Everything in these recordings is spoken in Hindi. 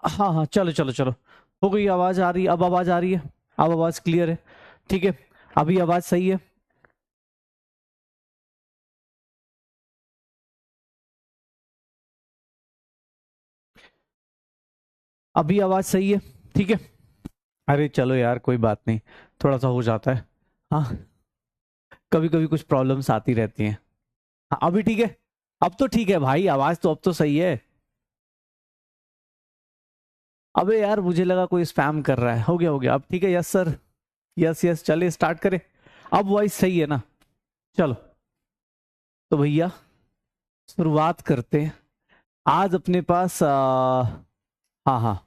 हाँ हाँ, चलो चलो चलो, हो गई, आवाज आ रही है, अब आवाज आ रही है, अब आवाज क्लियर है, ठीक है, अभी आवाज सही है। अभी आवाज सही है, ठीक है। अरे चलो यार, कोई बात नहीं, थोड़ा सा हो जाता है। हाँ, कभी कभी कुछ प्रॉब्लम्स आती रहती हैं। हाँ, अभी ठीक है, अब तो ठीक है भाई, आवाज तो अब तो सही है। अबे यार, मुझे लगा कोई स्पैम कर रहा है, हो गया, अब ठीक है, यस सर, यस यस, चले स्टार्ट करें। अब वॉइस सही है ना? चलो, तो भैया शुरुआत करते हैं। आज अपने पास हाँ हाँ,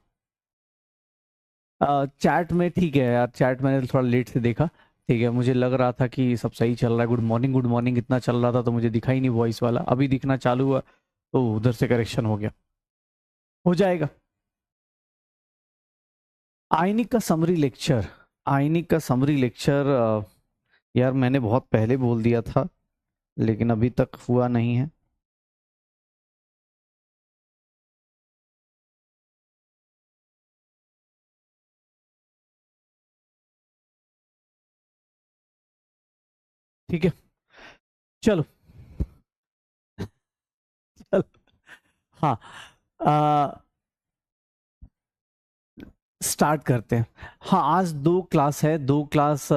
चैट में ठीक है यार, चैट मैंने थोड़ा लेट से देखा। ठीक है, मुझे लग रहा था कि सब सही चल रहा है, गुड मॉर्निंग इतना चल रहा था तो मुझे दिखा ही नहीं वॉइस वाला, अभी दिखना चालू हुआ तो उधर से करेक्शन हो गया, हो जाएगा। आइनिक का समरी लेक्चर, आइनिक का समरी लेक्चर, यार मैंने बहुत पहले बोल दिया था, लेकिन अभी तक हुआ नहीं है। ठीक है, चलो चलो, हाँ, स्टार्ट करते हैं। हाँ, आज दो क्लास है, दो क्लास,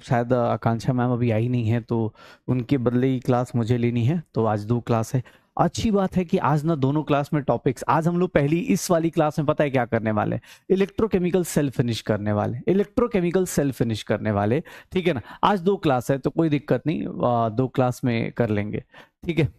शायद आकांक्षा मैम अभी आई नहीं है तो उनके बदले ही क्लास मुझे लेनी है, तो आज दो क्लास है। अच्छी बात है कि आज ना दोनों क्लास में टॉपिक्स, आज हम लोग पहली इस वाली क्लास में पता है क्या करने वाले? इलेक्ट्रोकेमिकल सेल फिनिश करने वाले, इलेक्ट्रोकेमिकल सेल फिनिश करने वाले, ठीक है ना? आज दो क्लास है तो कोई दिक्कत नहीं, दो क्लास में कर लेंगे, ठीक है।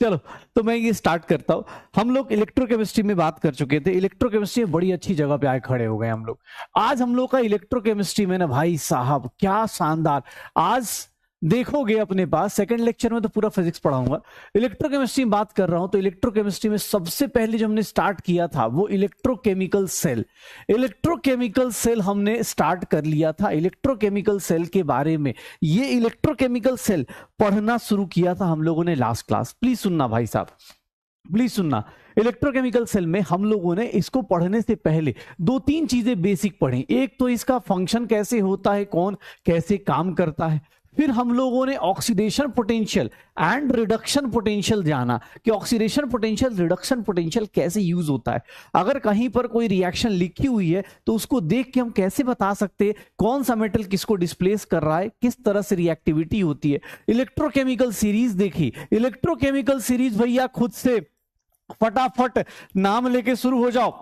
चलो, तो मैं ये स्टार्ट करता हूं। हम लोग इलेक्ट्रोकेमिस्ट्री में बात कर चुके थे, इलेक्ट्रोकेमिस्ट्री में बड़ी अच्छी जगह पे आए खड़े हो गए हम लोग। आज हम लोग का इलेक्ट्रोकेमिस्ट्री में ना भाई साहब क्या शानदार, आज देखोगे अपने पास सेकंड लेक्चर में तो पूरा फिजिक्स पढ़ाऊंगा, इलेक्ट्रोकेमिस्ट्री में बात कर रहा हूं तो इलेक्ट्रोकेमिस्ट्री में सबसे पहले जो हमने स्टार्ट किया था वो इलेक्ट्रोकेमिकल सेल, इलेक्ट्रोकेमिकल सेल हमने स्टार्ट कर लिया था, इलेक्ट्रोकेमिकल सेल के बारे में। ये इलेक्ट्रोकेमिकल सेल पढ़ना शुरू किया था हम लोगों ने लास्ट क्लास, प्लीज सुनना भाई साहब, प्लीज सुनना। इलेक्ट्रोकेमिकल सेल में हम लोगों ने इसको पढ़ने से पहले दो तीन चीजें बेसिक पढ़ी, एक तो इसका फंक्शन कैसे होता है, कौन कैसे काम करता है, फिर हम लोगों ने oxidation potential and reduction potential जाना कि ऑक्सीडेशन पोटेंशियल रिडक्शन पोटेंशियल कैसे यूज होता है, अगर कहीं पर कोई रिएक्शन लिखी हुई है तो उसको देख के हम कैसे बता सकते हैं कौन सा मेटल किसको डिस्प्लेस कर रहा है, किस तरह से रिएक्टिविटी होती है। इलेक्ट्रोकेमिकल सीरीज देखी, इलेक्ट्रोकेमिकल सीरीज भैया खुद से फटाफट नाम लेके शुरू हो जाओ,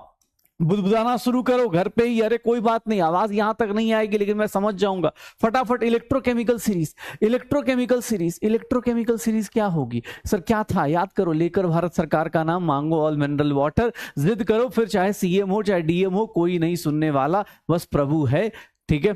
बुदबुदाना शुरू करो घर पे ही, अरे कोई बात नहीं, आवाज यहां तक नहीं आएगी लेकिन मैं समझ जाऊंगा, फटाफट। Electrochemical series, electrochemical series, electrochemical series क्या होगी सर, क्या था, याद करो, लेकर भारत सरकार का नाम, मांगो ऑल मिनरल वाटर, जिद करो फिर चाहे सीएम हो चाहे डीएम हो, कोई नहीं सुनने वाला, बस प्रभु है, ठीक है।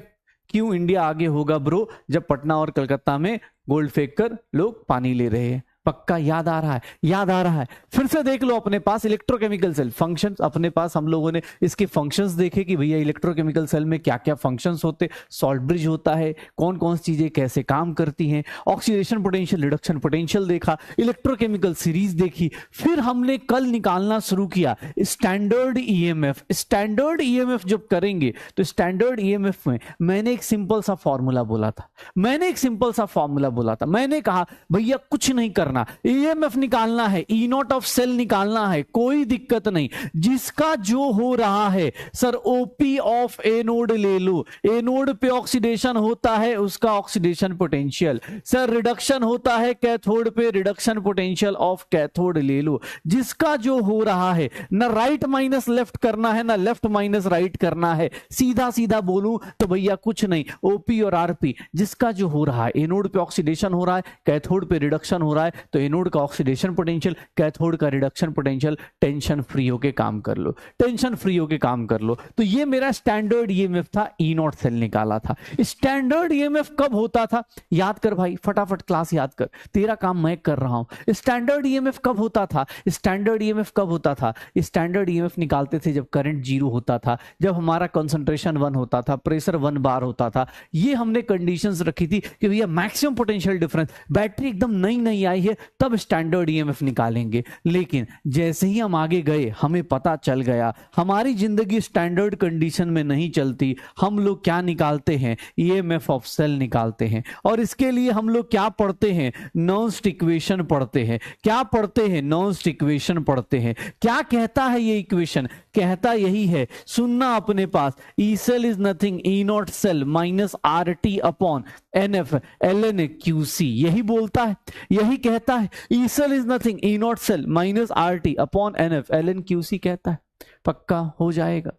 क्यों इंडिया आगे होगा ब्रो, जब पटना और कलकत्ता में गोल्ड फेंक कर लोग पानी ले रहे हैं, पक्का याद आ रहा है, याद आ रहा है, फिर से देख लो अपने पास इलेक्ट्रोकेमिकल सेल फंक्शंस, अपने पास हम लोगों ने इसके फंक्शंस देखे कि भैया इलेक्ट्रोकेमिकल सेल में क्या क्या फंक्शंस होते, सॉल्ट ब्रिज होता है, कौन कौन सी चीजें कैसे काम करती हैं, ऑक्सीडेशन पोटेंशियल रिडक्शन पोटेंशियल देखा, इलेक्ट्रोकेमिकल सीरीज देखी, फिर हमने कल निकालना शुरू किया स्टैंडर्ड ईएमएफ। स्टैंडर्ड ईएमएफ जब करेंगे तो स्टैंडर्ड ईएमएफ में मैंने एक सिंपल सा फॉर्मूला बोला था, मैंने एक सिंपल सा फॉर्मूला बोला था, मैंने कहा भैया कुछ नहीं करना, ईएमएफ निकालना है, ई नॉट ऑफ सेल निकालना है, कोई दिक्कत नहीं, जिसका जो हो रहा है सर, ओपी ऑफ एनोड ले लो, एनोड पे ऑक्सीडेशन होता है उसका ऑक्सीडेशन पोटेंशियल, सर रिडक्शन होता है कैथोड पे, रिडक्शन पोटेंशियल ऑफ कैथोड ले लो, जिसका जो हो रहा है, ना राइट माइनस लेफ्ट करना है ना लेफ्ट माइनस राइट करना है, सीधा सीधा बोलूं तो भैया कुछ नहीं, ओपी और आरपी, जिसका जो हो रहा है, एनोड पे ऑक्सीडेशन हो रहा है, कैथोड पे रिडक्शन हो रहा है, तो एनोड का ऑक्सीडेशन पोटेंशियल, कैथोड का रिडक्शन पोटेंशियल, टेंशन फ्री होके काम कर लो, टेंशन फ्री होके काम कर लो। तो ये मेरा स्टैंडर्ड ईएमएफ था, ई नॉट सेल निकाला था। स्टैंडर्ड ईएमएफ कब होता था, याद कर भाई, फटाफट क्लास याद कर, तेरा काम मैं कर रहा हूं। स्टैंडर्ड ईएमएफ कब होता था, स्टैंडर्ड ईएमएफ कब होता था, स्टैंडर्ड ईएमएफ निकालते थे जब करंट जीरो होता था, जब हमारा कंसंट्रेशन 1 होता था, प्रेशर 1 बार होता था, ये हमने कंडीशंस रखी थी कि भैया मैक्सिमम पोटेंशियल डिफरेंस, बैटरी एकदम नई नई आई है है, तब स्टैंडर्ड ईएमएफ निकालेंगे। लेकिन जैसे ही हम आगे गए हमें पता चल गया हमारी जिंदगी स्टैंडर्ड कंडीशन में नहीं चलती। हम लोग क्या निकालते हैं, ईएमएफ ऑफ सेल निकालते हैं। और इसके लिए हम लोग क्या पढ़ते हैं, नॉन्स्ट इक्वेशन पढ़ते हैं। क्या पढ़ते हैं, नॉन्स्ट इक्वेशन पढ़ते हैं। क्या कहता है ये इक्वेशन, कहता यही है, सुनना अपने पास, E cell is nothing E naught cell minus R T upon N F L N Q C. यही बोलता है, यही कहता है, E cell is nothing E naught cell minus R T upon N F L N Q C कहता है। पक्का हो जाएगा,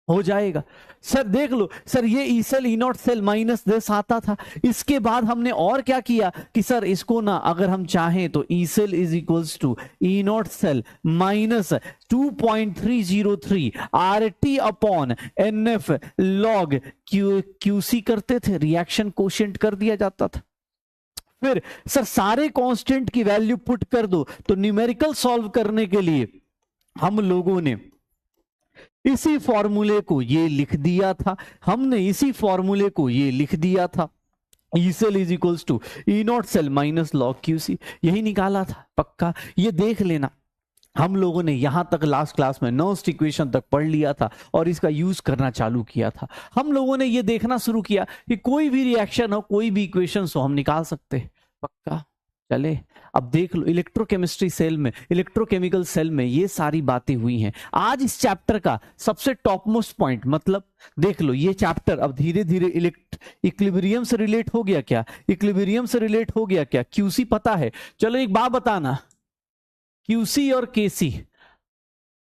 हो जाएगा। सर देख लो सर, ये E cell E naught cell minus this आता था। इसके बाद हमने और क्या किया कि सर इसको ना अगर हम चाहें तो E cell is equals to E naught cell minus 2.303 R T upon N F log Q C करते थे, रिएक्शन कोशेंट कर दिया जाता था। फिर सर सारे कांस्टेंट की वैल्यू पुट कर दो, तो न्यूमेरिकल सॉल्व करने के लिए हम लोगों ने इसी फॉर्मूले को ये लिख दिया था, हमने इसी फॉर्मूले को ये लिख दिया था, E cell is equals to E naught cell minus log Q C, यही निकाला था। पक्का ये देख लेना, हम लोगों ने यहां तक लास्ट क्लास में नॉन्स्ट इक्वेशन तक पढ़ लिया था और इसका यूज करना चालू किया था। हम लोगों ने ये देखना शुरू किया कि कोई भी रिएक्शन हो, कोई भी इक्वेशन हो, हम निकाल सकते हैं। पक्का चले, अब देख लो इलेक्ट्रोकेमिस्ट्री सेल में, इलेक्ट्रोकेमिकल सेल में ये सारी बातें हुई हैं। आज इस चैप्टर का सबसे टॉप मोस्ट पॉइंट, मतलब देख लो ये चैप्टर अब धीरे धीरे इक्विलिब्रियम से रिलेट हो गया क्या, इक्विलिब्रियम से रिलेट हो गया क्या, क्यूसी पता है। चलो एक बात बताना, क्यूसी और केसी,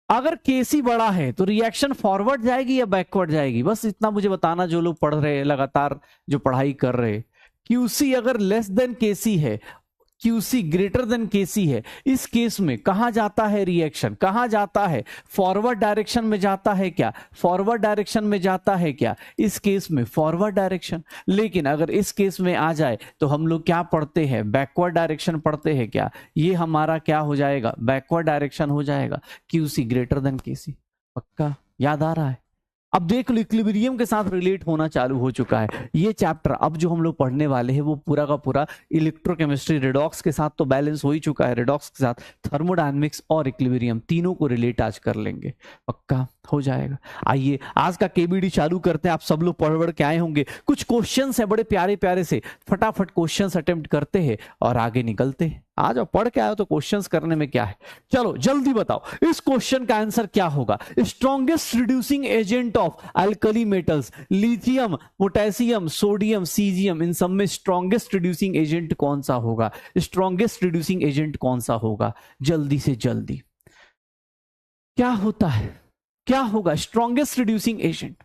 अगर केसी बड़ा है तो रिएक्शन फॉरवर्ड जाएगी या बैकवर्ड जाएगी, बस इतना मुझे बताना जो लोग पढ़ रहे हैं लगातार, जो पढ़ाई कर रहे हैं। क्यूसी अगर लेस देन केसी है, क्यूसी ग्रेटर देन केसी है, इस केस में कहां जाता है रिएक्शन, कहां जाता है, फॉरवर्ड डायरेक्शन में जाता है क्या, फॉरवर्ड डायरेक्शन में जाता है क्या, इस केस में फॉरवर्ड डायरेक्शन। लेकिन अगर इस केस में आ जाए तो हम लोग क्या पढ़ते हैं, बैकवर्ड डायरेक्शन पढ़ते हैं क्या, ये हमारा क्या हो जाएगा, बैकवर्ड डायरेक्शन हो जाएगा, क्यूसी ग्रेटर देन केसी। पक्का याद आ रहा है। अब देख लो इक्विलिब्रियम के साथ रिलेट होना चालू हो चुका है ये चैप्टर। अब जो हम लोग पढ़ने वाले हैं वो पूरा का पूरा इलेक्ट्रोकेमिस्ट्री, रिडॉक्स के साथ तो बैलेंस हो ही चुका है, रिडॉक्स के साथ थर्मोडायनेमिक्स और इक्विलिब्रियम तीनों को रिलेट आज कर लेंगे। पक्का हो जाएगा। आइए आज का केबीडी चालू करते हैं। आप सब लोग पढ़ के आए होंगे, कुछ क्वेश्चंस हैं बड़े प्यारे प्यारे से, फटाफट क्वेश्चंस अटेम्प्ट करते हैं और आगे निकलते हैं। आ जाओ, पढ़ के आयो तो क्वेश्चंस करने में क्या है। चलो जल्दी बताओ इस क्वेश्चन का आंसर क्या होगा। Strongest reducing agent of alkali metals, lithium, potassium, sodium, caesium, इन सब में स्ट्रॉन्गेस्ट रिड्यूसिंग एजेंट कौन सा होगा, स्ट्रॉन्गेस्ट रिड्यूसिंग एजेंट कौन सा होगा, जल्दी से जल्दी क्या होता है, क्या होगा स्ट्रॉन्गेस्ट रिड्यूसिंग एजेंट।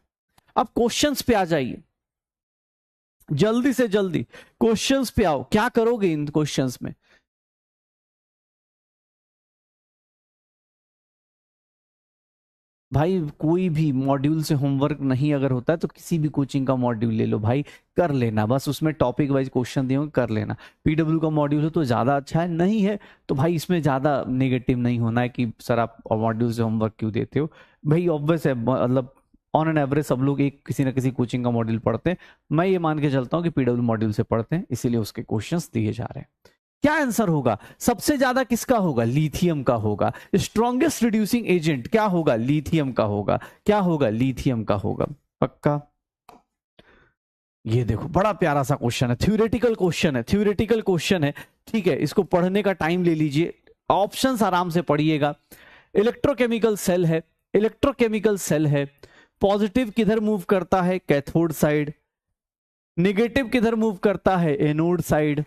अब क्वेश्चंस पे आ जाइए, जल्दी से जल्दी क्वेश्चंस पे आओ। क्या करोगे इन क्वेश्चंस में, भाई कोई भी मॉड्यूल से होमवर्क नहीं अगर होता है तो किसी भी कोचिंग का मॉड्यूल ले लो भाई, कर लेना, बस उसमें टॉपिक वाइज क्वेश्चन दिए होंगे, कर लेना। पीडब्ल्यू का मॉड्यूल हो तो ज़्यादा अच्छा है, नहीं है तो भाई इसमें ज़्यादा नेगेटिव नहीं होना है कि सर आप मॉड्यूल से होमवर्क क्यों देते हो। भाई ऑब्वियस है, मतलब ऑन एन एवरेज सब लोग एक किसी ना किसी कोचिंग का मॉड्यूल पढ़ते हैं। मैं ये मान के चलता हूँ कि पीडब्ल्यू मॉड्यूल से पढ़ते हैं, इसीलिए उसके क्वेश्चंस दिए जा रहे हैं। क्या आंसर होगा, सबसे ज्यादा किसका होगा, लिथियम का होगा। स्ट्रॉन्गेस्ट रिड्यूसिंग एजेंट क्या होगा, लिथियम का होगा। क्या होगा, लिथियम का होगा। पक्का। ये देखो बड़ा प्यारा सा क्वेश्चन है, थ्योरेटिकल क्वेश्चन है, थ्योरेटिकल क्वेश्चन है, ठीक है। इसको पढ़ने का टाइम ले लीजिए, ऑप्शंस आराम से पढ़िएगा। इलेक्ट्रोकेमिकल सेल है, इलेक्ट्रोकेमिकल सेल है, पॉजिटिव किधर मूव करता है, कैथोड साइड, नेगेटिव किधर मूव करता है, एनोड साइड।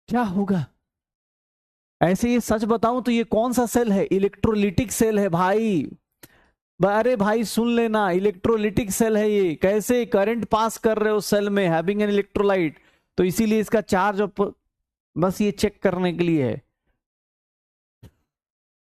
क्या होगा, ऐसे ये सच बताऊं तो ये कौन सा सेल है, इलेक्ट्रोलिटिक सेल है भाई। अरे भाई सुन लेना, इलेक्ट्रोलिटिक सेल है ये। कैसे, करंट पास कर रहे हो सेल में, हैविंग एन इलेक्ट्रोलाइट, तो इसीलिए इसका चार्ज बस ये चेक करने के लिए है।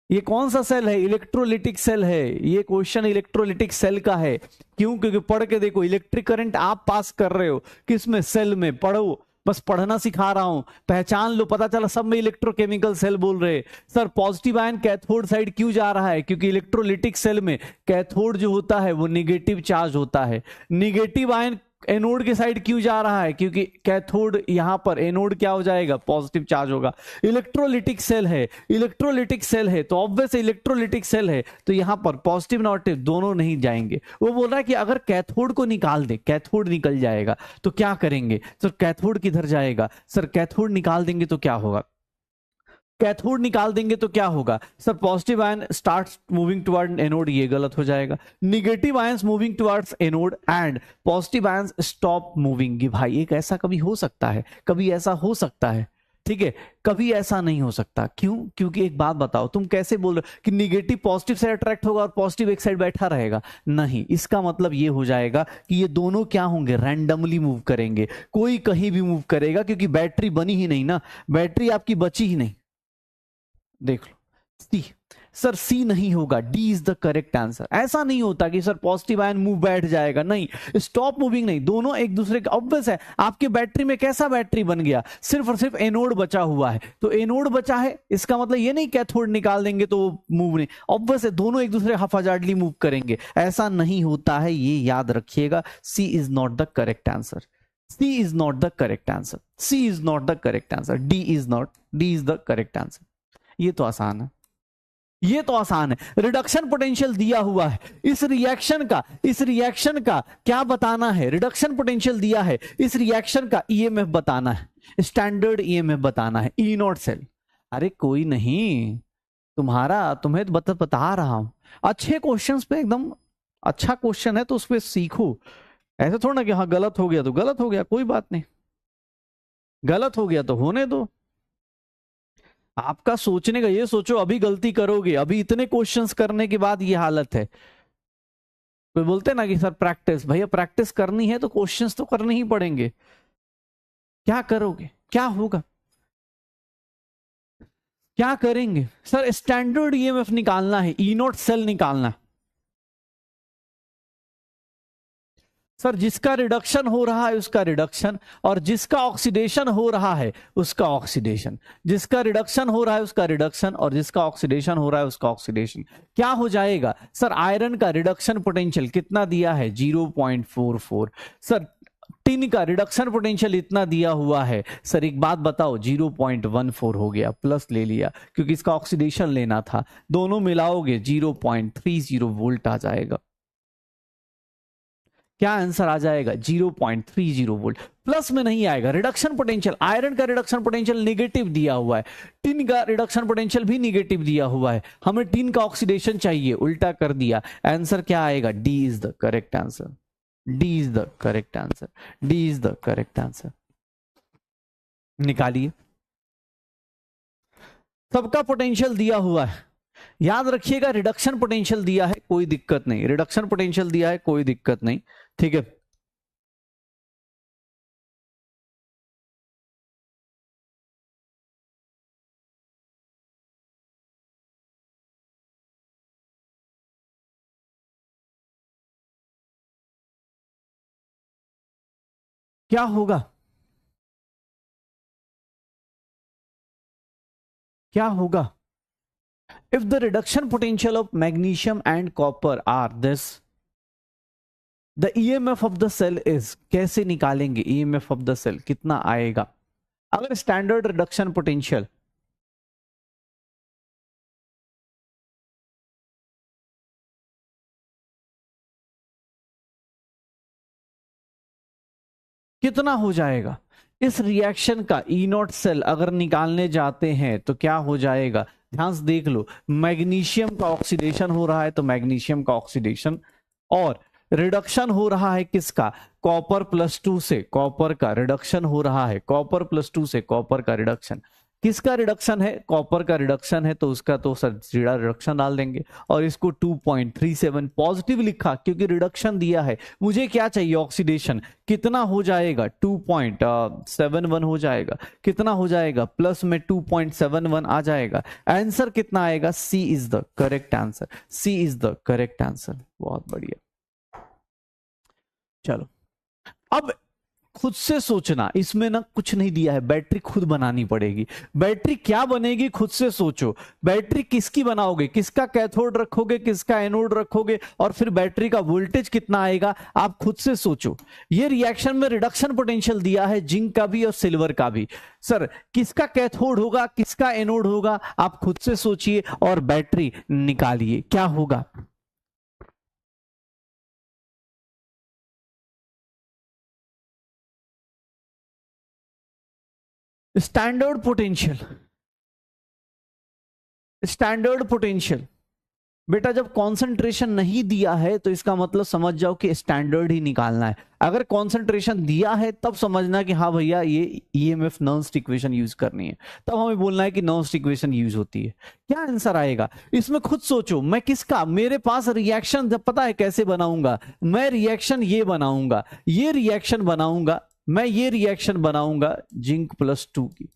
ये कौन सा सेल है, इलेक्ट्रोलिटिक सेल है। ये क्वेश्चन इलेक्ट्रोलिटिक सेल का है। क्यों, क्योंकि पढ़ के देखो, इलेक्ट्रिक करंट आप पास कर रहे हो किसमें, सेल में। पढ़ो, बस पढ़ना सिखा रहा हूं, पहचान लो, पता चला सब में इलेक्ट्रोकेमिकल सेल बोल रहे। Sir positive ion cathode side क्यों जा रहा है? क्योंकि इलेक्ट्रोलिटिक सेल में कैथोड जो होता है वो निगेटिव चार्ज होता है। निगेटिव आयन एनोड के साइड क्यों जा रहा है? क्योंकि कैथोड यहां पर, एनोड क्या हो जाएगा? पॉजिटिव चार्ज होगा। इलेक्ट्रोलिटिक सेल है, इलेक्ट्रोलिटिक सेल है तो ऑब्वियस इलेक्ट्रोलिटिक सेल है तो यहां पर पॉजिटिव नेगेटिव दोनों नहीं जाएंगे। वो बोल रहा है कि अगर कैथोड को निकाल दे, कैथोड निकल जाएगा तो क्या करेंगे? सर कैथोड किधर जाएगा? सर कैथोड निकाल देंगे तो क्या होगा? कैथोड निकाल देंगे तो क्या होगा? Sir positive ion start moving toward anode, ये गलत हो जाएगा। Negative ions moving towards anode and positive ions stop moving. भाई एक ऐसा कभी हो सकता है? कभी ऐसा हो सकता है? ठीक है, कभी ऐसा नहीं हो सकता। क्यों? क्योंकि एक बात बताओ, तुम कैसे बोल रहे हो कि निगेटिव पॉजिटिव से अट्रैक्ट होगा और पॉजिटिव एक साइड बैठा रहेगा? नहीं, इसका मतलब ये हो जाएगा कि ये दोनों क्या होंगे? रैंडमली मूव करेंगे, कोई कहीं भी मूव करेगा, क्योंकि बैटरी बनी ही नहीं ना, बैटरी आपकी बची ही नहीं। देख लो सी, सर सी नहीं होगा, D is the correct answer. ऐसा नहीं होता कि सर पॉजिटिव आयन मूव बैठ जाएगा, नहीं, स्टॉप मूविंग नहीं, दोनों एक दूसरे के ऑब्वियस है। आपके बैटरी में कैसा बैटरी बन गया? सिर्फ और सिर्फ एनोड बचा हुआ है, तो एनोड बचा है, इसका मतलब ये नहीं कैथोड निकाल देंगे तो मूव नहीं, ऑब्वियस है दोनों एक दूसरे हाफाजार्डली मूव करेंगे। ऐसा नहीं होता है, ये याद रखिएगा। C is not the correct answer, C is not the correct answer, C is not the correct answer, D is not, D is the correct answer. ये तो आसान है, ये तो आसान है। रिडक्शन पोटेंशियल दिया हुआ है, इस रिएक्शन का क्या बताना है? रिडक्शन पोटेंशियल दिया है, इस रिएक्शन का ईएमएफ बताना है, स्टैंडर्ड ईएमएफ बताना है, ई नॉट सेल। अरे कोई नहीं, तुम्हें तो बता रहा हूं। अच्छे क्वेश्चंस पे एकदम अच्छा क्वेश्चन है तो उस पर सीखो। ऐसे थोड़ा ना कि हाँ गलत हो गया तो गलत हो गया, कोई बात नहीं, गलत हो गया तो होने दो। आपका सोचने का, ये सोचो अभी गलती करोगे, अभी इतने क्वेश्चंस करने के बाद ये हालत है। कोई बोलते ना कि सर प्रैक्टिस, भैया प्रैक्टिस करनी है तो क्वेश्चंस तो करने ही पड़ेंगे। क्या करोगे? क्या होगा? क्या करेंगे? सर स्टैंडर्ड ईएमएफ निकालना है, ई नॉट सेल निकालना है। सर जिसका रिडक्शन हो रहा है उसका रिडक्शन, और जिसका ऑक्सीडेशन हो रहा है उसका ऑक्सीडेशन, जिसका रिडक्शन हो रहा है उसका रिडक्शन, और जिसका ऑक्सीडेशन हो रहा है उसका ऑक्सीडेशन। क्या हो जाएगा? सर आयरन का रिडक्शन पोटेंशियल कितना दिया है? 0.44। सर टिन का रिडक्शन पोटेंशियल इतना दिया हुआ है। सर एक बात बताओ, 0.14 हो गया, प्लस ले लिया क्योंकि इसका ऑक्सीडेशन लेना था, दोनों मिलाओगे 0.30 वोल्ट आ जाएगा। क्या आंसर आ जाएगा? 0.30 वोल्ट। प्लस में नहीं आएगा, रिडक्शन पोटेंशियल, आयरन का रिडक्शन पोटेंशियल नेगेटिव दिया हुआ है, टिन का रिडक्शन पोटेंशियल भी नेगेटिव दिया हुआ है, हमें टिन का ऑक्सीडेशन चाहिए, उल्टा कर दिया। आंसर क्या आएगा? D is the correct answer, D is the correct answer, D is the correct answer. निकालिए, सबका पोटेंशियल दिया हुआ है, याद रखिएगा। रिडक्शन पोटेंशियल दिया है, कोई दिक्कत नहीं, रिडक्शन पोटेंशियल दिया है, कोई दिक्कत नहीं, ठीक है। क्या होगा? क्या होगा? if the reduction potential of magnesium and copper are this, the EMF of the cell is, कैसे निकालेंगे EMF of the cell? कितना आएगा अगर स्टैंडर्ड रिडक्शन पोटेंशियल? कितना हो जाएगा? इस रिएक्शन का ई नॉट सेल अगर निकालने जाते हैं तो क्या हो जाएगा? ध्यान से देख लो, मैग्नीशियम का ऑक्सीडेशन हो रहा है तो मैग्नीशियम का ऑक्सीडेशन, और रिडक्शन हो रहा है किसका? कॉपर +2 से, कॉपर का रिडक्शन हो रहा है, कॉपर +2 से कॉपर का रिडक्शन। किसका रिडक्शन है? कॉपर का रिडक्शन है, तो उसका तो सर जीरा रिडक्शन डाल देंगे, और इसको 2.37 पॉजिटिव लिखा क्योंकि रिडक्शन दिया है। मुझे क्या चाहिए? ऑक्सीडेशन। कितना हो जाएगा? 2.71 हो जाएगा। कितना हो जाएगा? प्लस में 2.71 आ जाएगा। आंसर कितना आएगा? C is the correct answer, C is the correct answer. बहुत बढ़िया। चलो अब खुद से सोचना, इसमें ना कुछ नहीं दिया है, बैटरी खुद बनानी पड़ेगी। बैटरी क्या बनेगी खुद से सोचो। बैटरी किसकी बनाओगे, किसका कैथोड रखोगे, किसका एनोड रखोगे, और फिर बैटरी का वोल्टेज कितना आएगा, आप खुद से सोचो। ये रिएक्शन में रिडक्शन पोटेंशियल दिया है जिंक का भी और सिल्वर का भी। सर किसका कैथोड होगा, किसका एनोड होगा, आप खुद से सोचिए और बैटरी निकालिए, क्या होगा। स्टैंडर्ड पोटेंशियल, स्टैंडर्ड पोटेंशियल बेटा, जब कॉन्सेंट्रेशन नहीं दिया है तो इसका मतलब समझ जाओ कि स्टैंडर्ड ही निकालना है। अगर कॉन्सेंट्रेशन दिया है तब समझना कि हाँ भैया ये ईएमएफ नर्स्ट इक्वेशन यूज करनी है, तब हमें बोलना है कि नर्स्ट इक्वेशन यूज होती है। क्या आंसर आएगा इसमें खुद सोचो। मैं किसका, मेरे पास रिएक्शन जब पता है कैसे बनाऊंगा, मैं रिएक्शन ये बनाऊंगा, ये रिएक्शन बनाऊंगा, मैं ये रिएक्शन बनाऊंगा जिंक +2 की,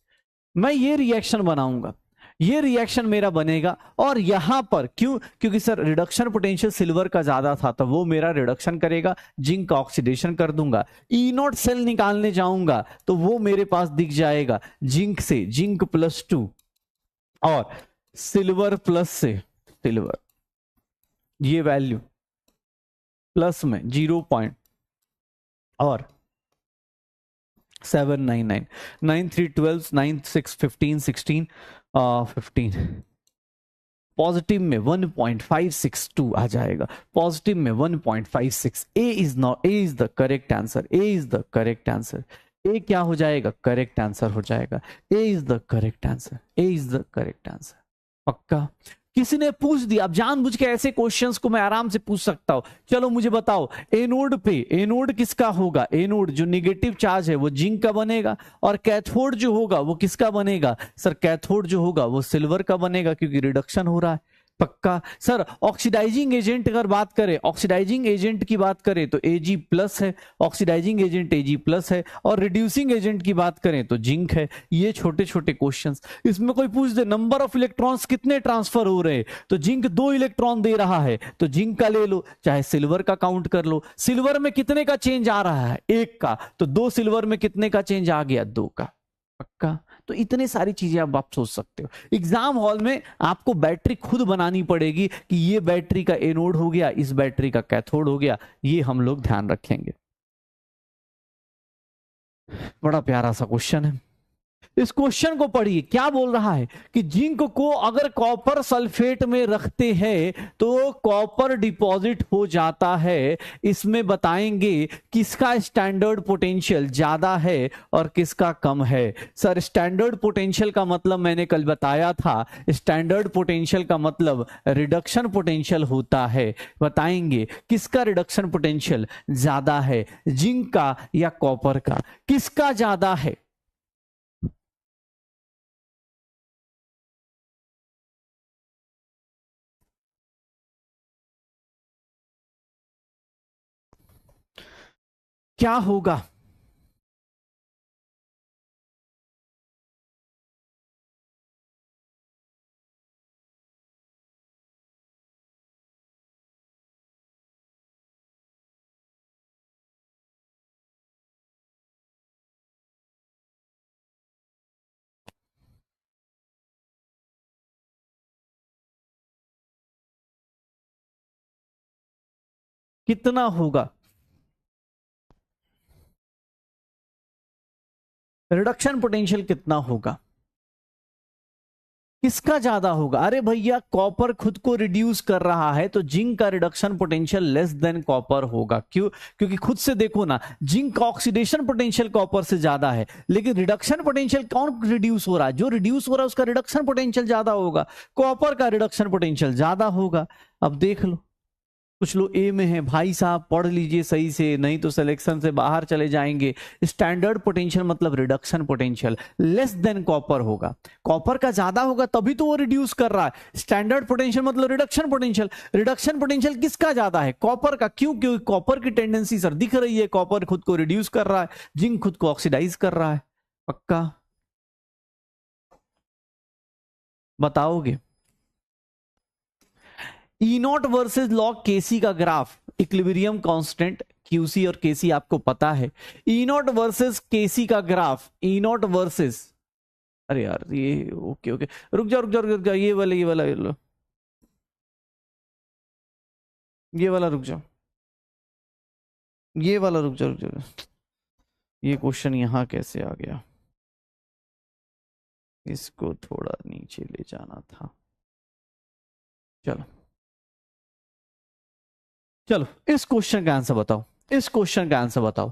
मैं ये रिएक्शन बनाऊंगा, ये रिएक्शन मेरा बनेगा। और यहां पर क्यों, क्योंकि सर रिडक्शन पोटेंशियल सिल्वर का ज्यादा था तो वो मेरा रिडक्शन करेगा, जिंक का ऑक्सीडेशन कर दूंगा। E0 सेल निकालने जाऊंगा तो वो मेरे पास दिख जाएगा जिंक से जिंक +2 और सिल्वर प्लस से सिल्वर, ये वैल्यू प्लस में 0 पॉइंट और 799 9 3 12 9 6 15 16 15 पॉजिटिव में 1.562 आ जाएगा, पॉजिटिव में 1.56। A is not, A is the correct answer, A is the correct answer. A क्या हो जाएगा, करेक्ट आंसर हो जाएगा। A is the correct answer, A is the correct answer. पक्का किसी ने पूछ दिया, अब जानबूझ के ऐसे क्वेश्चंस को मैं आराम से पूछ सकता हूं। चलो मुझे बताओ एनोड पे, एनोड किसका होगा, एनोड जो निगेटिव चार्ज है वो जिंक का बनेगा, और कैथोड जो होगा वो किसका बनेगा, सर कैथोड जो होगा वो सिल्वर का बनेगा क्योंकि रिडक्शन हो रहा है। पक्का सर ऑक्सीडाइजिंग एजेंट अगर बात करें, ऑक्सीडाइजिंग एजेंट की बात करें तो Ag+ है, ऑक्सीडाइजिंग एजेंट Ag+ है, और रिड्यूसिंग एजेंट की बात करें तो जिंक है। ये छोटे छोटे क्वेश्चंस, इसमें कोई पूछ दे नंबर ऑफ इलेक्ट्रॉन्स कितने ट्रांसफर हो रहे हैं, तो जिंक 2 इलेक्ट्रॉन दे रहा है तो जिंक का ले लो, चाहे सिल्वर का काउंट कर लो। सिल्वर में कितने का चेंज आ रहा है, 1 का, तो 2 सिल्वर में कितने का चेंज आ गया, 2 का। पक्का तो इतने सारी चीजें अब आप सोच सकते हो। एग्जाम हॉल में आपको बैटरी खुद बनानी पड़ेगी कि ये बैटरी का एनोड हो गया, इस बैटरी का कैथोड हो गया, ये हम लोग ध्यान रखेंगे। बड़ा प्यारा सा क्वेश्चन है। इस क्वेश्चन को पढ़िए, क्या बोल रहा है कि जिंक को अगर कॉपर सल्फेट में रखते हैं तो कॉपर डिपॉजिट हो जाता है। इसमें बताएंगे किसका स्टैंडर्ड पोटेंशियल ज्यादा है और किसका कम है। सर स्टैंडर्ड पोटेंशियल का मतलब मैंने कल बताया था, स्टैंडर्ड पोटेंशियल का मतलब रिडक्शन पोटेंशियल होता है। बताएंगे किसका रिडक्शन पोटेंशियल ज्यादा है, जिंक का या कॉपर का, किसका ज्यादा है। क्या होगा, कितना होगा रिडक्शन पोटेंशियल, कितना होगा, किसका ज्यादा होगा। अरे भैया कॉपर खुद को रिड्यूस कर रहा है तो जिंक का reduction potential less than copper होगा। क्यों, क्योंकि खुद से देखो ना, जिंक का ऑक्सीडेशन पोटेंशियल कॉपर से ज्यादा है, लेकिन रिडक्शन पोटेंशियल कौन रिड्यूस हो रहा है, जो रिड्यूस हो रहा है उसका रिडक्शन पोटेंशियल ज्यादा होगा, कॉपर का रिडक्शन पोटेंशियल ज्यादा होगा। अब देख लो, कुछ लोग ए में है, भाई साहब पढ़ लीजिए सही से, नहीं तो सिलेक्शन से बाहर चले जाएंगे। स्टैंडर्ड पोटेंशियल मतलब reduction potential less than copper होगा, कॉपर का ज्यादा होगा तभी तो वो रिड्यूस कर रहा है। स्टैंडर्ड पोटेंशियल मतलब रिडक्शन पोटेंशियल, रिडक्शन पोटेंशियल किसका ज्यादा है, कॉपर का। क्यों, क्योंकि कॉपर की टेंडेंसी सर दिख रही है, कॉपर खुद को रिड्यूस कर रहा है, जिंक खुद को ऑक्सीडाइज कर रहा है। पक्का बताओगे। ई नॉट वर्सेज लॉग केसी का ग्राफ, इक्विलिब्रियम कांस्टेंट क्यूसी और केसी आपको पता है। ई नॉट वर्सेज केसी का ग्राफ, ई नॉट वर्सेज, अरे यार ये ओके ओके, रुक जाओ रुक जाओ रुक जाओ, ये वाला ये वाला ये वाला रुक जाओ, ये वाला रुक जाओ रुक जाओ, ये क्वेश्चन यहां कैसे आ गया, इसको थोड़ा नीचे ले जाना था। चलो चलो इस क्वेश्चन का आंसर बताओ, इस क्वेश्चन का आंसर बताओ।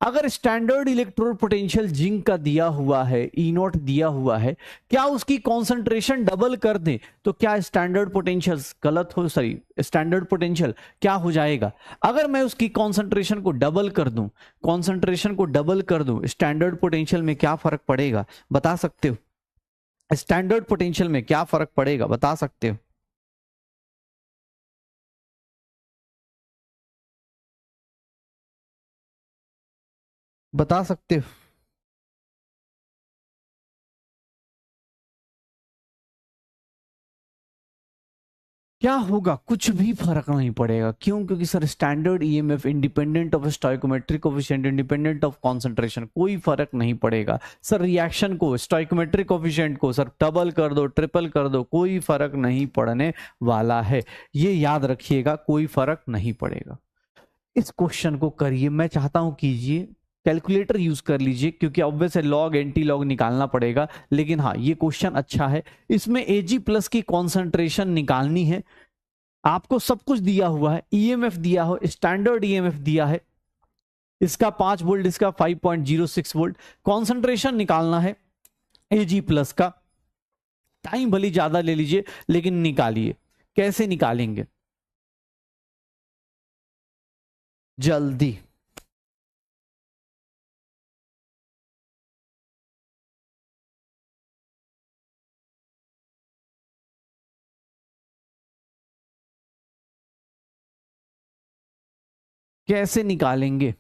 अगर स्टैंडर्ड इलेक्ट्रोड पोटेंशियल जिंक का दिया हुआ है, ई नॉट दिया हुआ है, क्या उसकी कॉन्सेंट्रेशन डबल कर दे तो क्या स्टैंडर्ड पोटेंशियल गलत हो, सॉरी स्टैंडर्ड पोटेंशियल क्या हो जाएगा? अगर मैं उसकी कॉन्सेंट्रेशन को डबल कर दूं, कॉन्सेंट्रेशन को डबल कर दूं, स्टैंडर्ड पोटेंशियल में क्या फर्क पड़ेगा बता सकते हो? स्टैंडर्ड पोटेंशियल में क्या फर्क पड़ेगा बता सकते हो? बता सकते हो? क्या होगा? कुछ भी फर्क नहीं पड़ेगा। क्यों? क्योंकि sir standard EMF independent of stoichiometric coefficient, independent of concentration, कोई फर्क नहीं पड़ेगा। सर रिएक्शन को, स्टोइकोमेट्रिक कोफिशिएंट को सर डबल कर दो, ट्रिपल कर दो, कोई फर्क नहीं पड़ने वाला है, ये याद रखिएगा, कोई फर्क नहीं पड़ेगा। इस क्वेश्चन को करिए, मैं चाहता हूं कीजिए, कैलकुलेटर यूज कर लीजिए क्योंकि ऑब्वियस है लॉग एंटी लॉग निकालना पड़ेगा, लेकिन हाँ ये क्वेश्चन अच्छा है। इसमें एजी प्लस की कॉन्सेंट्रेशन निकालनी है, आपको सब कुछ दिया हुआ है, ईएमएफ दिया हो, स्टैंडर्ड ईएमएफ दिया है, इसका 5 वोल्ट, इसका 5.06 वोल्ट, कॉन्सेंट्रेशन निकालना है एजी प्लस का। टाइम भली ज्यादा ले लीजिए लेकिन निकालिए। कैसे निकालेंगे? जल्दी। कैसे निकालेंगे?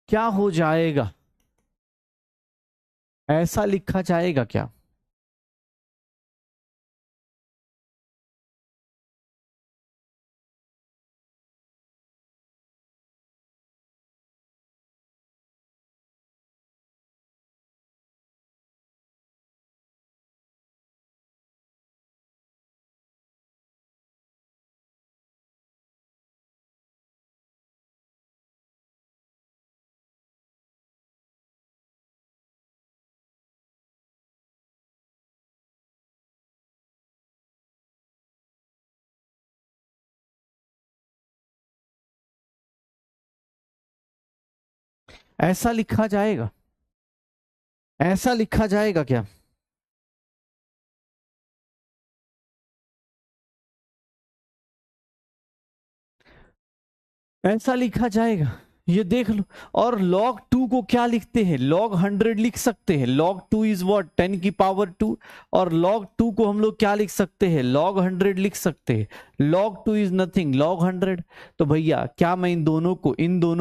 क्या हो जाएगा? ऐसा लिखा जाएगा क्या? ऐसा लिखा जाएगा? ऐसा लिखा जाएगा क्या? ऐसा लिखा जाएगा? ये देख लो। और log 2 को क्या लिखते हैं? log 100 लिख सकते हैं। log 2 is what? 10 की पावर 2। और log 2 को हम लोग क्या लिख सकते हैं? log 100 लिख सकते हैं। log 2 is nothing, log 100। तो भैया क्या मैं इन दोनों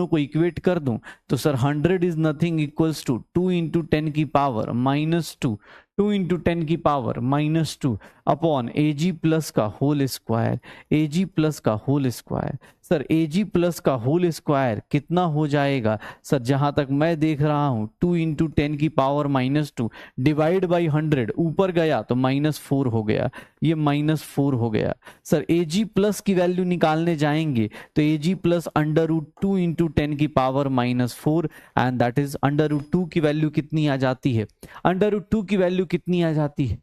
को इक्वेट कर दूं तो sir 100 is nothing equals to 2 into 10 की पावर -2, 2 इंटू 10 की पावर -2 अपॉन एजी प्लस का होल स्क्वायर, एजी प्लस का whole square. Sir AG plus का होल स्क्वायर कितना हो जाएगा? सर जहां तक मैं देख रहा हूं 2 इंटू 10 की पावर -2 डिवाइड बाई 100, ऊपर गया तो -4 हो गया, ये -4 हो गया। सर एजी प्लस की वैल्यू निकालने जाएंगे तो एजी प्लस √2 इंटू 10 की पावर -4 एंड दैट इज √2 की वैल्यू कितनी आ जाती है? √2 की वैल्यू कितनी आ जाती है?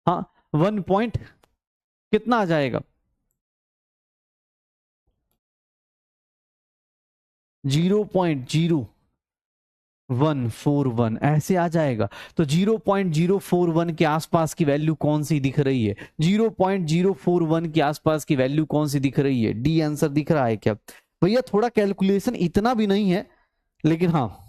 हाँ 1 पॉइंट कितना आ जाएगा? 0.0141 ऐसे आ जाएगा। तो 0.041 के आसपास की वैल्यू कौन सी दिख रही है? 0.041 के आसपास की वैल्यू कौन सी दिख रही है? डी आंसर दिख रहा है क्या भैया? थोड़ा कैलकुलेशन, इतना भी नहीं है, लेकिन हाँ,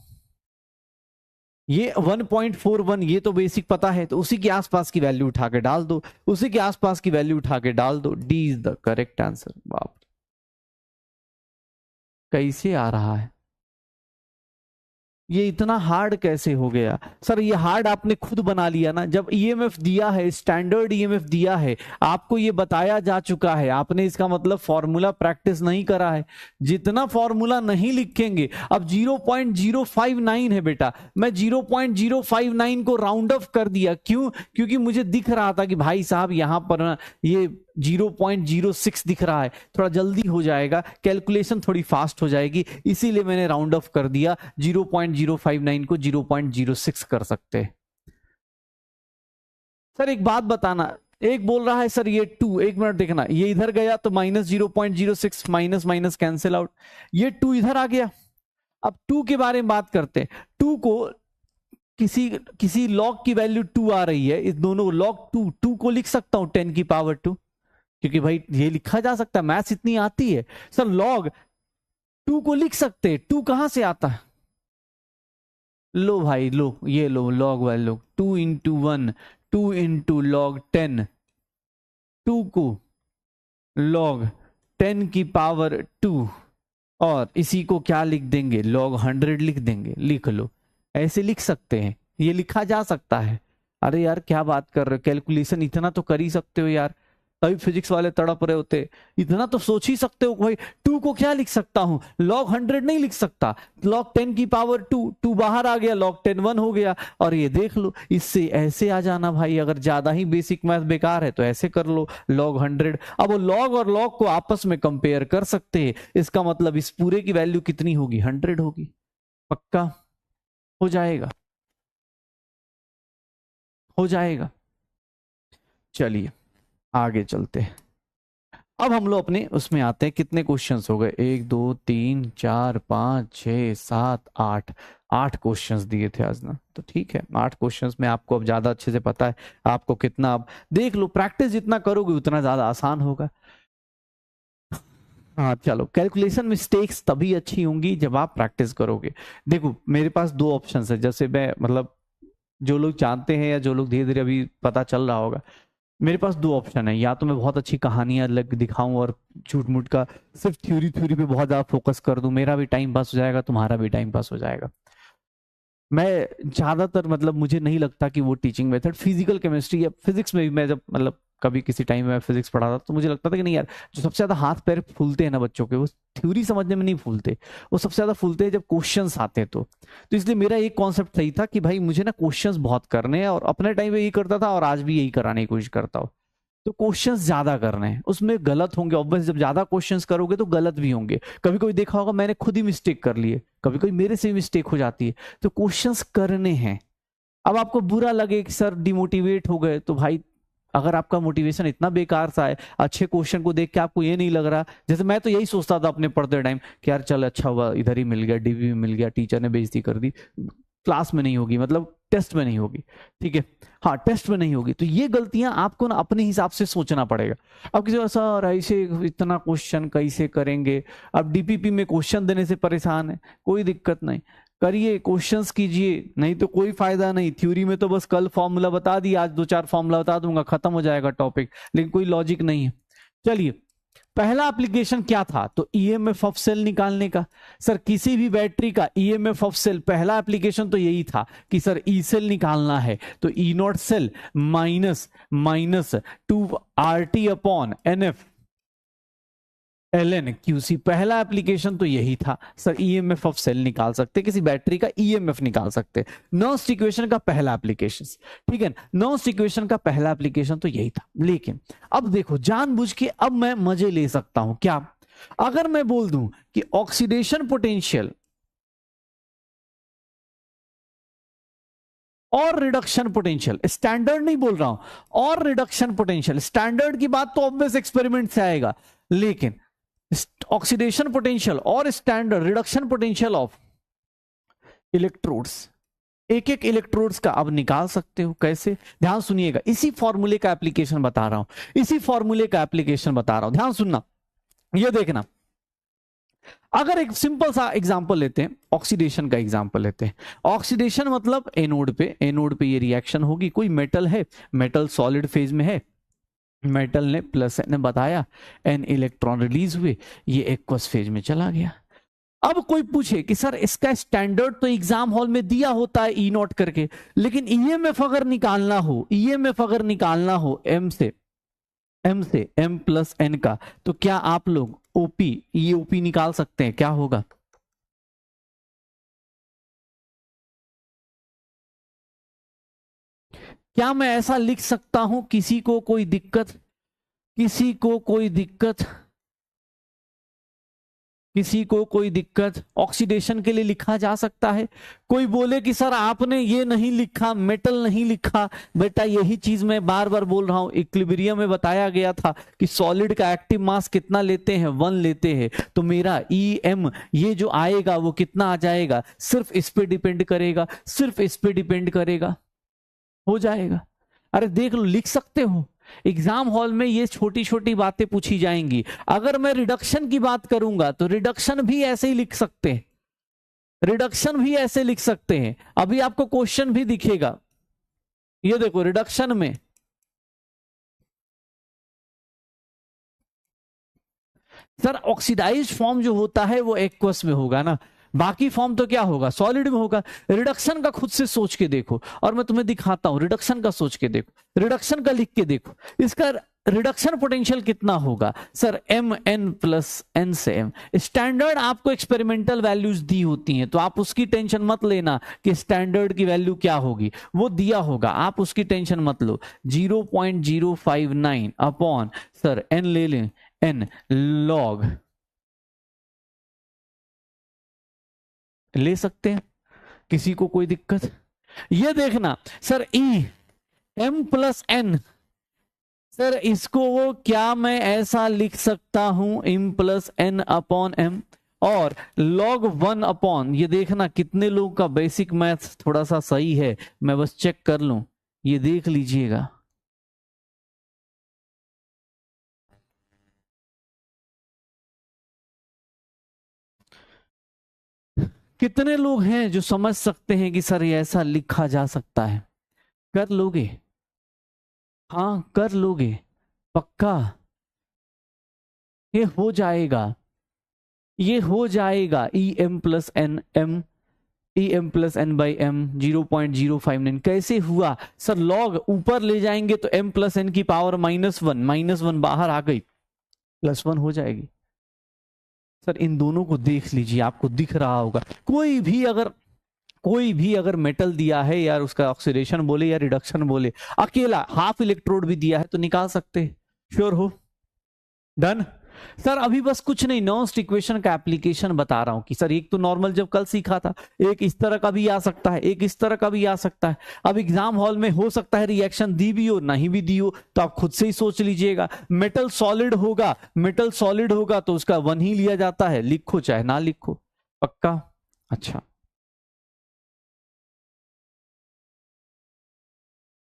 ये 1.41 ये तो बेसिक पता है, तो उसी के आसपास की वैल्यू उठा के डाल दो, उसी के आसपास की वैल्यू उठा के डाल दो। D is the correct answer. बाप, कैसे आ रहा है ये, इतना हार्ड कैसे हो गया सर? ये हार्ड आपने खुद बना लिया ना, जब ईएमएफ दिया है, स्टैंडर्ड ईएमएफ दिया है, आपको ये बताया जा चुका है, आपने इसका मतलब फॉर्मूला प्रैक्टिस नहीं करा है। जितना फॉर्मूला नहीं लिखेंगे, अब 0.059 है बेटा, मैं 0.059 को राउंड ऑफ कर दिया, क्यों? क्योंकि मुझे दिख रहा था कि भाई साहब यहां पर ना ये 0.06 दिख रहा है, थोड़ा जल्दी हो जाएगा, कैलकुलेशन थोड़ी फास्ट हो जाएगी, इसीलिए मैंने राउंड ऑफ कर दिया। 0.059 को 0.06 कर सकते हैं। सर एक बात बताना, एक बोल रहा है सर ये 2, एक मिनट देखना, ये इधर गया तो -0.06, माइनस माइनस कैंसिल आउट, ये 2 इधर आ गया। अब 2 के बारे में बात करते हैं। 2 को किसी लॉग की वैल्यू 2 आ रही है, इस दोनों लॉग 2 को लिख सकता हूं 10 की पावर 2, क्योंकि भाई ये लिखा जा सकता है, मैथ्स इतनी आती है सर। लॉग 2 को लिख सकते हैं, 2 कहां से आता है? लो भाई लो, ये लो log value 2 into 1, 2 into log 10, 2 को लॉग 10 की पावर 2, और इसी को क्या लिख देंगे, लॉग 100 लिख देंगे। लिख लो, ऐसे लिख सकते हैं, ये लिखा जा सकता है। अरे यार क्या बात कर रहे हो, कैलकुलेशन इतना तो कर ही सकते हो यार, तभी फिजिक्स वाले तड़प रहे होते, इतना तो सोच ही सकते हो भाई। 2 को क्या लिख सकता हूं, लॉग 100 नहीं लिख सकता, लॉग 10 की पावर 2, 2 बाहर आ गया, लॉग 10 1 हो गया। और ये देख लो, इससे ऐसे आ जाना भाई, अगर ज्यादा ही बेसिक मैथ बेकार है तो ऐसे कर लो, लॉग 100। अब वो लॉग और लॉग को आपस में कंपेयर कर सकते हैं, इसका मतलब इस पूरे की वैल्यू कितनी होगी, 100 होगी। पक्का हो जाएगा, हो जाएगा। चलिए आगे चलते हैं। अब हम लोग अपने उसमें आते हैं, कितने क्वेश्चंस हो गए, 1 2 3 4 5 6 7 8, 8 क्वेश्चंस दिए थे आज ना, तो ठीक है 8 क्वेश्चंस में आपको अब ज्यादा अच्छे से पता है आपको कितना, अब देख लो, प्रैक्टिस जितना करोगे उतना ज्यादा आसान होगा। हाँ चलो, कैलकुलेशन मिस्टेक्स तभी अच्छी होंगी जब आप प्रैक्टिस करोगे। देखो मेरे पास 2 ऑप्शंस है, जैसे मैं मतलब जो लोग जानते हैं या जो लोग धीरे धीरे अभी पता चल रहा होगा, मेरे पास 2 ऑप्शन है, या तो मैं बहुत अच्छी कहानियां लग दिखाऊं और झूठ मूठ का सिर्फ थ्योरी थ्योरी पे बहुत ज्यादा फोकस कर दूं, मेरा भी टाइम पास हो जाएगा, तुम्हारा भी टाइम पास हो जाएगा। मैं ज्यादातर मतलब मुझे नहीं लगता कि वो टीचिंग मेथड, फिजिकल केमिस्ट्री या फिजिक्स में भी मैं जब मतलब कभी किसी टाइम में फिजिक्स पढ़ा था तो मुझे लगता था कि नहीं यार, जो सबसे ज्यादा हाथ पैर फूलते हैं ना बच्चों के, वो थ्योरी समझने में नहीं फूलते, वो सबसे ज्यादा फूलते हैं जब क्वेश्चंस आते हैं। तो इसलिए मेरा एक कॉन्सेप्ट सही था कि भाई मुझे ना क्वेश्चंस बहुत करने हैं, और अपने टाइम में यही करता था और आज भी यही कराने की कोशिश करता हूँ। तो क्वेश्चंस ज्यादा करने हैं, उसमें गलत होंगे ऑब्वियस, जब ज्यादा क्वेश्चंस करोगे तो गलत भी होंगे, कभी कभी देखा होगा मैंने खुद ही मिस्टेक कर लिए, कभी कभी मेरे से भी मिस्टेक हो जाती है, तो क्वेश्चंस करने हैं। अब आपको बुरा लगे कि सर डिमोटिवेट हो गए, तो भाई अगर आपका मोटिवेशन इतना बेकार सा है, अच्छे क्वेश्चन को देख के आपको ये नहीं लग रहा, जैसे मैं तो यही सोचता था अपने पढ़ते टाइम कि यार चल अच्छा हुआ इधर ही मिल गया, डीवी में मिल गया, टीचर ने बेइज्जती कर दी, क्लास में नहीं होगी, मतलब टेस्ट में नहीं होगी, ठीक है, हाँ टेस्ट में नहीं होगी। तो ये गलतियां आपको ना अपने हिसाब से सोचना पड़ेगा। अब किसी सर ऐसे इतना क्वेश्चन कैसे करेंगे, अब डीपीपी में क्वेश्चन देने से परेशान है, कोई दिक्कत नहीं, करिए क्वेश्चंस कीजिए, नहीं तो कोई फायदा नहीं। थ्योरी में तो बस कल फॉर्मूला बता दी, आज 2 4 फॉर्मूला बता दूंगा, खत्म हो जाएगा टॉपिक, लेकिन कोई लॉजिक नहीं है। चलिए पहला एप्लीकेशन क्या था, तो ईएमएफ ऑफ सेल निकालने का। सर किसी भी बैटरी का ईएमएफ ऑफ सेल, पहला एप्लीकेशन तो यही था कि सर ई सेल निकालना है, तो E naught cell minus minus 2 RT upon NF ln QC, पहला एप्लीकेशन तो यही था। सर ईएमएफ ऑफ सेल निकाल सकते, किसी बैटरी का ईएमएफ निकाल सकते, नॉइस्ट इक्वेशन का पहला एप्लीकेशन, ठीक है, नॉइस्ट इक्वेशन का पहला एप्लीकेशन तो यही था। लेकिन अब देखो जानबूझ के अब मैं मजे ले सकता हूं क्या, अगर मैं बोल दूं कि ऑक्सीडेशन पोटेंशियल और रिडक्शन पोटेंशियल, स्टैंडर्ड नहीं बोल रहा हूं, और रिडक्शन पोटेंशियल, स्टैंडर्ड की बात तो ऑब्वियस एक्सपेरिमेंट से आएगा, लेकिन ऑक्सीडेशन पोटेंशियल और standard reduction potential of electrodes, एक एक इलेक्ट्रोड्स का अब निकाल सकते हो। कैसे, ध्यान सुनिएगा, इसी फॉर्मूले का एप्लीकेशन बता रहा हूं, इसी फॉर्मूले का एप्लीकेशन बता रहा हूं, ध्यान सुनना, ये देखना। अगर एक सिंपल सा एग्जांपल लेते हैं, ऑक्सीडेशन का एग्जांपल लेते हैं। ऑक्सीडेशन मतलब एनोड पे ये रिएक्शन होगी, कोई मेटल है, मेटल सॉलिड फेज में है, मेटल ने प्लस ने बताया, एन इलेक्ट्रॉन रिलीज हुए, ये एक्वस फेज में चला गया। अब कोई पूछे कि सर इसका स्टैंडर्ड तो एग्जाम हॉल में दिया होता है ई नॉट करके, लेकिन ईएमएफ अगर निकालना हो एम से एम प्लस एन का, तो क्या आप लोग ओपी, ये ओपी निकाल सकते हैं? क्या होगा? क्या मैं ऐसा लिख सकता हूं? किसी को कोई दिक्कत? किसी को कोई दिक्कत? किसी को कोई दिक्कत? ऑक्सीडेशन के लिए लिखा जा सकता है। कोई बोले कि सर आपने ये नहीं लिखा, मेटल नहीं लिखा। बेटा यही चीज मैं बार बार बोल रहा हूं, इक्विलिब्रियम में बताया गया था कि सॉलिड का एक्टिव मास कितना लेते हैं, 1 लेते हैं, तो मेरा ई एम ये जो आएगा वो कितना आ जाएगा? सिर्फ इस पे डिपेंड करेगा, सिर्फ इस पे डिपेंड करेगा, हो जाएगा। अरे देख लो, लिख सकते हो। एग्जाम हॉल में ये छोटी छोटी बातें पूछी जाएंगी। अगर मैं रिडक्शन की बात करूंगा तो रिडक्शन भी ऐसे ही लिख सकते हैं, रिडक्शन भी ऐसे लिख सकते हैं। अभी आपको क्वेश्चन भी दिखेगा, ये देखो रिडक्शन में सर ऑक्सीडाइज्ड फॉर्म जो होता है वो एक्वस में होगा ना, बाकी फॉर्म तो क्या होगा? सॉलिड में होगा। रिडक्शन का खुद से सोच के देखो, और मैं तुम्हें दिखाता हूं, रिडक्शन का सोच के देखो, रिडक्शन का लिख के देखो, इसका रिडक्शन पोटेंशियल कितना होगा? Sir M N plus N से एम। स्टैंडर्ड आपको एक्सपेरिमेंटल वैल्यूज दी होती हैं, तो आप उसकी टेंशन मत लेना कि स्टैंडर्ड की वैल्यू क्या होगी, वो दिया होगा, आप उसकी टेंशन मत लो। 0.059 अपॉन सर एन ले लें, एन लॉग ले सकते हैं, किसी को कोई दिक्कत? ये देखना sir E M plus N, sir इसको वो क्या मैं ऐसा लिख सकता हूं, M plus N upon M, और लॉग 1 अपॉन, ये देखना कितने लोग का बेसिक मैथ थोड़ा सा सही है, मैं बस चेक कर लूं, ये देख लीजिएगा। कितने लोग हैं जो समझ सकते हैं कि सर ये ऐसा लिखा जा सकता है? कर लोगे? हाँ कर लोगे पक्का? ये हो जाएगा, ये हो जाएगा। E M plus N M, E M plus N by M 0.059 कैसे हुआ? सर लॉग ऊपर ले जाएंगे तो एम प्लस एन की पावर -1 बाहर आ गई, +1 हो जाएगी। सर इन दोनों को देख लीजिए, आपको दिख रहा होगा। कोई भी अगर मेटल दिया है यार, उसका ऑक्सीडेशन बोले या रिडक्शन बोले, अकेला हाफ इलेक्ट्रोड भी दिया है तो निकाल सकते हैं। श्योर हो? डन। सर अभी बस कुछ नहीं, नॉस्ट इक्वेशन का एप्लीकेशन बता रहा हूं कि सर एक तो नॉर्मल जब कल सीखा था, एक इस तरह का भी आ सकता है, एक इस तरह का भी आ सकता है। अब एग्जाम हॉल में हो सकता है रिएक्शन दी भी हो नहीं भी दी हो, तो आप खुद से ही सोच लीजिएगा। मेटल सॉलिड होगा, मेटल सॉलिड होगा तो उसका 1 ही लिया जाता है, लिखो चाहे ना लिखो। पक्का? अच्छा,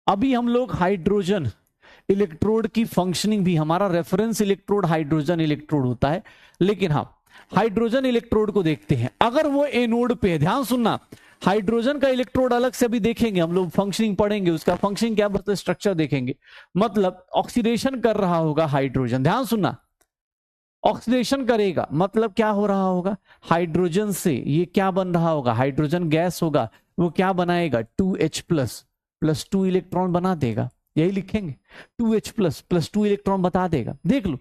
अभी हम लोग हाइड्रोजन इलेक्ट्रोड की फंक्शनिंग भी, हमारा रेफरेंस इलेक्ट्रोड हाइड्रोजन इलेक्ट्रोड होता है, लेकिन हाँ हाइड्रोजन इलेक्ट्रोड को देखते हैं। अगर वो एनोड पे है, ध्यान सुनना, हाइड्रोजन का इलेक्ट्रोड अलग से भी देखेंगे हम लोग, फंक्शनिंग पढ़ेंगे, उसका फंक्शनिंग क्या बता, स्ट्रक्चर देखेंगे। मतलब ऑक्सीडेशन कर रहा होगा हाइड्रोजन, ध्यान सुनना, ऑक्सीडेशन करेगा मतलब क्या हो रहा होगा? हाइड्रोजन से ये क्या बन रहा होगा? हाइड्रोजन गैस होगा, वो क्या बनाएगा? 2H प्लस 2 इलेक्ट्रॉन बना देगा, यही लिखेंगे, 2H प्लस 2 इलेक्ट्रॉन बता देगा। देख लो,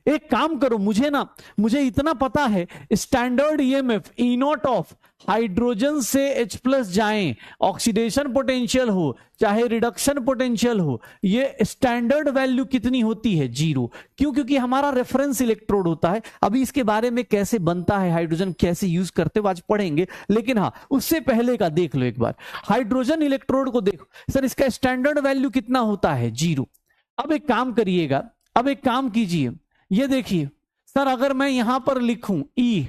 एक काम करो, मुझे इतना पता है, standard EMF E naught of hydrogen से H प्लस जाएं, ऑक्सीडेशन पोटेंशियल हो चाहे रिडक्शन पोटेंशियल हो, ये स्टैंडर्ड वैल्यू कितनी होती है? 0। क्यों? क्योंकि हमारा रेफरेंस इलेक्ट्रोड होता है। अभी इसके बारे में कैसे बनता है हाइड्रोजन, कैसे यूज करते हो आज पढ़ेंगे, लेकिन हाँ उससे पहले का देख लो एक बार, हाइड्रोजन इलेक्ट्रोड को देखो। सर इसका स्टैंडर्ड वैल्यू कितना होता है? 0। अब एक काम करिएगा, अब एक काम कीजिए, ये देखिए सर, अगर मैं यहां पर लिखूं ई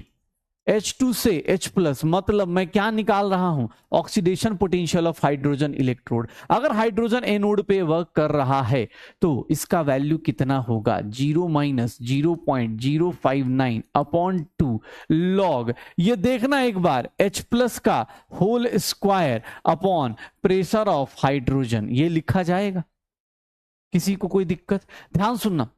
H2 से H प्लस, मतलब मैं क्या निकाल रहा हूं, oxidation potential of hydrogen electrode. अगर हाइड्रोजन एनोड पे वर्क कर रहा है तो इसका वैल्यू कितना होगा, 0 माइनस 0.059 अपॉन 2 लॉग, ये देखना एक बार, H प्लस का whole square upon pressure of hydrogen, ये लिखा जाएगा। किसी को कोई दिक्कत, ध्यान सुनना,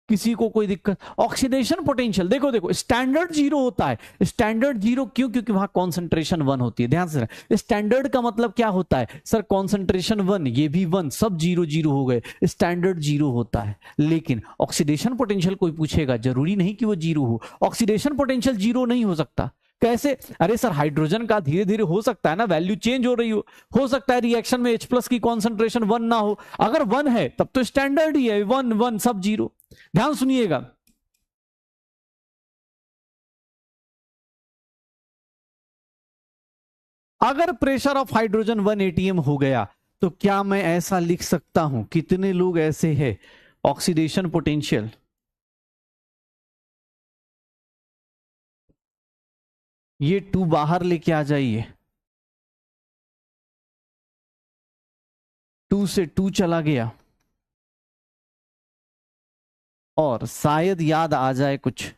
किसी को कोई दिक्कत। ऑक्सीडेशन पोटेंशियल देखो देखो, स्टैंडर्ड जीरो होता है। स्टैंडर्ड जीरो क्यों, क्योंकि वहां कॉन्सेंट्रेशन 1 होती है, ध्यान से। स्टैंडर्ड का मतलब क्या होता है सर, कॉन्सेंट्रेशन 1, ये भी 1, सब 0 0 हो गए, स्टैंडर्ड जीरो होता है। लेकिन ऑक्सीडेशन पोटेंशियल कोई पूछेगा, जरूरी नहीं कि वो जीरो हो, ऑक्सीडेशन पोटेंशियल जीरो नहीं हो सकता। कैसे, अरे सर हाइड्रोजन का धीरे धीरे हो सकता है ना, वैल्यू चेंज हो रही हो सकता है रिएक्शन में H प्लस की कॉन्सेंट्रेशन 1 ना हो, अगर 1 है तब तो स्टैंडर्ड ही है, 1 1 सब 0। ध्यान सुनिएगा, अगर प्रेशर ऑफ हाइड्रोजन 1 एटीएम हो गया तो क्या मैं ऐसा लिख सकता हूं, कितने लोग ऐसे हैं, ऑक्सीडेशन पोटेंशियल, ये 2 बाहर लेके आ जाइए, 2 से 2 चला गया, और शायद याद आ जाए कुछ,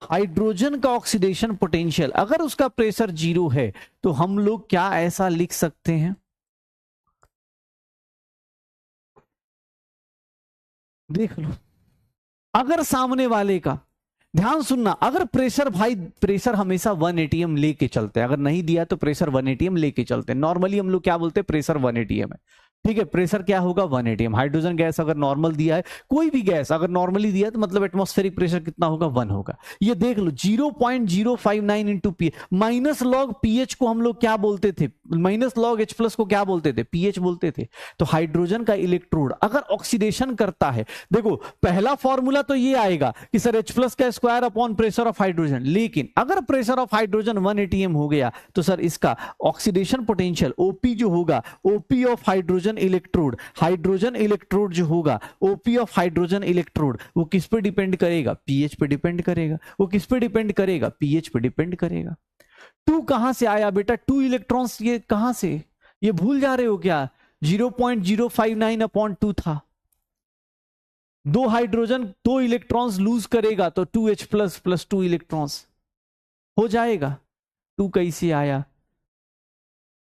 हाइड्रोजन का ऑक्सीडेशन पोटेंशियल अगर उसका प्रेशर 0 है तो हम लोग क्या ऐसा लिख सकते हैं, देख लो, अगर सामने वाले का, ध्यान सुनना, अगर प्रेशर, भाई प्रेशर हमेशा 1 एटीएम लेके चलते हैं, अगर नहीं दिया तो प्रेशर 1 एटीएम लेके चलते हैं, नॉर्मली हम लोग क्या बोलते हैं, प्रेशर 1 एटीएम है, ठीक है, प्रेशर क्या होगा 1 एटीएम। हाइड्रोजन गैस अगर नॉर्मल दिया है, कोई भी गैस अगर नॉर्मली दिया है तो मतलब एटमॉस्फेरिक प्रेशर कितना होगा, 1 होगा। ये देख लो 0.059 into P, minus log pH को हम लोग क्या बोलते थे, माइनस लॉग H प्लस को क्या बोलते थे, पीएच बोलते थे। तो हाइड्रोजन का इलेक्ट्रोड अगर ऑक्सीडेशन करता है, देखो पहला फॉर्मूला तो ये आएगा कि सर H प्लस का square upon pressure of hydrogen, लेकिन अगर प्रेशर ऑफ हाइड्रोजन 1 एटीएम हो गया तो सर इसका ऑक्सीडेशन पोटेंशियल ओपी जो होगा, OP of hydrogen electrode, hydrogen electrode जो होगा, ओपी ऑफ हाइड्रोजन इलेक्ट्रोड, वो किस पे डिपेंड करेगा, पीएच पे डिपेंड करेगा। वो किस पे डिपेंड करेगा, पीएच पे डिपेंड करेगा। 2 कहां से आया बेटा, 2 इलेक्ट्रॉन्स ये कहां से, ये भूल जा रहे हो क्या, 0.059 अपॉन 2 था, 2 हाइड्रोजन 2 इलेक्ट्रॉन्स लूज करेगा तो 2H प्लस प्लस 2 इलेक्ट्रॉन्स हो जाएगा। 2 कैसे आया,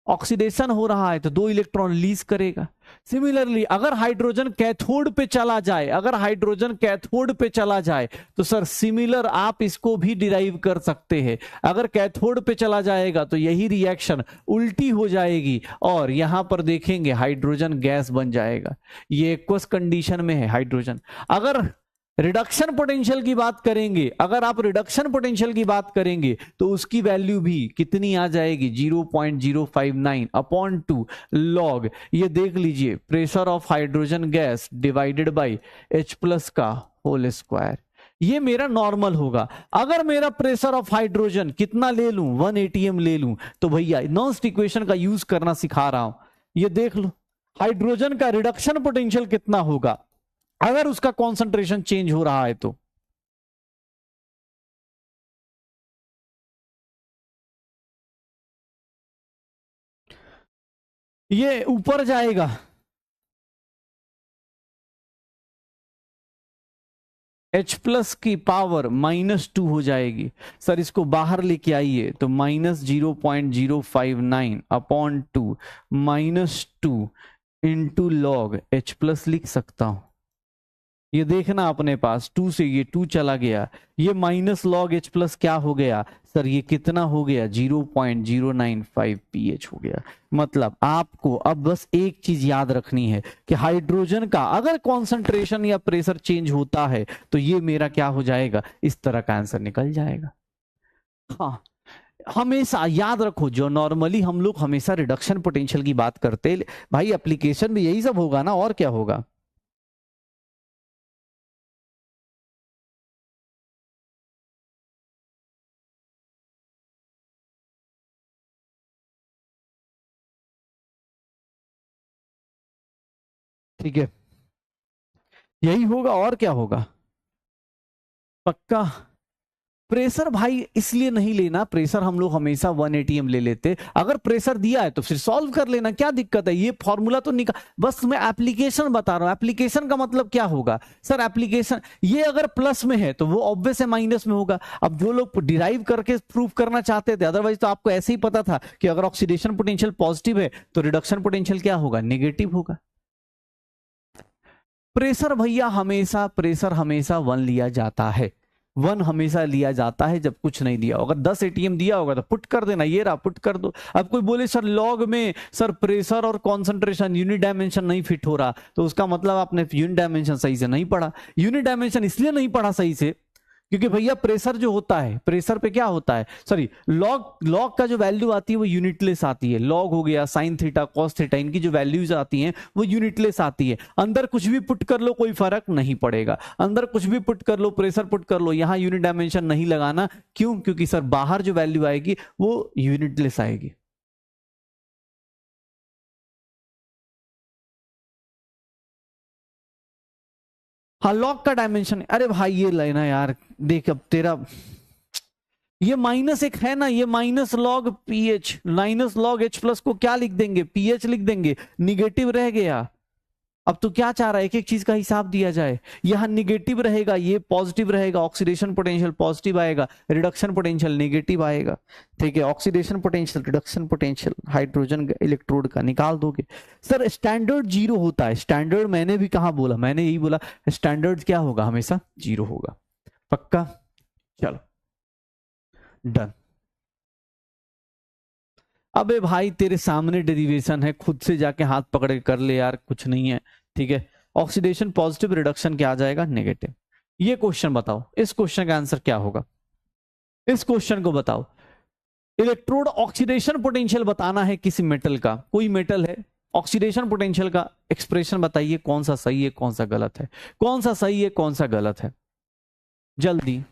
ऑक्सीडेशन हो रहा है तो 2 इलेक्ट्रॉन रिलीज करेगा। सिमिलरली अगर हाइड्रोजन कैथोड पे चला जाए, अगर हाइड्रोजन कैथोड पे चला जाए तो सर सिमिलर आप इसको भी डिराइव कर सकते हैं, अगर कैथोड पे चला जाएगा तो यही रिएक्शन उल्टी हो जाएगी और यहां पर देखेंगे हाइड्रोजन गैस बन जाएगा। ये एक्वस कंडीशन में है हाइड्रोजन। अगर रिडक्शन पोटेंशियल की बात करेंगे, अगर आप रिडक्शन पोटेंशियल की बात करेंगे तो उसकी वैल्यू भी कितनी आ जाएगी, 0.059 अपॉन 2 लॉग, ये देख लीजिए, pressure of hydrogen gas divided by H plus का होल स्क्वायर, ये मेरा नॉर्मल होगा। अगर मेरा प्रेशर ऑफ हाइड्रोजन कितना ले लूं, 1 एटीएम ले लूं, तो भैया नॉन्स्ट इक्वेशन का यूज करना सिखा रहा हूं, ये देख लो हाइड्रोजन का रिडक्शन पोटेंशियल कितना होगा अगर उसका कॉन्सेंट्रेशन चेंज हो रहा है तो, ये ऊपर जाएगा, H प्लस की पावर -2 हो जाएगी। सर इसको बाहर लेके आइए तो -0.059 upon 2 -2 into log H plus लिख सकता हूं। ये देखना अपने पास 2 से ये 2 चला गया, ये माइनस लॉग H प्लस क्या हो गया सर, ये कितना हो गया, 0.095 pH हो गया। मतलब आपको अब बस एक चीज याद रखनी है कि हाइड्रोजन का अगर कॉन्सेंट्रेशन या प्रेशर चेंज होता है तो ये मेरा क्या हो जाएगा, इस तरह का आंसर निकल जाएगा। हाँ, हमेशा याद रखो, जो नॉर्मली हम लोग हमेशा रिडक्शन पोटेंशियल की बात करते हैं, भाई एप्लीकेशन में यही सब होगा ना, और क्या होगा। ठीक है, यही होगा और क्या होगा? पक्का? प्रेशर भाई इसलिए नहीं लेना, प्रेशर हम लोग हमेशा 1 atm ले लेते। अगर प्रेशर दिया है तो फिर सॉल्व कर लेना, क्या दिक्कत है? ये फॉर्मूला तो निकाल, बस मैं एप्लीकेशन बता रहा हूं। एप्लीकेशन का मतलब क्या होगा सर? एप्लीकेशन ये अगर प्लस में है तो वो ऑब्वियस है माइनस में होगा। अब जो लोग डिराइव करके प्रूव करना चाहते थे, अदरवाइज तो आपको ऐसे ही पता था कि अगर ऑक्सीडेशन पोटेंशियल पॉजिटिव है तो रिडक्शन पोटेंशियल क्या होगा? नेगेटिव होगा। प्रेशर भैया हमेशा, प्रेशर हमेशा 1 लिया जाता है। 1 हमेशा लिया जाता है जब कुछ नहीं दिया। अगर 10 एटीएम दिया होगा तो पुट कर देना, ये रहा पुट कर दो। अब कोई बोले सर लॉग में सर प्रेशर और कॉन्सेंट्रेशन यूनिट डायमेंशन नहीं फिट हो रहा, तो उसका मतलब आपने यूनिट डायमेंशन सही से नहीं पढ़ा। यूनिट डायमेंशन इसलिए नहीं पढ़ा सही से क्योंकि भैया प्रेशर जो होता है, प्रेशर पे क्या होता है, सॉरी लॉग का जो वैल्यू आती है वो यूनिटलेस आती है। लॉग हो गया, साइन थीटा, कॉस थीटा, इनकी जो वैल्यूज आती हैं वो यूनिटलेस आती है। अंदर कुछ भी पुट कर लो कोई फर्क नहीं पड़ेगा, अंदर कुछ भी पुट कर लो, प्रेशर पुट कर लो, यहां यूनिट डायमेंशन नहीं लगाना। क्यों? क्योंकि सर बाहर जो वैल्यू आएगी वो यूनिटलेस आएगी। हाँ लॉग का डायमेंशन, अरे भाई ये लेना यार, देख अब तेरा ये माइनस एक है ना, ये minus log P H, minus log H plus को क्या लिख देंगे? पीएच लिख देंगे, निगेटिव रह गया। अब तो क्या चाह रहा है? एक एक चीज का हिसाब दिया जाए। यहां निगेटिव रहेगा, ये पॉजिटिव रहेगा, ऑक्सीडेशन पोटेंशियल पॉजिटिव आएगा, रिडक्शन पोटेंशियल नेगेटिव आएगा। ठीक है, oxidation potential, reduction potential hydrogen electrode का निकाल दोगे। सर स्टैंडर्ड 0 होता है, स्टैंडर्ड मैंने भी कहा बोला, मैंने यही बोला स्टैंडर्ड क्या होगा? हमेशा 0 होगा। पक्का? चलो डन। अबे भाई तेरे सामने डेरिवेशन है, खुद से जाके हाथ पकड़ के कर ले यार, कुछ नहीं है। ठीक है, ऑक्सीडेशन पॉजिटिव, रिडक्शन क्या आ जाएगा? नेगेटिव। ये क्वेश्चन बताओ, इस क्वेश्चन का आंसर क्या होगा? इस क्वेश्चन को बताओ। इलेक्ट्रोड ऑक्सीडेशन पोटेंशियल बताना है किसी मेटल का, कोई मेटल है, ऑक्सीडेशन पोटेंशियल का एक्सप्रेशन बताइए, कौन सा सही है कौन सा गलत है, कौन सा सही है कौन सा गलत है, जल्दी।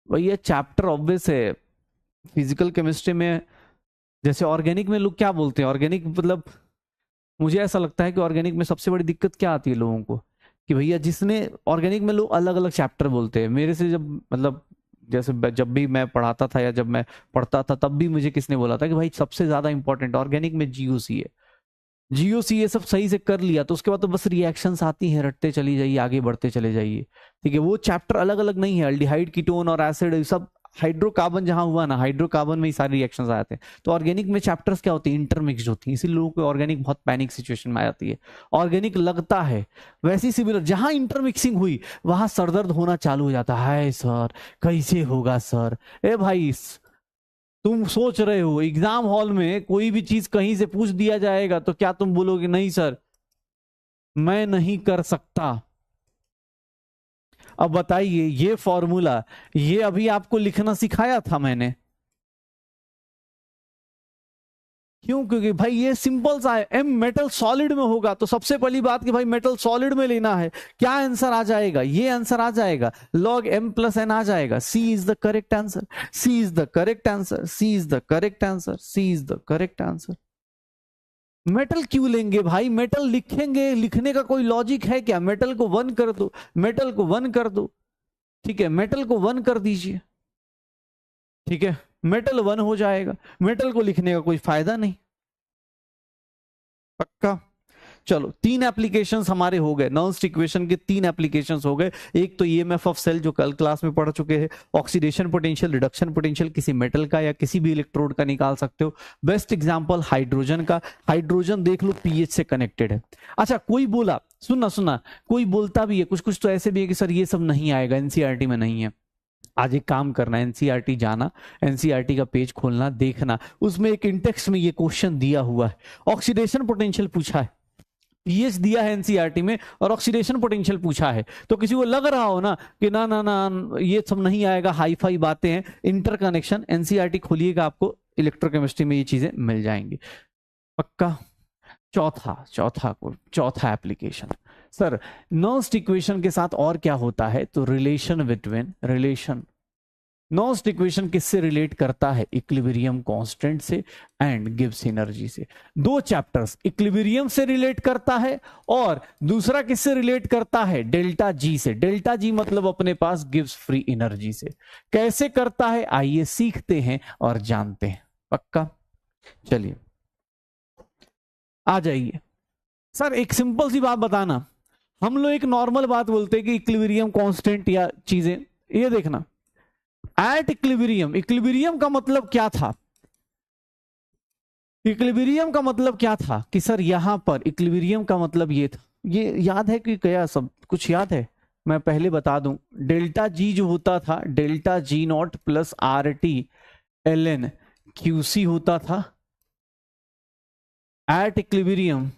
भैया चैप्टर ऑब्वियस है, फिजिकल केमिस्ट्री में। जैसे ऑर्गेनिक में लोग क्या बोलते हैं, ऑर्गेनिक मतलब मुझे ऐसा लगता है कि ऑर्गेनिक में सबसे बड़ी दिक्कत क्या आती है लोगों को, कि भैया जिसने ऑर्गेनिक में लोग अलग अलग चैप्टर बोलते हैं। मेरे से जब मतलब जैसे जब भी मैं पढ़ाता था या जब मैं पढ़ता था तब भी मुझे किसने बोला था कि भाई सबसे ज्यादा इंपॉर्टेंट ऑर्गेनिक में जीओसी है। जीओसी ये सब सही से कर लिया तो उसके बाद तो बस रिएक्शंस आती हैं, रटते चली जाइए, आगे बढ़ते चले जाइए। ठीक है, वो चैप्टर अलग अलग नहीं है, अल्डिहाइड कीटोन और एसिड सब, हाइड्रोकार्बन जहां हुआ ना, हाइड्रोकार्बन में ही सारे रिएक्शंस आ जाते हैं। तो ऑर्गेनिक में चैप्टर्स क्या होती है? इंटरमिक्स होती है, इसीलिए लोगों को ऑर्गेनिक बहुत पैनिक सिचुएशन में आ जाती है। ऑर्गेनिक लगता है वैसी सिमिलर, जहां इंटरमिक्सिंग हुई वहां सरदर्द होना चालू हो जाता है। सर कैसे होगा सर? ए भाई तुम सोच रहे हो एग्जाम हॉल में कोई भी चीज कहीं से पूछ दिया जाएगा तो क्या तुम बोलोगे नहीं सर मैं नहीं कर सकता? अब बताइए, ये फॉर्मूला ये अभी आपको लिखना सिखाया था मैंने। क्यों? क्योंकि भाई ये सिंपल सा है, एम मेटल सॉलिड में होगा तो सबसे पहली बात कि भाई मेटल सॉलिड में लेना है। क्या आंसर आ जाएगा? ये आंसर आ जाएगा, लॉग एम प्लस एन आ जाएगा। C is the correct answer, C is the correct answer, C is the correct answer, C is the correct answer. Metal क्यों लेंगे भाई? मेटल लिखेंगे, लिखने का कोई लॉजिक है क्या? मेटल को 1 कर दो, मेटल को 1 कर दो। ठीक है, मेटल को 1 कर दीजिए। ठीक है, मेटल 1 हो जाएगा, मेटल को लिखने का कोई फायदा नहीं। पक्का? चलो 3 एप्लीकेशंस हमारे हो गए, नॉन इक्वेशन के 3 एप्लीकेशंस हो गए। एक तो ईएमएफ ऑफ सेल जो कल क्लास में पढ़ चुके हैं, ऑक्सीडेशन पोटेंशियल, रिडक्शन पोटेंशियल किसी मेटल का या किसी भी इलेक्ट्रोड का निकाल सकते हो। बेस्ट एग्जांपल हाइड्रोजन का, हाइड्रोजन देख लो पीएच से कनेक्टेड है। अच्छा कोई बोला, सुनना सुनना, कोई बोलता भी है, कुछ कुछ तो ऐसे भी है कि सर ये सब नहीं आएगा, एनसीईआरटी में नहीं है। आज एक काम करना, एनसीईआरटी जाना, एनसीईआरटी का पेज खोलना, देखना, उसमें एक इंटेक्स में ये क्वेश्चन दिया हुआ है, ऑक्सीडेशन पोटेंशियल पूछा है, पीएच दिया है एनसीईआरटी में और ऑक्सीडेशन पोटेंशियल पूछा है। तो किसी को लग रहा हो ना कि ना ना ना ये सब नहीं आएगा, हाई फाई बातें हैं, इंटरकनेक्शन, एनसीईआरटी खोलिएगा, आपको इलेक्ट्रोकेमिस्ट्री में ये चीजें मिल जाएंगी। पक्का? चौथा एप्लीकेशन सर नर्स्ट इक्वेशन के साथ और क्या होता है? तो रिलेशन बिटवीन, रिलेशन नॉस्ट इक्वेशन किससे रिलेट करता है? इक्विलिब्रियम कांस्टेंट से एंड गिब्स एनर्जी से। दो चैप्टर्स, इक्विलिब्रियम से रिलेट करता है और दूसरा किससे रिलेट करता है? डेल्टा जी से। डेल्टा जी मतलब अपने पास गिव्स फ्री एनर्जी से। कैसे करता है आइए सीखते हैं और जानते हैं। पक्का? चलिए आ जाइए। सर एक सिंपल सी बात बताना, हम लोग एक नॉर्मल बात बोलते हैं कि इक्विलिब्रियम कांस्टेंट या चीजें, ये देखना एट इक्विलिब्रियम, इक्विलिब्रियम का मतलब क्या था? इक्विलिब्रियम का मतलब क्या था कि सर यहां पर इक्विलिब्रियम का मतलब ये था, ये याद है कि क्या सब कुछ याद है? मैं पहले बता दूं, डेल्टा जी जो होता था, delta G naught plus R T L N QC होता था एट इक्विलिब्रियम।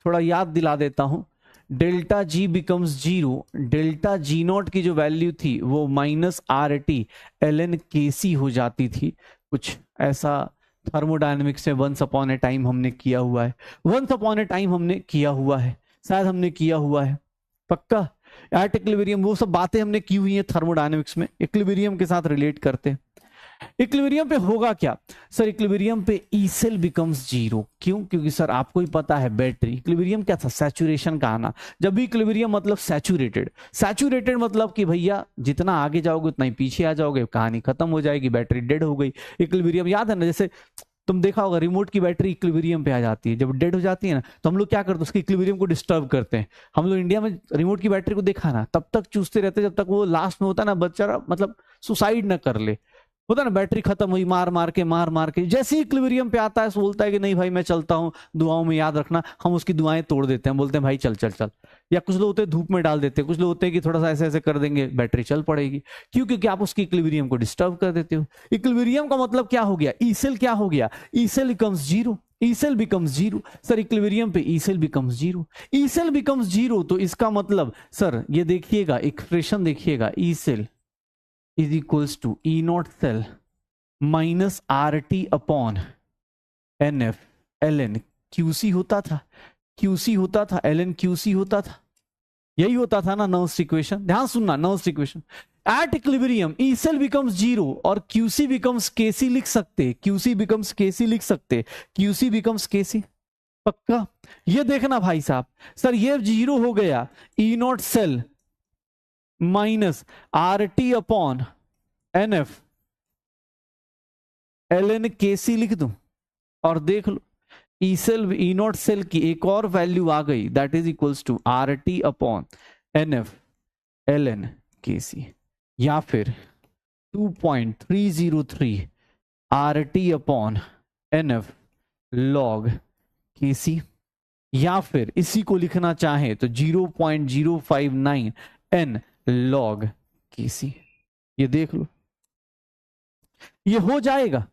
थोड़ा याद दिला देता हूं, delta G becomes zero, delta G naught की जो वैल्यू थी वो minus R T L N K C हो जाती थी। कुछ ऐसा थर्मोडायनेमिक्स में वंस अपॉन ए टाइम हमने किया हुआ है, वंस अपॉन ए टाइम हमने किया हुआ है, शायद हमने किया हुआ है। पक्का? एट इक्विलिब्रियम वो सब बातें हमने की हुई है थर्मोडायनेमिक्स में, इक्विलिब्रियम के साथ रिलेट करते हैं। इक्विलिब्रियम पे होगा क्या सर? इक्विलिब्रियम पे ई सेल बिकम्स जीरो। क्यों? क्योंकि सर आपको ही पता है बैटरी, इक्विलिब्रियम क्या था? सैचुरेशन का आना। जब भी इक्विलिब्रियम मतलब सैचुरेटेड, सैचुरेटेड मतलब कि भैया जितना आगे जाओगे उतना ही पीछे आ जाओगे, कहानी खत्म हो जाएगी, बैटरी डेड हो गई। इक्विलिब्रियम याद है ना, जैसे तुम देखा होगा रिमोट की बैटरी इक्विलिब्रियम पे आ जाती है, जब डेड हो जाती है ना तो हम लोग क्या करते हैं? उसके इक्विलिब्रियम को डिस्टर्ब करते हैं। हम लोग इंडिया में रिमोट की बैटरी को देखा ना, तब तक चूसते रहते जब तक वो लास्ट में होता ना बच्चा मतलब सुसाइड ना कर ले। होता ना बैटरी खत्म हुई, मार मार के जैसे ही इक्विलिब्रियम पे आता है बोलता है कि नहीं भाई मैं चलता हूँ, दुआओं में याद रखना। हम उसकी दुआएं तोड़ देते हैं, बोलते हैं भाई चल चल चल। या कुछ लोग होते हैं धूप में डाल देते हैं, कुछ लोग होते हैं कि थोड़ा सा ऐसे ऐसे कर देंगे बैटरी चल पड़ेगी। क्यों? क्योंकि आप उसकी इक्विलिब्रियम को डिस्टर्ब कर देते हो। इक्विलिब्रियम का मतलब क्या हो गया? ई सेल क्या हो गया? E cell becomes zero, E cell becomes zero. Sir equilibrium पे E cell becomes zero, E cell becomes zero, तो इसका मतलब सर ये देखिएगा एक्सप्रेशन देखिएगा, E cell is equals to E naught cell minus R T upon N F L N QC होता था, क्यूसी होता था, एल एन क्यूसी होता था, यही होता था ना नर्व्स इक्वेशन। ध्यान सुनना, Nernst equation at equilibrium E cell becomes zero और क्यूसी बिकम्स केसी लिख सकते, क्यूसी बिकम्स केसी लिख सकते, क्यूसी बिकम्स केसी। पक्का? ये देखना भाई साहब, सर ये जीरो हो गया, E naught cell minus R T upon N F L N K C लिख दूं और देख लो E cell E naught cell की एक और वैल्यू आ गई, that is equals to R T upon N F L N K C, या फिर 2.303 R T upon N F log K C, या फिर इसी को लिखना चाहे तो 0.059 एन लॉग के सी। ये देख लो, ये हो जाएगा,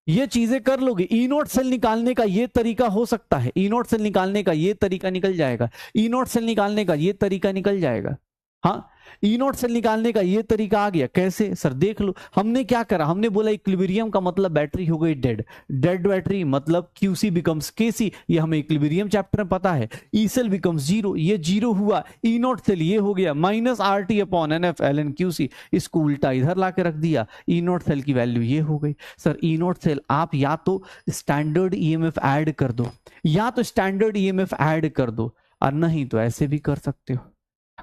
ये चीजें कर लोगे। ई नोट सेल निकालने का ये तरीका हो सकता है, ई नोट सेल निकालने का ये तरीका निकल जाएगा, ई नोट सेल निकालने का ये तरीका निकल जाएगा। हाँ, ई नोट सेल निकालने का ये तरीका आ गया। कैसे सर? देख लो, हमने क्या करा, हमने बोला इक्विलिब्रियम का मतलब बैटरी हो गई डेड, डेड बैटरी मतलब क्यूसी बिकम्स केसी, ये हमें इक्विलिब्रियम चैप्टर में पता है। ई सेल बिकम्स जीरो, ये जीरो हुआ, ई नोट सेल ये हो गया minus R T upon N F L N QC, इसको उल्टा इधर ला के रख दिया, ई नोट सेल की वैल्यू ये हो गई। सर ई नोट सेल आप या तो स्टैंडर्ड ईएमएफ ऐड कर दो, या तो स्टैंडर्ड ईएमएफ ऐड कर दो, और नहीं तो ऐसे भी कर सकते हो।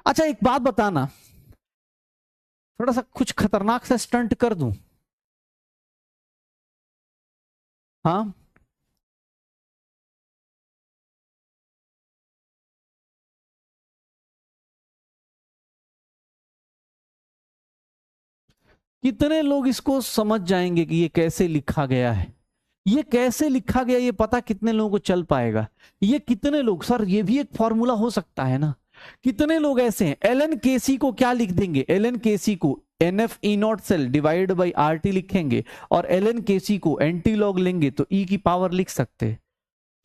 अच्छा एक बात बताना, थोड़ा सा कुछ खतरनाक सा स्टंट कर दूं? हाँ, कितने लोग इसको समझ जाएंगे कि ये कैसे लिखा गया है? ये कैसे लिखा गया ये पता कितने लोगों को चल पाएगा? ये कितने लोग, सर ये भी एक फॉर्मूला हो सकता है ना? कितने लोग ऐसे हैं एल एन के सी को क्या लिख देंगे? एल एन के सी को N F E naught cell divide by R T लिखेंगे, और एल एन के सी को एंटी लॉग लेंगे तो ई की पावर लिख सकते हैं।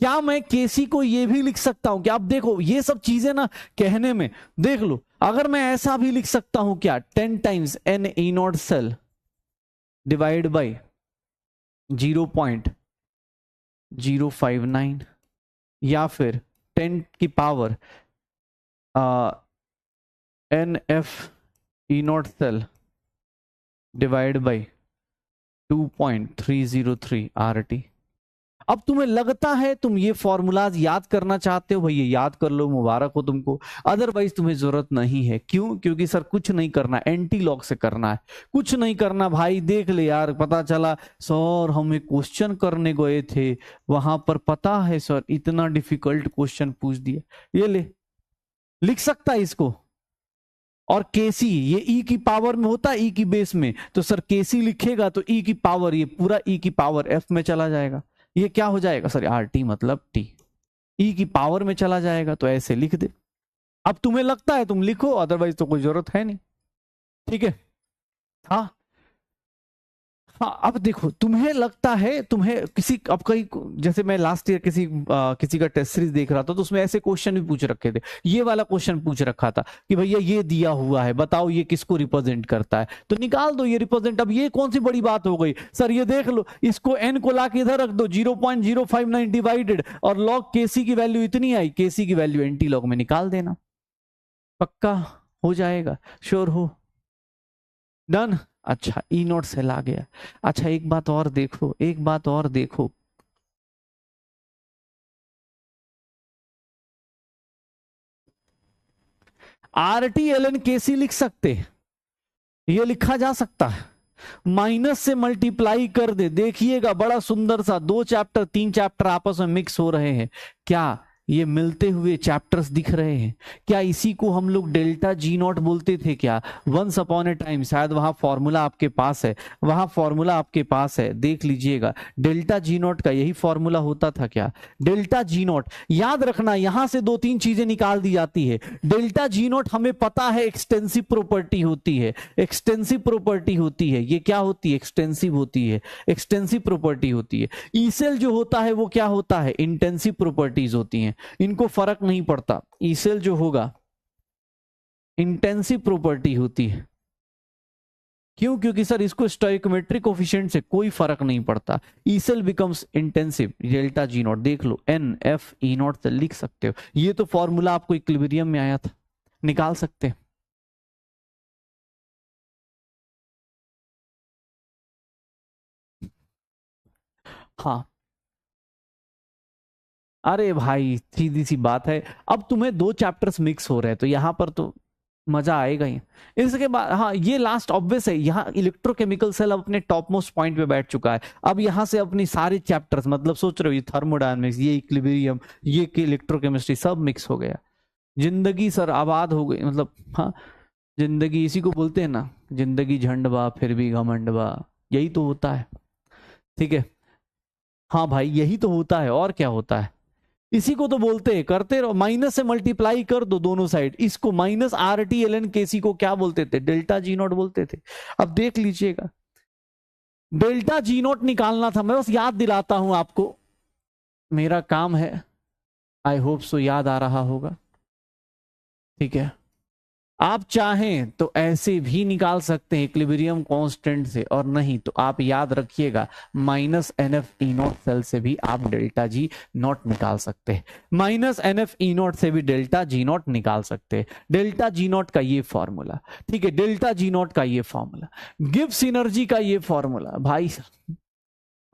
क्या मैं केसी को ये भी लिख सकता हूं? क्या आप देखो ये सब चीजें ना कहने में, देख लो अगर मैं ऐसा भी लिख सकता हूं क्या, 10 times N E naught cell divide by 0.059, या फिर 10 की power N F E naught cell divide by 2.303 RT। अब तुम्हें लगता है तुम ये फॉर्मूलाज याद करना चाहते हो, भैया याद कर लो, मुबारक हो तुमको। अदरवाइज तुम्हें जरूरत नहीं है। क्यों? क्योंकि सर कुछ नहीं करना, एंटी लॉग से करना है। कुछ नहीं करना भाई, देख ले यार, पता चला सर हम एक क्वेश्चन करने गए थे, वहां पर पता है सर इतना डिफिकल्ट क्वेश्चन पूछ दिया। ये ले, लिख सकता है इसको। और केसी ये ई की पावर में होता है, ई की बेस में, तो सर केसी लिखेगा तो ई की पावर, ये पूरा ई की पावर एफ में चला जाएगा। ये क्या हो जाएगा सर? आर टी मतलब टी, ई की पावर में चला जाएगा, तो ऐसे लिख दे। अब तुम्हें लगता है तुम लिखो, अदरवाइज तो कोई जरूरत है नहीं। ठीक है। हाँ हाँ, अब देखो तुम्हें लगता है तुम्हें किसी, अब कहीं जैसे मैं लास्ट ईयर किसी का टेस्ट सीरीज देख रहा था, तो उसमें ऐसे क्वेश्चन भी पूछ रखे थे। ये वाला क्वेश्चन पूछ रखा था कि भैया ये दिया हुआ है, बताओ ये किसको रिप्रेजेंट करता है, तो निकाल दो ये रिप्रेजेंट। अब ये कौन सी बड़ी बात हो गई सर? ये देख लो, इसको एन को ला के इधर रख दो, 0.059 डिवाइडेड, और लॉग केसी की वैल्यू इतनी आई, केसी की वैल्यू एंटी लॉग में निकाल देना, पक्का हो जाएगा। श्योर हो? डन। अच्छा, ई नोट सेल आ गया। अच्छा एक बात और देखो, एक बात और देखो, RTLN KC लिख सकते, ये लिखा जा सकता है। माइनस से मल्टीप्लाई कर दे, देखिएगा बड़ा सुंदर सा 2 चैप्टर 3 चैप्टर आपस में मिक्स हो रहे हैं। क्या ये मिलते हुए चैप्टर्स दिख रहे हैं? क्या इसी को हम लोग डेल्टा जी नॉट बोलते थे क्या? वंस अपॉन ए टाइम, शायद वहां फॉर्मूला आपके पास है, वहां फॉर्मूला आपके पास है, देख लीजिएगा। डेल्टा जी नॉट का यही फॉर्मूला होता था क्या? डेल्टा जी नॉट, याद रखना यहां से 2-3 चीजें निकाल दी जाती है। डेल्टा जी नॉट हमें पता है एक्सटेंसिव प्रॉपर्टी होती है, एक्सटेंसिव प्रॉपर्टी होती है। ये क्या होती है? एक्सटेंसिव होती है, एक्सटेंसिव प्रॉपर्टी होती है। ई सेल जो होता है वो क्या होता है? इंटेंसिव प्रॉपर्टीज होती हैं, इनको फर्क नहीं पड़ता। ई सेल जो होगा इंटेंसिव प्रॉपर्टी होती है। क्यों? क्योंकि सर इसको स्टोइकोमेट्रिक कोफिशिएंट से कोई फर्क नहीं पड़ता। E cell becomes intensive, delta G naught देख लो, एन एफ ई नॉट से लिख सकते हो। ये तो फॉर्मूला आपको इक्विलिब्रियम में आया था, निकाल सकते हैं। हाँ, अरे भाई सीधी सी बात है, अब तुम्हें 2 चैप्टर्स मिक्स हो रहे हैं तो यहां पर तो मजा आएगा ही। इसके बाद हाँ, ये लास्ट ऑब्वियस है, यहाँ इलेक्ट्रोकेमिकल सेल अब अपने टॉप मोस्ट पॉइंट पे बैठ चुका है। अब यहाँ से अपनी सारे चैप्टर्स, मतलब सोच रहे हो, ये थर्मोडायनेमिक्स, ये इक्विलिब्रियम, ये इलेक्ट्रोकेमिस्ट्री, सब मिक्स हो गया। जिंदगी सर आबाद हो गई, मतलब हाँ, जिंदगी इसी को बोलते हैं ना, जिंदगी झंड बा फिर भी घमंड बा, यही तो होता है। ठीक है, हाँ भाई यही तो होता है, और क्या होता है? इसी को तो बोलते हैं, करते रहो, माइनस से मल्टीप्लाई कर दो दोनों साइड। इसको माइनस RTLN KC को क्या बोलते थे? डेल्टा जी नॉट बोलते थे। अब देख लीजिएगा, डेल्टा जी नॉट निकालना था, मैं बस याद दिलाता हूं आपको, मेरा काम है। आई होप सो याद आ रहा होगा। ठीक है, आप चाहें तो ऐसे भी निकाल सकते हैं इक्विलिब्रियम कांस्टेंट से, और नहीं तो आप याद रखिएगा माइनस NF E0 सेल से भी आप डेल्टा जी नॉट निकाल सकते हैं। माइनस NF E0 से भी डेल्टा जी नॉट निकाल सकते हैं। डेल्टा जी नॉट का ये फॉर्मूला, ठीक है, डेल्टा जी नॉट का ये फॉर्मूला, गिब्स एनर्जी का ये फॉर्मूला। भाई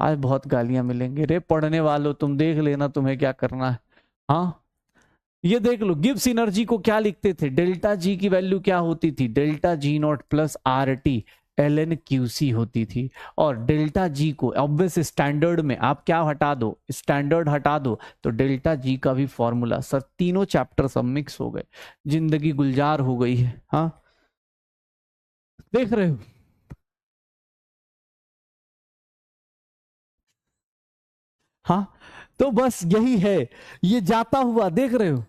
आज बहुत गालियां मिलेंगे रे, पढ़ने वालों तुम देख लेना तुम्हें क्या करना है। हाँ, ये देख लो, गिब्स एनर्जी को क्या लिखते थे? डेल्टा जी की वैल्यू क्या होती थी? Delta G naught plus RT LN QC होती थी। और डेल्टा जी को ऑब्वियस स्टैंडर्ड में आप क्या हटा दो? स्टैंडर्ड हटा दो, तो डेल्टा जी का भी फॉर्मूला। सर तीनों चैप्टर सब मिक्स हो गए, जिंदगी गुलजार हो गई है। हाँ, देख रहे हो? हाँ, तो बस यही है, ये जाता हुआ देख रहे हो,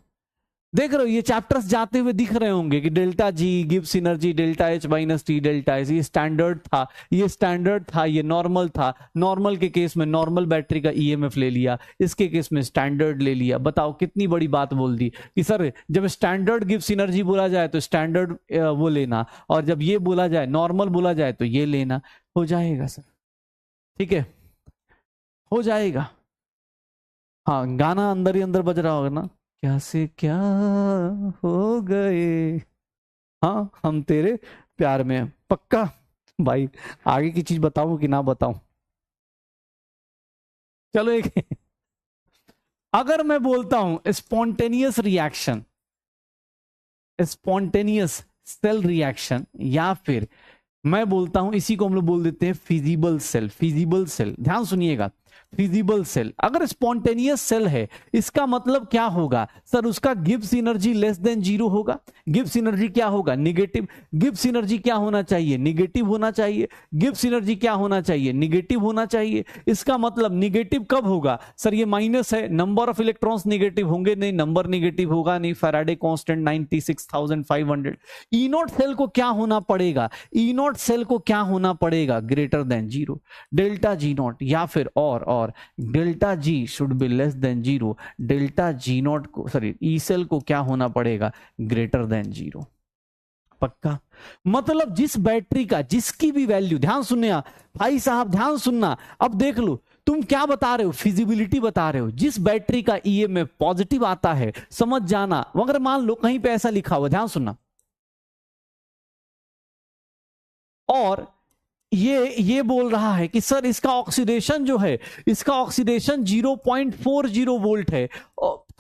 देख रहे हो, ये चैप्टर्स जाते हुए दिख रहे होंगे कि delta G, Gibbs energy, delta H minus T, delta S, ये स्टैंडर्ड था, ये स्टैंडर्ड था, ये नॉर्मल था। नॉर्मल के केस में नॉर्मल बैटरी का EMF ले लिया, इसके केस में स्टैंडर्ड ले लिया। बताओ कितनी बड़ी बात बोल दी कि सर जब स्टैंडर्ड गिब्स एनर्जी बोला जाए तो स्टैंडर्ड वो लेना, और जब ये बोला जाए, नॉर्मल बोला जाए तो ये लेना। हो जाएगा सर, ठीक है, हो जाएगा। हाँ, गाना अंदर ही अंदर बज रहा होगा ना, क्या से क्या हो गए, हाँ हम तेरे प्यार में हैं। पक्का भाई आगे की चीज बताऊं कि ना बताऊं? चलो एक अगर मैं बोलता हूं spontaneous reaction, spontaneous cell reaction, या फिर मैं बोलता हूं इसी को हम लोग बोल देते हैं फिजिबल सेल, फिजिबल सेल, ध्यान सुनिएगा, फिजिबल सेल। अगर स्पॉन्टेनियस सेल है इसका मतलब क्या होगा सर? उसका Gibbs energy less than zero होगा। गिब्स एनर्जी क्या होगा? निगेटिव। गिब्स एनर्जी क्या होना चाहिए? निगेटिव होना चाहिए। गिब्स एनर्जी क्या होना चाहिए? निगेटिव होना चाहिए। इसका मतलब निगेटिव कब होगा सर? ये माइनस है, नंबर ऑफ इलेक्ट्रॉन्स निगेटिव होंगे नहीं, नंबर निगेटिव होगा नहीं। Faraday constant 96,500। E naught cell को क्या होना पड़ेगा? ई नॉट सेल को क्या होना पड़ेगा? Greater than zero, delta G not, या फिर और delta G should be less than zero. Delta G not को, सॉरी, ई सेल को क्या होना पड़ेगा? Greater than zero. पक्का? मतलब जिस बैटरी का जिसकी भी वैल्यू, ध्यान सुनने भाई साहब, ध्यान सुनना, अब देख लो तुम क्या बता रहे हो, फिजिबिलिटी बता रहे हो। जिस बैटरी का ईएमएफ पॉजिटिव आता है, समझ जाना, मगर मान लो कहीं पे ऐसा लिखा हुआ, ध्यान सुनना, और ये बोल रहा है कि सर इसका ऑक्सीडेशन जो है, इसका ऑक्सीडेशन 0.40 वोल्ट है।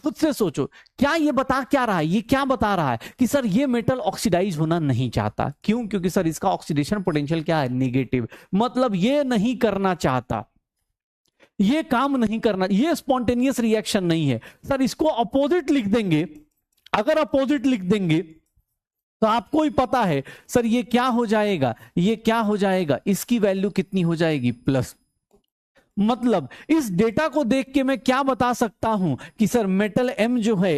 खुद से सोचो, क्या ये बता क्या रहा है? ये क्या बता रहा है कि सर ये मेटल ऑक्सीडाइज होना नहीं चाहता। क्यों? क्योंकि सर इसका ऑक्सीडेशन पोटेंशियल क्या है? नेगेटिव। मतलब ये नहीं करना चाहता, ये काम नहीं करना, ये स्पॉन्टेनियस रिएक्शन नहीं है सर। इसको अपोजिट लिख देंगे, अगर अपोजिट लिख देंगे तो आपको ही पता है सर ये क्या हो जाएगा, ये क्या हो जाएगा, इसकी वैल्यू कितनी हो जाएगी? प्लस। मतलब इस डेटा को देख के मैं क्या बता सकता हूं कि सर मेटल एम जो है,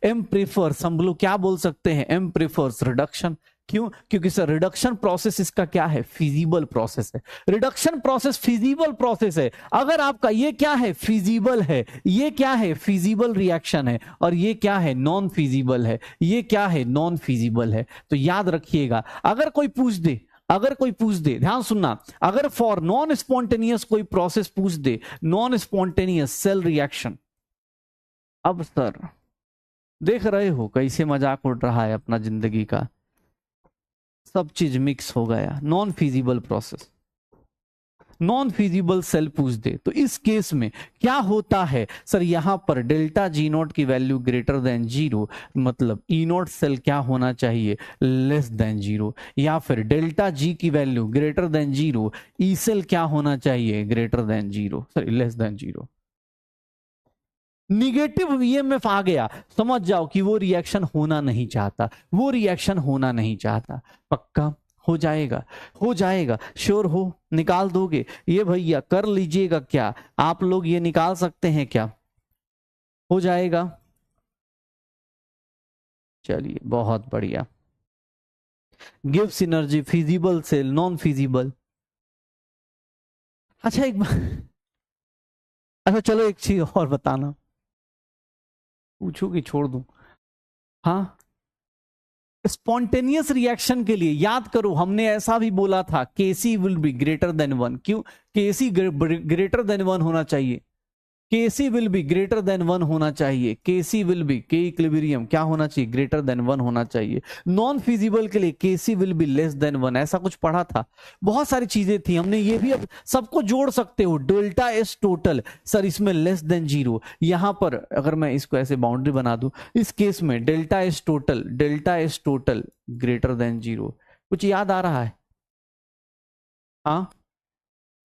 एम प्रेफर्स, हम लोग क्या बोल सकते हैं? M prefers reduction. क्यों? क्योंकि सर रिडक्शन प्रोसेस इसका क्या है? फिजिबल प्रोसेस है। रिडक्शन प्रोसेस फिजिबल प्रोसेस है। अगर आपका ये क्या है? फिजिबल है। ये क्या है? फिजिबल रिएक्शन है। और ये क्या है? नॉन फिजिबल है। ये क्या है? नॉन फिजिबल है। तो याद रखिएगा, अगर कोई पूछ दे, अगर कोई पूछ दे, ध्यान सुनना, अगर फॉर नॉन स्पॉन्टेनियस कोई प्रोसेस पूछ दे, नॉन स्पॉन्टेनियस सेल रिएक्शन, अब सर देख रहे हो कैसे मजाक उड़ रहा है अपना जिंदगी का, सब चीज मिक्स हो गया। Non feasible process, non feasible cell पूछ दे तो इस केस में क्या होता है सर? यहां पर डेल्टा जी नॉट की वैल्यू ग्रेटर देन जीरो, मतलब ई नॉट सेल क्या होना चाहिए? Less than zero. या फिर डेल्टा जी की value greater than zero, E cell क्या होना चाहिए? Greater than zero, sorry less than zero. Negative EMF आ गया, समझ जाओ कि वो रिएक्शन होना नहीं चाहता, वो रिएक्शन होना नहीं चाहता। पक्का? हो जाएगा, हो जाएगा, श्योर हो? निकाल दोगे ये भैया? कर लीजिएगा क्या आप लोग? ये निकाल सकते हैं क्या? हो जाएगा? चलिए बहुत बढ़िया। Gives energy, feasible cell, non feasible. अच्छा एक बार, अच्छा चलो एक चीज और बताना, पूछू कि छोड़ दूं? हाँ, स्पॉन्टेनियस रिएक्शन के लिए याद करो, हमने ऐसा भी बोला था KC will be greater than one. क्यों? केसी ग्रेटर देन वन होना चाहिए, KC will be greater than one होना चाहिए, KC will be, K equilibrium क्या होना चाहिए? ग्रेटर देन वन होना चाहिए। नॉन फिजिबल के लिए KC will be less than one, ऐसा कुछ पढ़ा था। बहुत सारी चीजें थी हमने, ये भी अब सबको जोड़ सकते हो। डेल्टा एस टोटल सर इसमें लेस देन जीरो, यहां पर अगर मैं इसको ऐसे बाउंड्री बना दूं, इस केस में delta S total, delta S total greater than zero. कुछ याद आ रहा है? हाँ,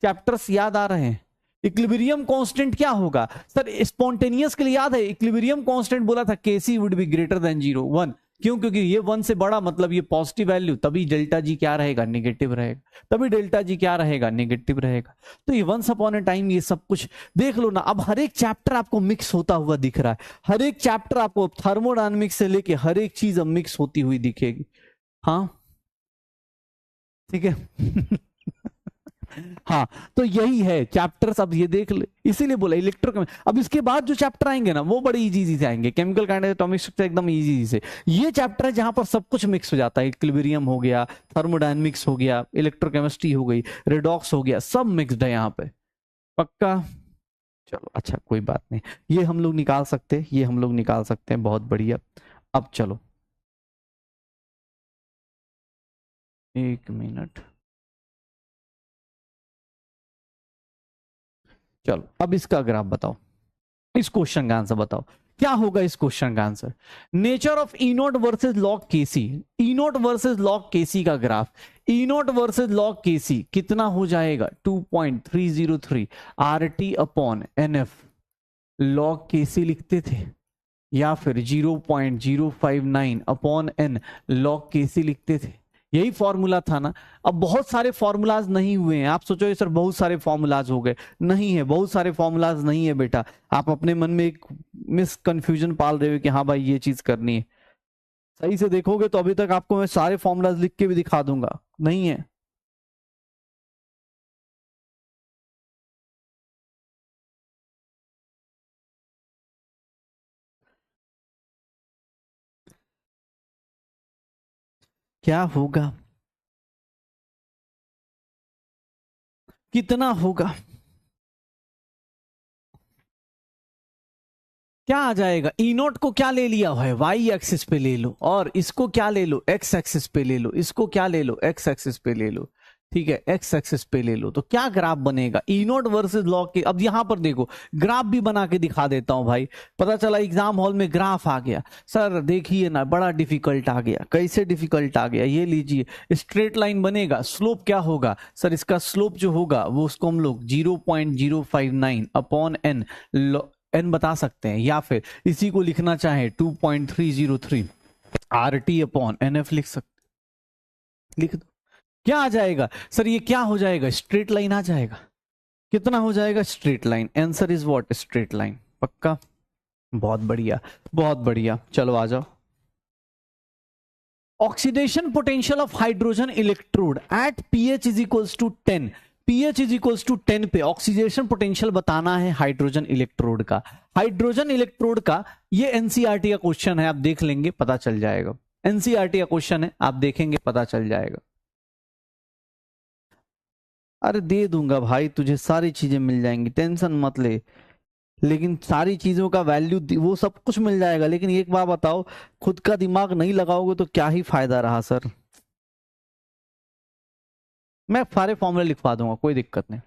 चैप्टर्स याद आ रहे हैं? इक्विलिब्रियम कांस्टेंट क्या होगा सर? स्पॉन्टेनियस के लिए याद है इक्विलिब्रियम कांस्टेंट बोला था KC would be greater than zero, one. क्यों? क्योंकि ये वन से बड़ा, मतलब ये पॉजिटिव वैल्यू, तभी डेल्टा जी क्या रहेगा? नेगेटिव रहेगा। तभी डेल्टा जी क्या रहेगा? नेगेटिव रहेगा। तो ये वंस अपॉन ए टाइम ये सब कुछ देख लो ना। अब हर एक चैप्टर आपको मिक्स होता हुआ दिख रहा है, हर एक चैप्टर आपको थर्मोडायनेमिक्स से लेके हर एक चीज अब मिक्स होती हुई दिखेगी। हाँ ठीक है। हाँ, तो यही है चैप्टर्स, अब ये देख ले, इसीलिए बोला इलेक्ट्रोकेमिस्ट्री। अब इसके बाद जो चैप्टर आएंगे ना वो बड़े इजी से आएंगे, केमिकल काइनेटिक्स, एटॉमिक स्ट्रक्चर, एकदम इजी से। ये चैप्टर है जहां पर सब कुछ मिक्स हो जाता है, इक्विलिब्रियम हो गया, थर्मोडायनेमिक्स हो गया, इलेक्ट्रोकेमिस्ट्री हो गई, रेडॉक्स हो गया, सब मिक्स्ड है यहाँ पे। पक्का? चलो अच्छा कोई बात नहीं, ये हम लोग निकाल सकते हैं, ये हम लोग निकाल सकते हैं, बहुत बढ़िया। अब चलो 1 मिनट, चलो अब इसका ग्राफ बताओ, इस क्वेश्चन का आंसर बताओ, क्या होगा इस क्वेश्चन का answer. Nature of E naught versus log KC, E naught versus log KC का graph, E naught versus log KC कितना हो जाएगा 2.303 R T upon N F, log KC लिखते थे, या फिर 0.059 अपॉन एन लॉग केसी लिखते थे, यही फॉर्मूला था ना। अब बहुत सारे फॉर्मूलाज नहीं हुए हैं, आप सोचो ये सर बहुत सारे फॉर्मूलाज हो गए, नहीं है, बहुत सारे फॉर्मूलाज नहीं है बेटा। आप अपने मन में एक मिस कंफ्यूजन पाल रहे हो कि हाँ भाई ये चीज करनी है, सही से देखोगे तो अभी तक आपको मैं सारे फॉर्मूलाज लिख के भी दिखा दूंगा, नहीं है। क्या होगा, कितना होगा, क्या आ जाएगा। ई नोट को क्या ले लिया है, वाई एक्सिस पे ले लो, और इसको क्या ले लो, एक्स एक्सिस पे ले लो, इसको क्या ले लो, एक्स एक्सिस पे ले लो, ठीक है, एक्स एक्सिस पे ले लो, तो क्या ग्राफ बनेगा ई नोट वर्सेज लॉग के। अब यहां पर देखो ग्राफ भी बना के दिखा देता हूं भाई, पता चला एग्जाम हॉल में ग्राफ आ गया, सर देखिए ना बड़ा डिफिकल्ट आ गया, कैसे डिफिकल्ट आ गया, ये लीजिए स्ट्रेट लाइन बनेगा, स्लोप क्या होगा सर, इसका स्लोप जो होगा वो उसको हम लोग 0.059 अपॉन एन एन बता सकते हैं, या फिर इसी को लिखना चाहे 2.303 R T upon N F लिख सकते, लिख दो। क्या आ जाएगा सर, ये क्या हो जाएगा, स्ट्रेट लाइन आ जाएगा, कितना हो जाएगा straight line, answer is what straight line, पक्का, बहुत बढ़िया बहुत बढ़िया। चलो आ जाओ, oxidation potential of hydrogen electrode at pH is equals to 10, pH is equals to 10 पे ऑक्सीडेशन पोटेंशियल बताना है हाइड्रोजन इलेक्ट्रोड का, हाइड्रोजन इलेक्ट्रोड का। ये एनसीईआरटी का क्वेश्चन है, आप देख लेंगे पता चल जाएगा, एनसीईआरटी का क्वेश्चन है, आप देखेंगे पता चल जाएगा। अरे दे दूंगा भाई तुझे, सारी चीजें मिल जाएंगी, टेंशन मत ले, लेकिन सारी चीजों का वैल्यू वो सब कुछ मिल जाएगा, लेकिन एक बार बताओ खुद का दिमाग नहीं लगाओगे तो क्या ही फायदा रहा सर। मैं सारे फॉर्मूले लिखवा दूंगा, कोई दिक्कत नहीं।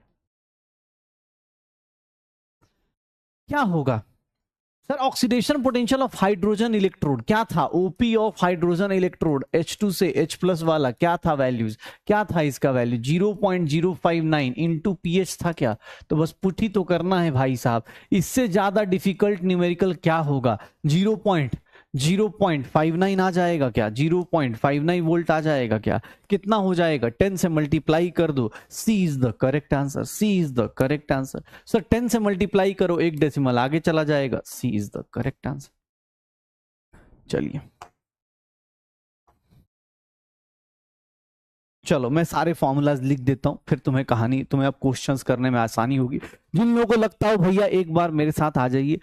क्या होगा sir, oxidation potential of hydrogen electrode क्या था, OP of hydrogen electrode H2 से H प्लस वाला क्या था वैल्यूज, क्या था इसका वैल्यू 0.059 इंटू पीएच था क्या, तो बस पुट ही तो करना है भाई साहब, इससे ज्यादा डिफिकल्ट न्यूमेरिकल क्या होगा, 0.59 आ जाएगा क्या, 0.59 वोल्ट आ जाएगा क्या, कितना हो जाएगा 10 से मल्टीप्लाई कर दो, C is the correct answer, C is the correct answer. Sir 10 से मल्टीप्लाई करो, एक डेसिमल आगे चला जाएगा, C is the correct answer. चलिए चलो मैं सारे फॉर्मूलाज लिख देता हूं, फिर तुम्हें कहानी, तुम्हें अब क्वेश्चंस करने में आसानी होगी। जिन लोगों को लगता हो भैया एक बार मेरे साथ आ जाइए,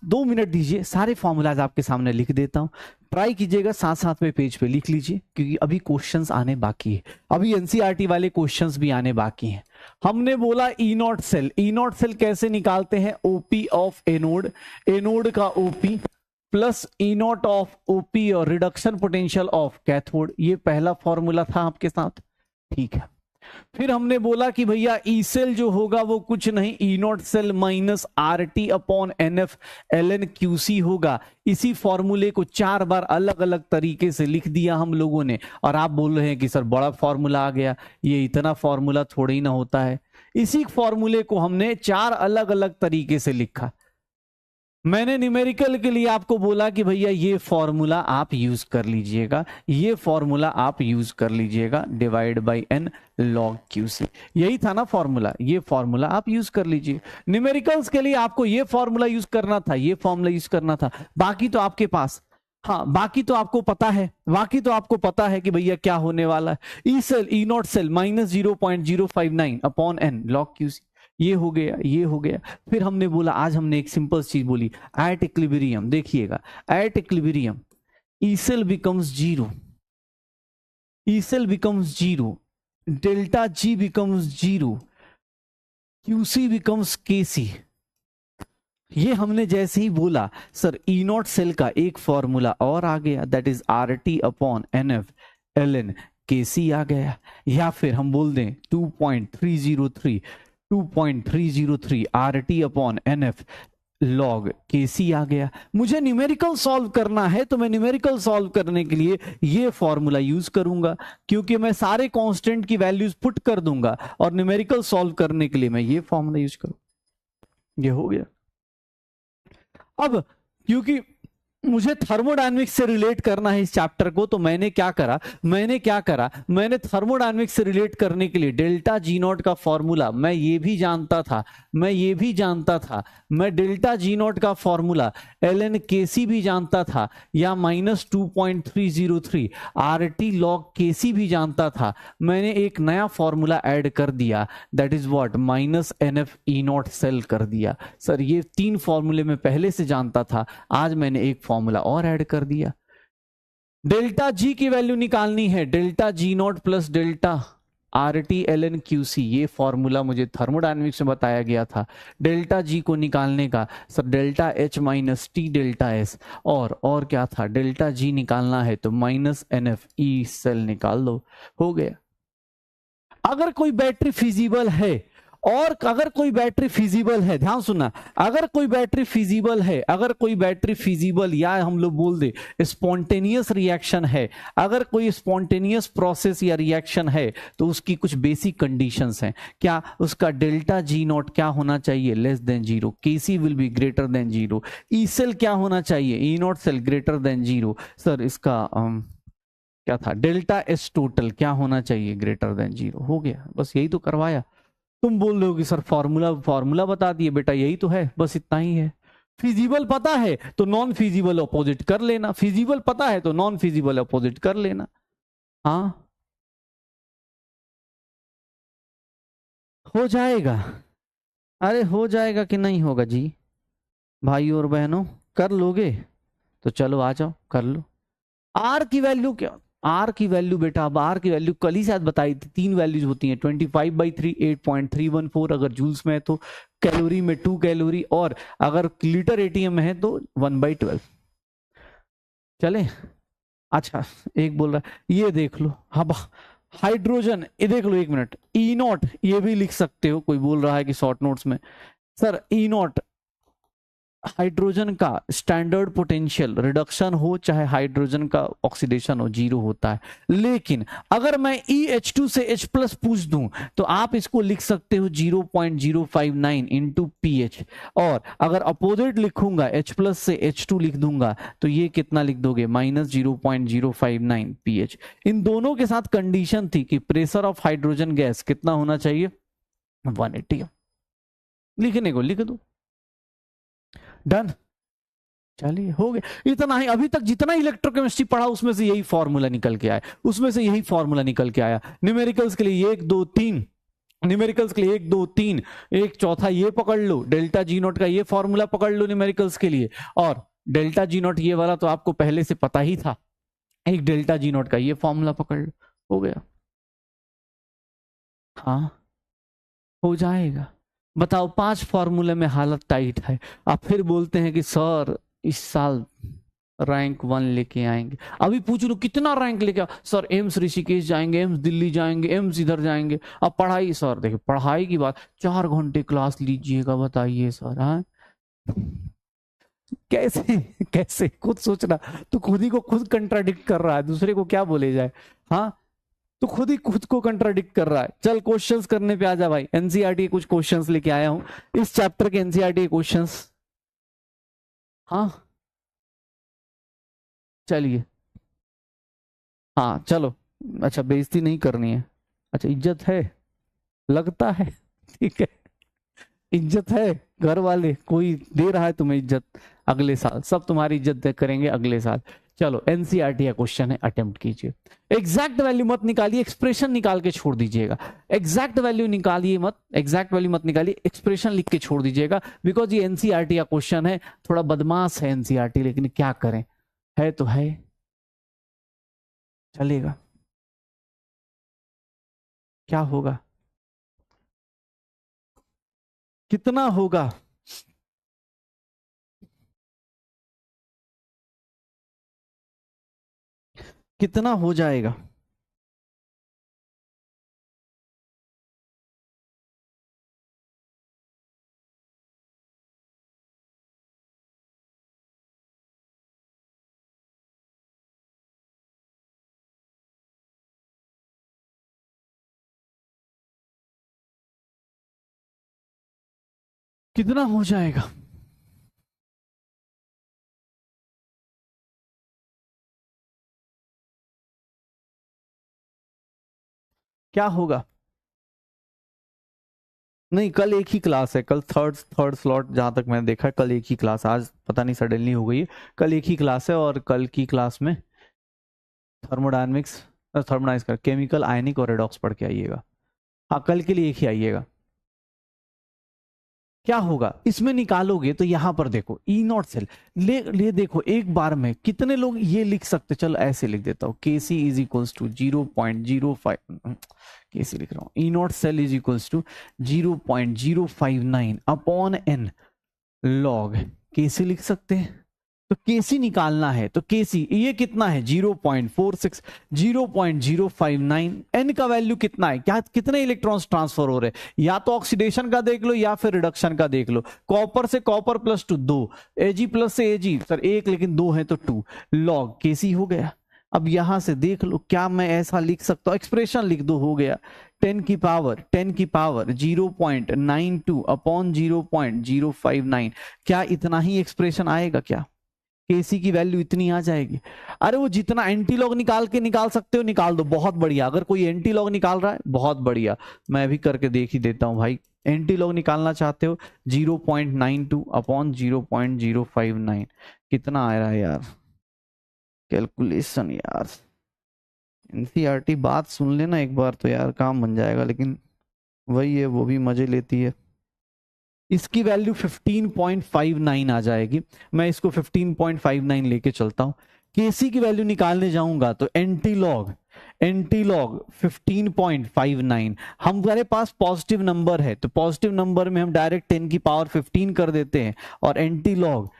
2 मिनट दीजिए, सारे फॉर्मूलाज आपके सामने लिख देता हूं, ट्राई कीजिएगा, साथ साथ में पेज पे लिख लीजिए, क्योंकि अभी क्वेश्चंस आने बाकी है, अभी एनसीईआरटी वाले क्वेश्चंस भी आने बाकी हैं। हमने बोला E naught cell, E naught cell कैसे निकालते हैं, ओपी ऑफ एनोड, एनोड का OP plus E naught of OP और रिडक्शन पोटेंशियल ऑफ कैथोड, ये पहला फॉर्मूला था आपके साथ, ठीक है। फिर हमने बोला कि भैया ई सेल जो होगा वो कुछ नहीं, E naught cell minus R T upon N F L N Q C होगा। इसी फॉर्मूले को 4 बार अलग अलग तरीके से लिख दिया हम लोगों ने, और आप बोल रहे हैं कि सर बड़ा फॉर्मूला आ गया, ये इतना फॉर्मूला थोड़ा ही ना होता है। इसी फॉर्मूले को हमने 4 अलग अलग तरीके से लिखा। मैंने न्यूमेरिकल के लिए आपको बोला कि भैया ये फॉर्मूला आप यूज कर लीजिएगा, ये फॉर्मूला आप यूज कर लीजिएगा, divide by N log Q C, यही था ना फॉर्मूला, ये फॉर्मूला आप यूज कर लीजिए। न्यूमेरिकल्स के लिए आपको ये फॉर्मूला यूज करना था, ये फॉर्मूला यूज करना था, बाकी तो आपके पास, हाँ बाकी तो आपको पता है, बाकी तो आपको पता है कि भैया क्या होने वाला है, E cell E naught cell minus 0.059 upon N log Q C, ये हो गया, ये हो गया। फिर हमने बोला, आज हमने एक सिंपल चीज बोली, एट इक्विलिब्रियम, देखिएगा at equilibrium E cell becomes zero, E cell becomes zero, delta G becomes zero, QC becomes KC. ये हमने जैसे ही बोला सर ई नॉट सेल का एक फॉर्मूला और आ गया, that is R T upon N F L N K C आ गया, या फिर हम बोल दें 2.303 2.303 RT upon NF log KC आ गया। मुझे न्यूमेरिकल सॉल्व करना है तो मैं न्यूमेरिकल सॉल्व करने के लिए ये फॉर्मूला यूज करूंगा, क्योंकि मैं सारे कांस्टेंट की वैल्यूज पुट कर दूंगा और न्यूमेरिकल सॉल्व करने के लिए मैं ये फॉर्मूला यूज करूँ। ये हो गया। अब क्योंकि मुझे थर्मोडायनेमिक्स से रिलेट करना है इस चैप्टर को, तो मैंने क्या करा, मैंने थर्मोडायनेमिक्स से रिलेट करने के लिए डेल्टा जी नॉट का फॉर्मूला, मैं डेल्टा जी नॉट का फॉर्मूला ln kc भी जानता था, या -2.303 RT log kc भी जानता था। मैंने एक नया फॉर्मूला ऐड कर दिया, that is what, -NF E0 cell कर दिया। सर ये 3 फॉर्मूले में पहले से जानता था, आज मैंने एक फॉर्मूला और ऐड कर दिया। डेल्टा जी की वैल्यू निकालनी है, delta G naught plus delta RT ln QC, ये फॉर्मूला मुझे थर्मोडायनेमिक्स में बताया गया था। डेल्टा जी को निकालने का sir delta H minus T delta S, और क्या था, डेल्टा जी निकालना है तो -NF E सेल निकाल दो, हो गया। अगर कोई बैटरी फिजिबल है, और अगर कोई बैटरी फिजिबल है, ध्यान सुनना, अगर कोई बैटरी फिजिबल या हम लोग बोल दे स्पॉन्टेनियस रिएक्शन है, अगर कोई स्पॉन्टेनियस प्रोसेस या रिएक्शन है, तो उसकी कुछ बेसिक कंडीशंस हैं। क्या, उसका डेल्टा जी नॉट क्या होना चाहिए, less than 0, KC will be greater than 0, E cell क्या होना चाहिए, E naught cell greater than 0। Sir इसका क्या था, डेल्टा एस टोटल क्या होना चाहिए, ग्रेटर देन 0। हो गया, बस यही तो करवाया। तुम बोल रहे हो कि सर फॉर्मूला बता दिए, बेटा यही तो है, बस इतना ही है। फिजिबल पता है तो नॉन फिजिबल अपोजिट कर लेना, फिजिबल पता है तो नॉन फिजिबल अपोजिट कर लेना। हाँ हो जाएगा, अरे हो जाएगा कि नहीं होगा जी, भाई और बहनों, कर लोगे तो चलो आ जाओ कर लो। आर की वैल्यू क्या, आर की वैल्यू बेटा, अब आर की वैल्यू कल ही शायद बताई थी, 3 वैल्यूज होती हैं, 25/3 8.314, अगर जूल्स में है तो कैलोरी में 2 कैलोरी, और अगर लीटर एटीएम में है तो 1/12। चले, अच्छा एक बोल रहा है ये देख लो, हाँ हाइड्रोजन, ये देख लो, 1 मिनट, ई नॉट ये भी लिख सकते हो, कोई बोल रहा है कि शॉर्ट नोट्स में, सर ई नॉट हाइड्रोजन का स्टैंडर्ड पोटेंशियल रिडक्शन हो चाहे हाइड्रोजन का ऑक्सीडेशन हो, 0 होता है। लेकिन अगर मैं EH2 से H प्लस पूछ दूं तो आप इसको लिख सकते हो 0.059 इंटू पीएच, और अगर अपोजिट लिखूंगा H प्लस से H2 लिख दूंगा तो ये कितना लिख दोगे, -0.059 पीएच। इन दोनों के साथ कंडीशन थी कि प्रेशर ऑफ हाइड्रोजन गैस कितना होना चाहिए, 180। लिखने को लिख दो, डन। चलिए हो गया, इतना ही। अभी तक जितना इलेक्ट्रोकेमिस्ट्री पढ़ा उसमें से यही फॉर्मूला निकल के आया, न्यूमेरिकल्स के लिए 1 2 3, न्यूमेरिकल्स के लिए 1 2 3, एक चौथा ये पकड़ लो, डेल्टा जी नॉट का ये फॉर्मूला पकड़ लो न्यूमेरिकल्स के लिए, और डेल्टा जी नॉट ये वाला तो आपको पहले से पता ही था, एक डेल्टा जी नॉट का ये फॉर्मूला पकड़ लो, हो गया। हाँ हो जाएगा। बताओ 5 फॉर्मूले में हालत टाइट है, आप फिर बोलते हैं कि सर इस साल रैंक 1 लेके आएंगे। अभी पूछ लो कितना रैंक लेके, सर एम्स ऋषिकेश जाएंगे, एम्स दिल्ली जाएंगे, एम्स इधर जाएंगे। अब पढ़ाई, सर देखिए पढ़ाई की बात, 4 घंटे क्लास लीजिएगा, बताइए सर। हाँ कैसे कैसे, खुद सोचना, तो खुद ही को खुद कंट्राडिक्ट कर रहा है, दूसरे को क्या बोले जाए। हाँ तो खुद ही खुद को कंट्राडिक्ट कर रहा है। चल क्वेश्चंस करने पे आ जा भाई, एनसीईआरटी के कुछ क्वेश्चंस लेके आया हूं, इस चैप्टर के एनसीईआरटी के क्वेश्चंस। हाँ चलिए, हाँ चलो, अच्छा बेइज्जती नहीं करनी है, अच्छा इज्जत है, लगता है, ठीक है, इज्जत है, घर वाले कोई दे रहा है तुम्हें इज्जत, अगले साल सब तुम्हारी इज्जत करेंगे अगले साल। चलो एनसीईआरटी का क्वेश्चन है, अटेम्प्ट कीजिए। एग्जैक्ट वैल्यू मत निकालिए, एक्सप्रेशन निकाल के छोड़ दीजिएगा। एग्जैक्ट वैल्यू निकालिए मत, एक्सप्रेशन लिख के छोड़ दीजिएगा, बिकॉज ये एनसीईआरटी का क्वेश्चन है, थोड़ा बदमाश है एनसीईआरटी, लेकिन क्या करें, है तो है, चलेगा। क्या होगा, कितना होगा, कितना हो जाएगा, कितना हो जाएगा? क्या होगा? नहीं, कल एक ही क्लास है, कल थर्ड थर्ड स्लॉट जहां तक मैंने देखा है, कल एक ही क्लास, आज पता नहीं सडनली हो गई है। कल एक ही क्लास है और कल की क्लास में थर्मोडायनेमिक्स, थर्मोडायनेमिक्स का केमिकल आयनिक और रेडॉक्स पढ़ के आइएगा। हाँ, कल के लिए एक ही आइएगा। क्या होगा इसमें निकालोगे तो यहां पर देखो ई नॉट सेल, ले देखो एक बार में कितने लोग ये लिख सकते, चलो ऐसे लिख देता हूं, के सी इज इक्वल्स टू 0.05, के सी लिख रहा हूं, E naught cell is equals to 0.059 upon N log K C लिख सकते हैं। तो केसी निकालना है तो केसी ये कितना है 0.46, 0.059, एन का वैल्यू कितना है, क्या कितने इलेक्ट्रॉन्स ट्रांसफर हो रहे हैं, या तो ऑक्सीडेशन का देख लो या फिर रिडक्शन का देख लो। कॉपर से कॉपर प्लस टू 2, एजी प्लस से एजी सर 1 लेकिन 2 है तो 2, लॉग केसी हो गया। अब यहां से देख लो क्या मैं ऐसा लिख सकता हूं, एक्सप्रेशन लिख दो, हो गया 10 की पावर 0.92 अपॉन 0.059। क्या इतना ही एक्सप्रेशन आएगा क्या? केसी की वैल्यू इतनी आ जाएगी। अरे वो जितना एंटी लॉग निकाल के निकाल सकते हो निकाल दो, बहुत बढ़िया। अगर कोई एंटी लॉग निकाल रहा है बहुत बढ़िया, मैं भी करके देख ही देता हूं भाई। एंटी लॉग निकालना चाहते हो 0.92 अपॉन 0.059, कितना आ रहा है यार? कैलकुलेशन यार, एनसीईआरटी बात सुन लेना एक बार तो यार काम बन जाएगा, लेकिन वही है, वो भी मजे लेती है। इसकी वैल्यू 15.59 आ जाएगी, मैं इसको 15.59 लेके चलता हूं। केसी की वैल्यू निकालने जाऊंगा तो एंटी लॉग 15.59, हमारे पास पॉजिटिव नंबर है तो पॉजिटिव नंबर में हम डायरेक्ट 10 की पावर 15 कर देते हैं, और एंटी लॉग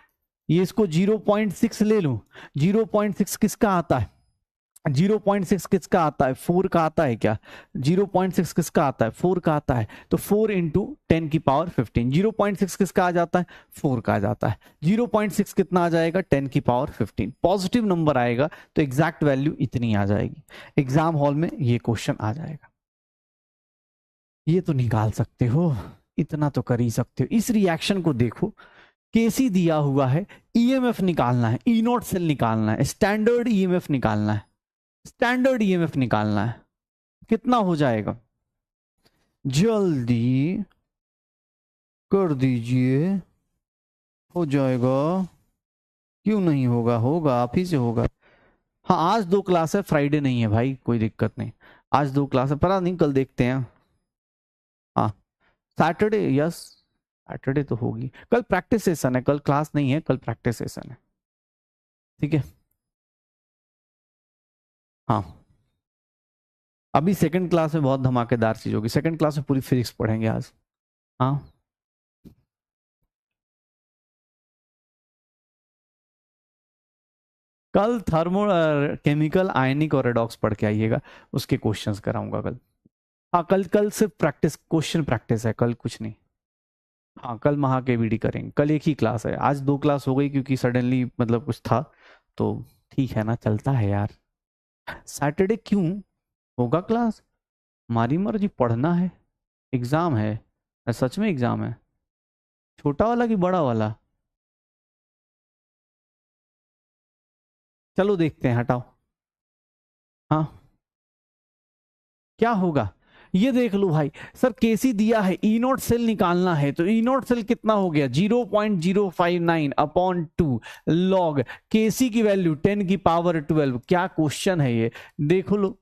ये इसको 0.6 ले लूं, 0.6 किसका आता है, 0.6 किसका आता है, 4 का आता है क्या? 0.6 किसका आता है, 4 का आता है, तो 4 इंटू 10 की पावर 15, 0.6 किसका आ जाता है, 4 का आ जाता है, 0.6 कितना आ जाएगा, 10 की पावर 15, पॉजिटिव नंबर आएगा तो एग्जैक्ट वैल्यू इतनी आ जाएगी। एग्जाम हॉल में ये क्वेश्चन आ जाएगा, ये तो निकाल सकते हो, इतना तो कर ही सकते हो। इस रिएक्शन को देखो, केसी दिया हुआ है, ईएमएफ निकालना है, ई नॉट सेल निकालना है, स्टैंडर्ड ईएमएफ निकालना है, स्टैंडर्ड ईएमएफ निकालना है, कितना हो जाएगा? जल्दी कर दीजिए, हो जाएगा। क्यों नहीं होगा, होगा, आप ही से होगा। हाँ, आज 2 क्लास है, फ्राइडे नहीं है भाई, कोई दिक्कत नहीं। आज 2 क्लास है, पता नहीं कल देखते हैं। हाँ, सैटरडे, यस, सैटरडे तो होगी। कल प्रैक्टिस सेशन है, कल क्लास नहीं है, कल प्रैक्टिस सेशन है, ठीक है। हाँ, अभी सेकंड क्लास में बहुत धमाकेदार चीज होगी, सेकंड क्लास में पूरी फिजिक्स पढ़ेंगे आज। हाँ, कल थर्मो केमिकल आयनिक और रेडॉक्स पढ़ के आइएगा, उसके क्वेश्चंस कराऊंगा कल। हाँ, कल कल सिर्फ प्रैक्टिस, क्वेश्चन प्रैक्टिस है, कल कुछ नहीं। हाँ, कल महा के वीडी करेंगे, कल एक ही क्लास है, आज 2 क्लास हो गई क्योंकि सडनली मतलब कुछ था, तो ठीक है ना, चलता है यार। सैटरडे क्यों होगा क्लास? हमारी मर्जी, पढ़ना है, एग्जाम है, सच में एग्जाम है, छोटा वाला कि बड़ा वाला? चलो देखते हैं, हटाओ। हाँ, क्या होगा ये देख लो भाई। सर केसी दिया है, ई नोट सेल निकालना है, तो ई नोट सेल कितना हो गया 0.059 अपॉन 2 लॉग केसी की वैल्यू 10 की पावर 12। क्या क्वेश्चन है ये, देखो लो,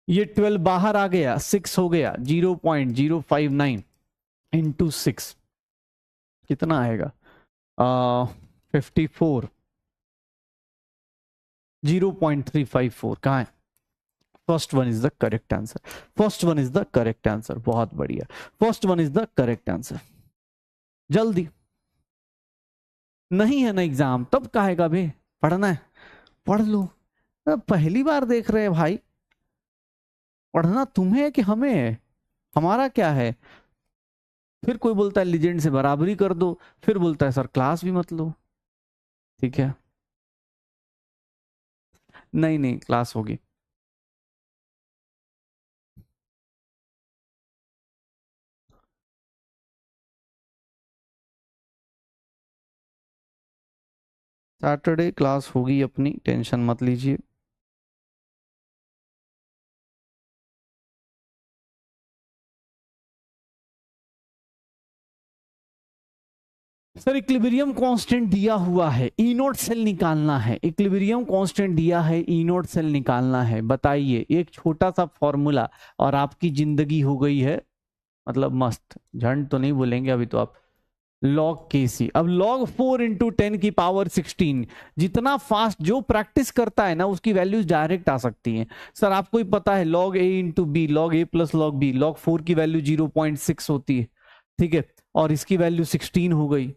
ये 12 बाहर आ गया, 6 हो गया, 0.059 इंटू 6 कितना आएगा, 54, 0.354 कहाँ है? First one is the correct answer, first one is the correct answer, बहुत बढ़िया, first one is the correct answer. जल्दी, नहीं है ना एग्जाम तब कहेगा भाई पढ़ना है, पढ़ लो। अब पहली बार देख रहे हैं भाई, पढ़ना तुम्हें है कि हमें है, हमारा क्या है? फिर कोई बोलता है लीजेंड से बराबरी कर दो, फिर बोलता है सर क्लास भी मत लो, ठीक है। नहीं नहीं, क्लास होगी। सैटरडे क्लास होगी अपनी, टेंशन मत लीजिए। सर इक्विलिब्रियम कांस्टेंट दिया हुआ है, ई नोट सेल निकालना है। इक्विलिब्रियम कांस्टेंट दिया है, ई नोट सेल निकालना है। बताइए, एक छोटा सा फॉर्मूला और आपकी जिंदगी हो गई है मतलब मस्त। झंड तो नहीं बोलेंगे अभी तो आप। लॉग के सी, अब लॉग 4 इंटू 10⁻16। जितना फास्ट जो प्रैक्टिस करता है ना उसकी वैल्यूज डायरेक्ट आ सकती हैं। सर आपको ही पता है लॉग ए इंटू बी, लॉग ए प्लस लॉग बी, लॉग 4 की वैल्यू 0.6 होती है, ठीक है, और इसकी वैल्यू 16 हो गई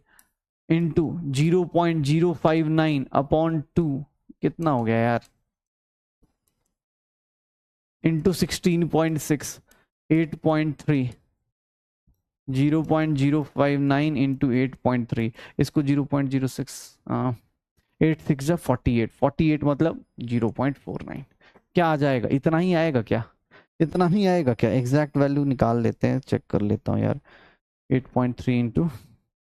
इंटू 0.059 अपॉन 2, कितना हो गया यार, इंटू 16.6, 8.3, 0.059 इंटू 8.3, इसको 0.06, 8 6 48, 48 मतलब 0.49। क्या आ जाएगा, इतना ही आएगा क्या, इतना ही आएगा क्या? एग्जैक्ट वैल्यू निकाल लेते हैं, चेक कर लेता हूँ यार। 8.3 इंटू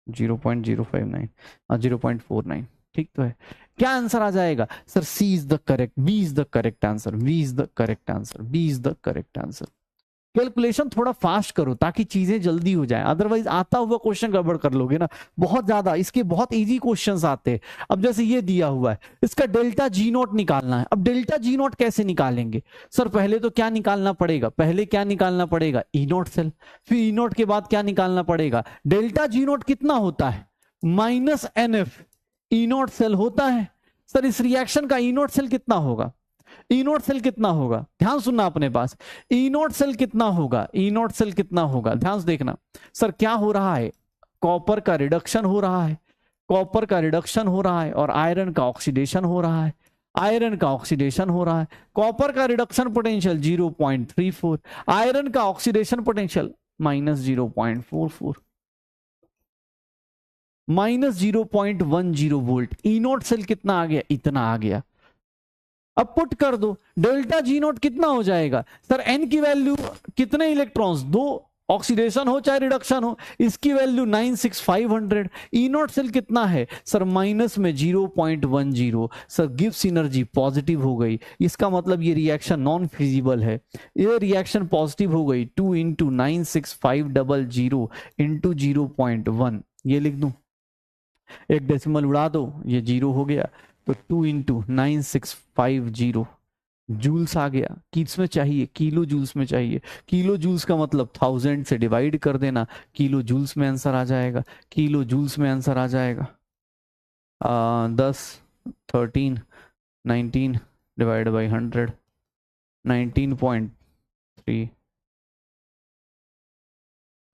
0.059, 0.49, ठीक तो है। क्या आंसर आ जाएगा sir? C is the correct, B is the correct answer, B is the correct answer, B is the correct answer. Calculation थोड़ा फास्ट करो ताकि चीजें जल्दी हो जाए, अदरवाइज आता हुआ क्वेश्चन गड़बड़ कर लोगे ना। बहुत ज्यादा इसके बहुत इजी क्वेश्चंस आते हैं। अब जैसे ये दिया हुआ है, इसका डेल्टा जी नोट निकालना है। अब डेल्टा जी नोट कैसे निकालेंगे? सर पहले तो क्या निकालना पड़ेगा, पहले क्या निकालना पड़ेगा, ई नोट सेल। फिर ई नोट के बाद क्या निकालना पड़ेगा, डेल्टा जी नोट कितना होता है, -NF ई नोट सेल होता है। सर इस रिएक्शन का ई नोट सेल कितना होगा, ई नोट सेल कितना होगा, ध्यान सुनना अपने पास। ई नोट सेल कितना होगा, ई नोट सेल कितना होगा, ध्यान से देखना। सर क्या हो रहा है, कॉपर का रिडक्शन हो रहा है, कॉपर का रिडक्शन हो रहा है और आयरन का ऑक्सीडेशन हो रहा है, आयरन का ऑक्सीडेशन हो रहा है। कॉपर का रिडक्शन पोटेंशियल 0.34, आयरन का ऑक्सीडेशन पोटेंशियल -0.44, -0.10 वोल्ट। ई नोट सेल कितना आ गया, इतना आ गया। अब पुट कर दो, डेल्टा जी नोट कितना हो जाएगा सर, एन की वैल्यू कितने इलेक्ट्रॉन्स, दो, ऑक्सीडेशन हो चाहे रिडक्शन हो, इसकी वैल्यू 96500। ई नोट सेल कितना है सर, माइनस में 0.10। सर गिव्स एनर्जी पॉजिटिव हो गई, इसका मतलब ये रिएक्शन नॉन फिजिबल है। ये रिएक्शन पॉजिटिव हो गई, 2 इंटू 96500 इंटू 0.1, ये लिख दूं, एक डेसिमल उड़ा दो, ये 0 हो गया। तो 2 इंटू 9,650 जूल्स आ गया। किस में चाहिए, किलो जूल्स में चाहिए। किलो जूल्स का मतलब 1000 से डिवाइड कर देना, किलो जूल्स में आंसर आ जाएगा, किलो जूल्स में आंसर आ जाएगा 10, 13, 19 डिवाइड बाई 100, 19.3,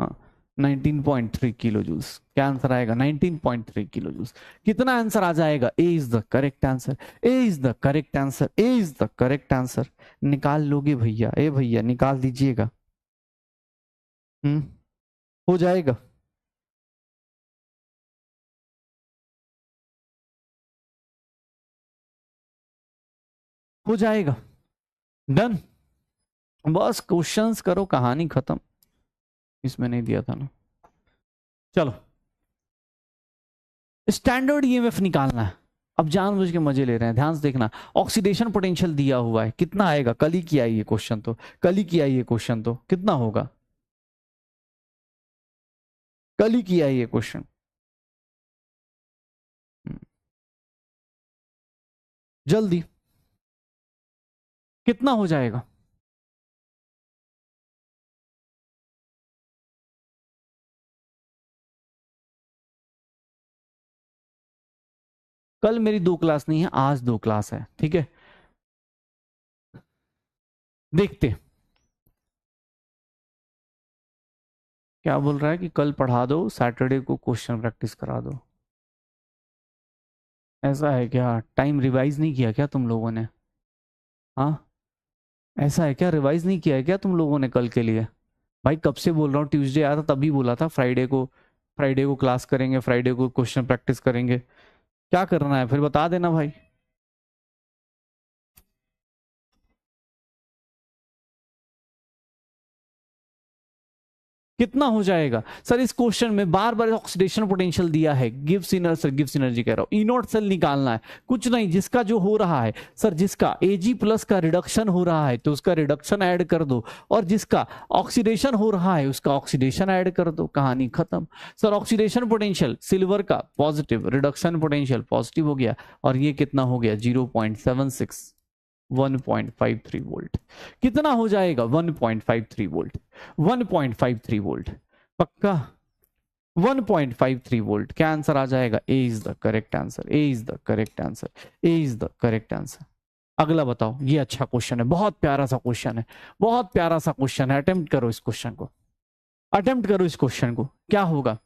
हाँ 19.3 किलो जूल्स। क्या आंसर आएगा, 19.3 किलो जूल्स। कितना आंसर आ जाएगा, A is the correct answer, A is the correct answer, A is the correct answer. निकाल लोगे भैया, ए भैया निकाल दीजिएगा। हम्म, हो जाएगा। हो जाएगा, डन। बस क्वेश्चंस करो, कहानी खत्म। इसमें नहीं दिया था ना, चलो। स्टैंडर्ड ईएमएफ निकालना है। अब जानबूझ के मजे ले रहे हैं, ध्यान से देखना। ऑक्सीडेशन पोटेंशियल दिया हुआ है, कितना आएगा, कल ही किया ये क्वेश्चन, तो कल ही किया ये क्वेश्चन, तो कितना होगा, कल ही किया ये क्वेश्चन। जल्दी, कितना हो जाएगा, कल मेरी 2 क्लास नहीं है, आज 2 क्लास है, ठीक है। देखते, क्या बोल रहा है कि कल पढ़ा दो, सैटरडे को क्वेश्चन प्रैक्टिस करा दो। ऐसा है क्या, टाइम रिवाइज नहीं किया क्या तुम लोगों ने? हाँ, ऐसा है क्या, रिवाइज नहीं किया है क्या तुम लोगों ने कल के लिए? भाई कब से बोल रहा हूँ, ट्यूसडे आया था तभी बोला था, फ्राइडे को क्लास करेंगे, फ्राइडे को क्वेश्चन प्रैक्टिस करेंगे। क्या करना है फिर बता देना भाई। कितना हो जाएगा सर? इस क्वेश्चन में बार बार ऑक्सीडेशन पोटेंशियल दिया है, गिव्स एनर्जी कह रहा हूं, ई नॉट सेल निकालना है, कुछ नहीं, जिसका जो हो रहा है सर, जिसका Ag प्लस का रिडक्शन हो रहा है तो उसका रिडक्शन ऐड कर दो, और जिसका ऑक्सीडेशन हो रहा है उसका ऑक्सीडेशन ऐड कर दो, कहानी खत्म। सर ऑक्सीडेशन पोटेंशियल सिल्वर का पॉजिटिव, रिडक्शन पोटेंशियल पॉजिटिव हो गया, और ये कितना हो गया 0.76, 1.53 वोल्ट। कितना हो जाएगा 1.53 वोल्ट, 1.53 वोल्ट पक्का, 1.53 वोल्ट। क्या आंसर आ जाएगा? A is the correct answer, A is the correct answer, A is the correct answer. अगला बताओ, ये अच्छा क्वेश्चन है, बहुत प्यारा सा क्वेश्चन है, बहुत प्यारा सा क्वेश्चन है। अटेम्प्ट करो इस क्वेश्चन को, अटेम्प्ट करो इस क्वेश्चन को, क्या होगा?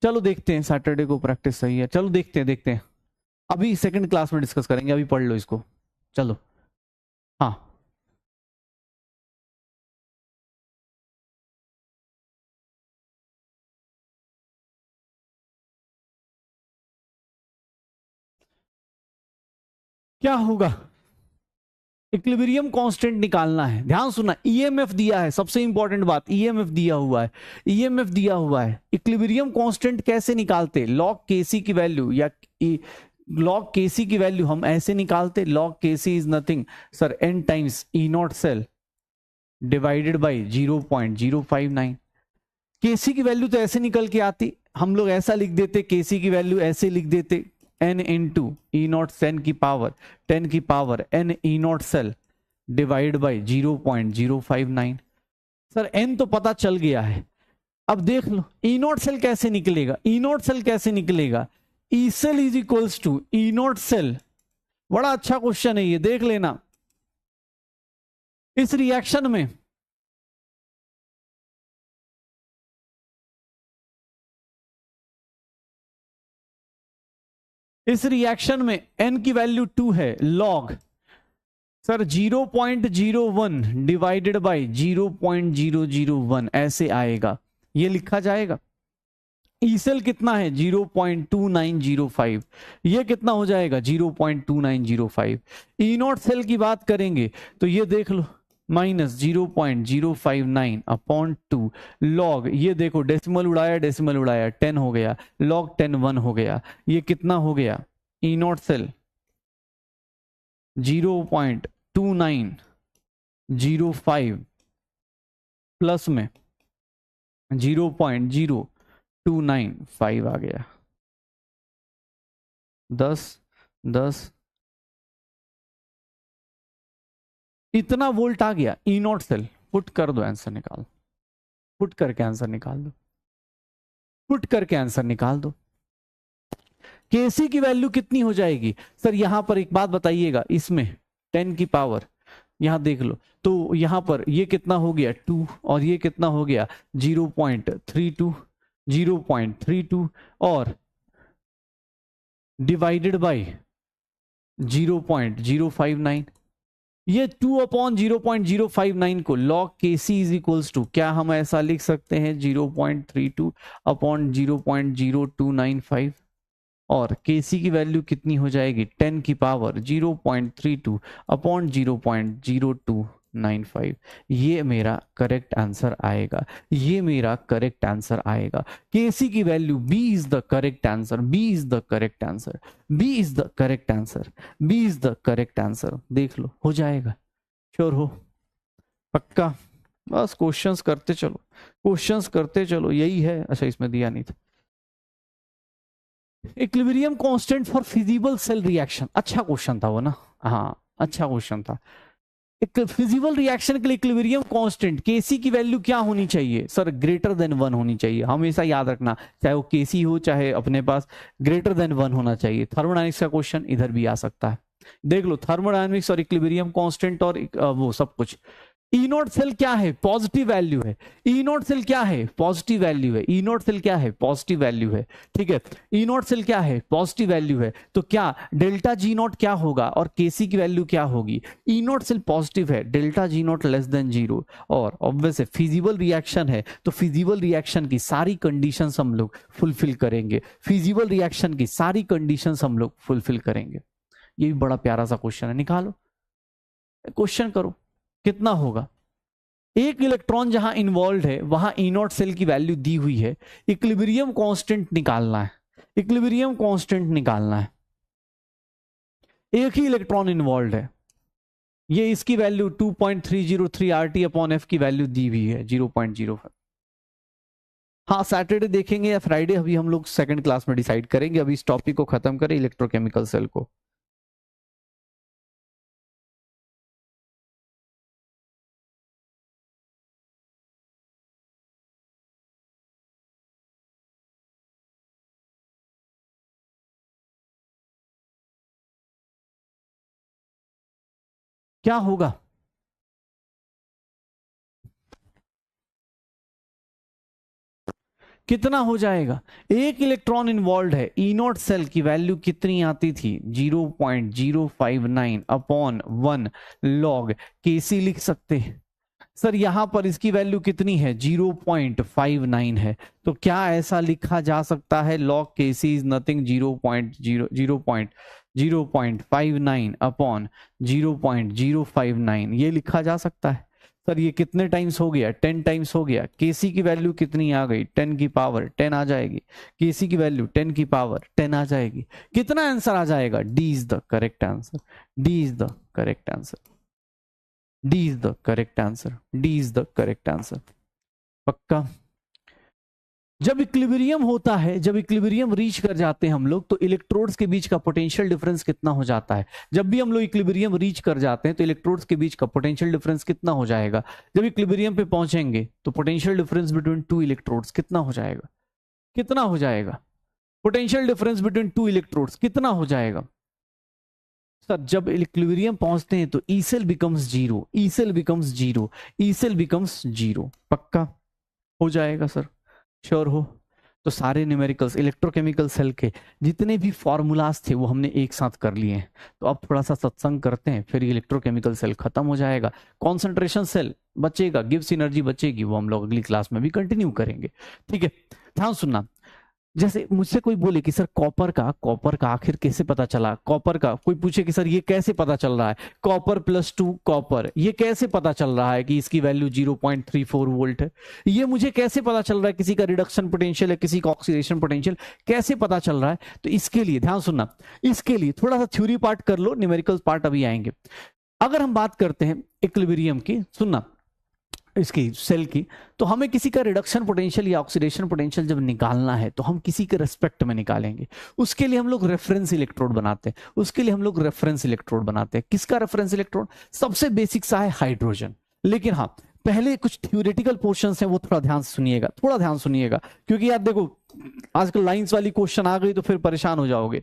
चलो देखते हैं, सैटरडे को प्रैक्टिस सही है, चलो देखते हैं, देखते हैं, अभी सेकंड क्लास में डिस्कस करेंगे, अभी पढ़ लो इसको, चलो। हाँ क्या होगा? इक्विलिब्रियम कांस्टेंट निकालना है, ध्यान सुनना, ईएमएफ दिया है, सबसे इंपॉर्टेंट बात, ईएमएफ दिया हुआ है, ईएमएफ दिया हुआ है। इक्विलिब्रियम कांस्टेंट कैसे निकालते? लॉग केसी की वैल्यू, या लॉग केसी की वैल्यू हम ऐसे निकालते, log KC is nothing sir N times E naught cell divided by 0.059। KC की वैल्यू तो ऐसे निकल के आती, हम लोग ऐसा लिख देते, केसी की वैल्यू ऐसे लिख देते, n इंटू ई नॉट 10 की power n E naught cell divide by 0.059। Sir n तो पता चल गया है, अब देख लो ई नॉट सेल कैसे निकलेगा, ई नॉट सेल कैसे निकलेगा? E cell is equals to E naught cell. बड़ा अच्छा क्वेश्चन है ये, देख लेना। इस रिएक्शन में n की वैल्यू 2 है, लॉग सर 0.01 डिवाइडेड बाई 0.001 ऐसे आएगा, ये लिखा जाएगा। ई सेल कितना है 0.2905, ये कितना हो जाएगा 0.2905। ई नॉट सेल की बात करेंगे तो ये देख लो माइनस 0.059 अपॉन 2 लॉग, ये देखो डेसिमल उड़ाया 10 हो गया, लॉग 10 1 हो गया, ये कितना हो गया ई नॉट सेल 0.2905 प्लस में 0.0295 आ गया, 10 इतना वोल्ट आ गया ई नॉट सेल। पुट कर दो, आंसर निकाल, पुट करके आंसर निकाल दो, पुट करके आंसर निकाल दो। केसी की वैल्यू कितनी हो जाएगी सर? यहां पर एक बात बताइएगा, इसमें 10 की पावर यहां देख लो, तो यहां पर ये कितना हो गया 2, और ये कितना हो गया 0.32 और डिवाइडेड बाई 0.059। ये 2 अपॉन 0.059 को log K C is equals to, क्या हम ऐसा लिख सकते हैं 0.32 अपॉन 0.0295, और केसी की वैल्यू कितनी हो जाएगी 10 की पावर 0.32 अपॉन 0.0295। ये मेरा करेक्ट आंसर आएगा, ये मेरा करेक्ट आंसर आएगा। केसी की value B is the correct answer, B is the correct answer, B is the correct answer, B is the correct answer. देख लो हो जाएगा, श्योर हो, पक्का? बस क्वेश्चंस करते चलो, क्वेश्चंस करते चलो, यही है। अच्छा इसमें दिया नहीं था, equilibrium constant for feasible cell reaction, अच्छा क्वेश्चन था वो ना, हाँ अच्छा क्वेश्चन था। एक फिजिबल रिएक्शन के लिए इक्विलिब्रियम कांस्टेंट केसी की वैल्यू क्या होनी चाहिए सर? ग्रेटर देन 1 होनी चाहिए, हमेशा याद रखना, चाहे वो केसी हो चाहे अपने पास, ग्रेटर देन 1 होना चाहिए। थर्मोडायनेमिक्स का क्वेश्चन इधर भी आ सकता है, देख लो थर्मोडायनेमिक्स और इक्विलिब्रियम कांस्टेंट और वो सब कुछ। ई नॉट सेल क्या है? पॉजिटिव वैल्यू है। ई नॉट सेल क्या है? पॉजिटिव वैल्यू है। ई नॉट सेल क्या है? पॉजिटिव वैल्यू है, ठीक है। ई नॉट सेल क्या है? पॉजिटिव वैल्यू है, तो क्या डेल्टा जी नॉट क्या होगा और केसी की वैल्यू क्या होगी? ई नॉट सेल पॉजिटिव है, delta G not less than 0, और ऑब्वियस है फिजिबल रिएक्शन है, तो फिजिबल रिएक्शन की सारी कंडीशंस हम लोग फुलफिल करेंगे, फिजिबल रिएक्शन की सारी कंडीशंस हम लोग फुलफिल करेंगे। ये भी बड़ा प्यारा सा क्वेश्चन है, निकालो, क्वेश्चन करो कितना होगा। एक इलेक्ट्रॉन जहां इन्वॉल्व है वहां ई नॉट सेल की वैल्यू दी हुई है, इक्विलिब्रियम कांस्टेंट निकालना है, इक्विलिब्रियम कांस्टेंट निकालना है, एक ही इलेक्ट्रॉन इन्वॉल्व है, ये इसकी वैल्यू 2.303 RT अपॉन एफ की वैल्यू दी हुई है 0.05। हाँ सैटरडे देखेंगे या फ्राइडे, अभी हम लोग सेकंड क्लास में डिसाइड करेंगे, अभी इस टॉपिक को खत्म करें इलेक्ट्रोकेमिकल सेल को। क्या होगा, कितना हो जाएगा, एक इलेक्ट्रॉन इन्वॉल्व है, ई नॉट सेल की वैल्यू कितनी आती थी 0.059 अपॉन 1 लॉग केसी लिख सकते हैं। सर यहां पर इसकी वैल्यू कितनी है 0.59 है, तो क्या ऐसा लिखा जा सकता है log KC is nothing 0.59 upon 0.059, ये लिखा जा सकता है। सर ये कितने टाइम्स हो गया 10 टाइम्स हो गया, केसी की वैल्यू कितनी आ गई 10 की पावर 10 आ जाएगी, केसी की वैल्यू 10 की पावर 10 आ जाएगी, कितना आंसर आ जाएगा, D is the correct answer, D is the correct answer, D is the correct answer, D is the correct answer. पक्का। जब इक्विलिब्रियम होता है, जब इक्विलिब्रियम रीच कर जाते हैं हम लोग, तो इलेक्ट्रोड्स के बीच का पोटेंशियल डिफरेंस कितना हो जाता है, जब भी हम लोग इक्विलिब्रियम रीच कर जाते हैं तो इलेक्ट्रोड्स के बीच का पोटेंशियल डिफरेंस कितना हो जाएगा, जब इक्विलिब्रियम पे पहुंचेंगे तो potential difference between two electrodes कितना हो जाएगा, कितना हो जाएगा, potential difference between two electrodes कितना हो जाएगा। सर जब इक्विलिब्रियम पहुंचते हैं तो E cell becomes zero, E cell becomes zero, E cell becomes zero. पक्का हो जाएगा सर, श्योर हो। तो सारे न्यूमेरिकल्स इलेक्ट्रोकेमिकल सेल के जितने भी फॉर्मूलाज थे वो हमने एक साथ कर लिए हैं। तो अब थोड़ा सा सत्संग करते हैं, फिर इलेक्ट्रोकेमिकल सेल खत्म हो जाएगा, कॉन्सेंट्रेशन सेल बचेगा, गिव्स एनर्जी बचेगी, वो हम लोग अगली क्लास में भी कंटिन्यू करेंगे। ठीक है, ध्यान सुनना। जैसे मुझसे कोई बोले कि सर कॉपर का आखिर कैसे पता चला, कॉपर का कोई पूछे कि सर ये कैसे पता चल रहा है, कॉपर +2 कॉपर, ये कैसे पता चल रहा है कि इसकी वैल्यू 0.34 वोल्ट है, ये मुझे कैसे पता चल रहा है किसी का रिडक्शन पोटेंशियल है, किसी का ऑक्सीडेशन पोटेंशियल कैसे पता चल रहा है। तो इसके लिए ध्यान सुनना, इसके लिए थोड़ा सा थ्योरी पार्ट कर लो, न्यूमेरिकल पार्ट अभी आएंगे। अगर हम बात करते हैं इक्विलिब्रियम की, सुनना इसकी सेल की, तो हमें किसी का रिडक्शन पोटेंशियल या ऑक्सीडेशन पोटेंशियल जब निकालना है तो हम किसी के रेस्पेक्ट में निकालेंगे। उसके लिए हम लोग रेफरेंस इलेक्ट्रोड बनाते हैं, उसके लिए हम लोग रेफरेंस इलेक्ट्रोड बनाते हैं। किसका रेफरेंस इलेक्ट्रोड, सबसे बेसिक सा है हाइड्रोजन। लेकिन हाँ पहले कुछ थ्योरेटिकल पोर्शंस हैं वो थोड़ा ध्यान सुनिएगा, थोड़ा ध्यान सुनिएगा, क्योंकि यार देखो आजकल लाइंस वाली क्वेश्चन आ गई तो फिर परेशान हो जाओगे।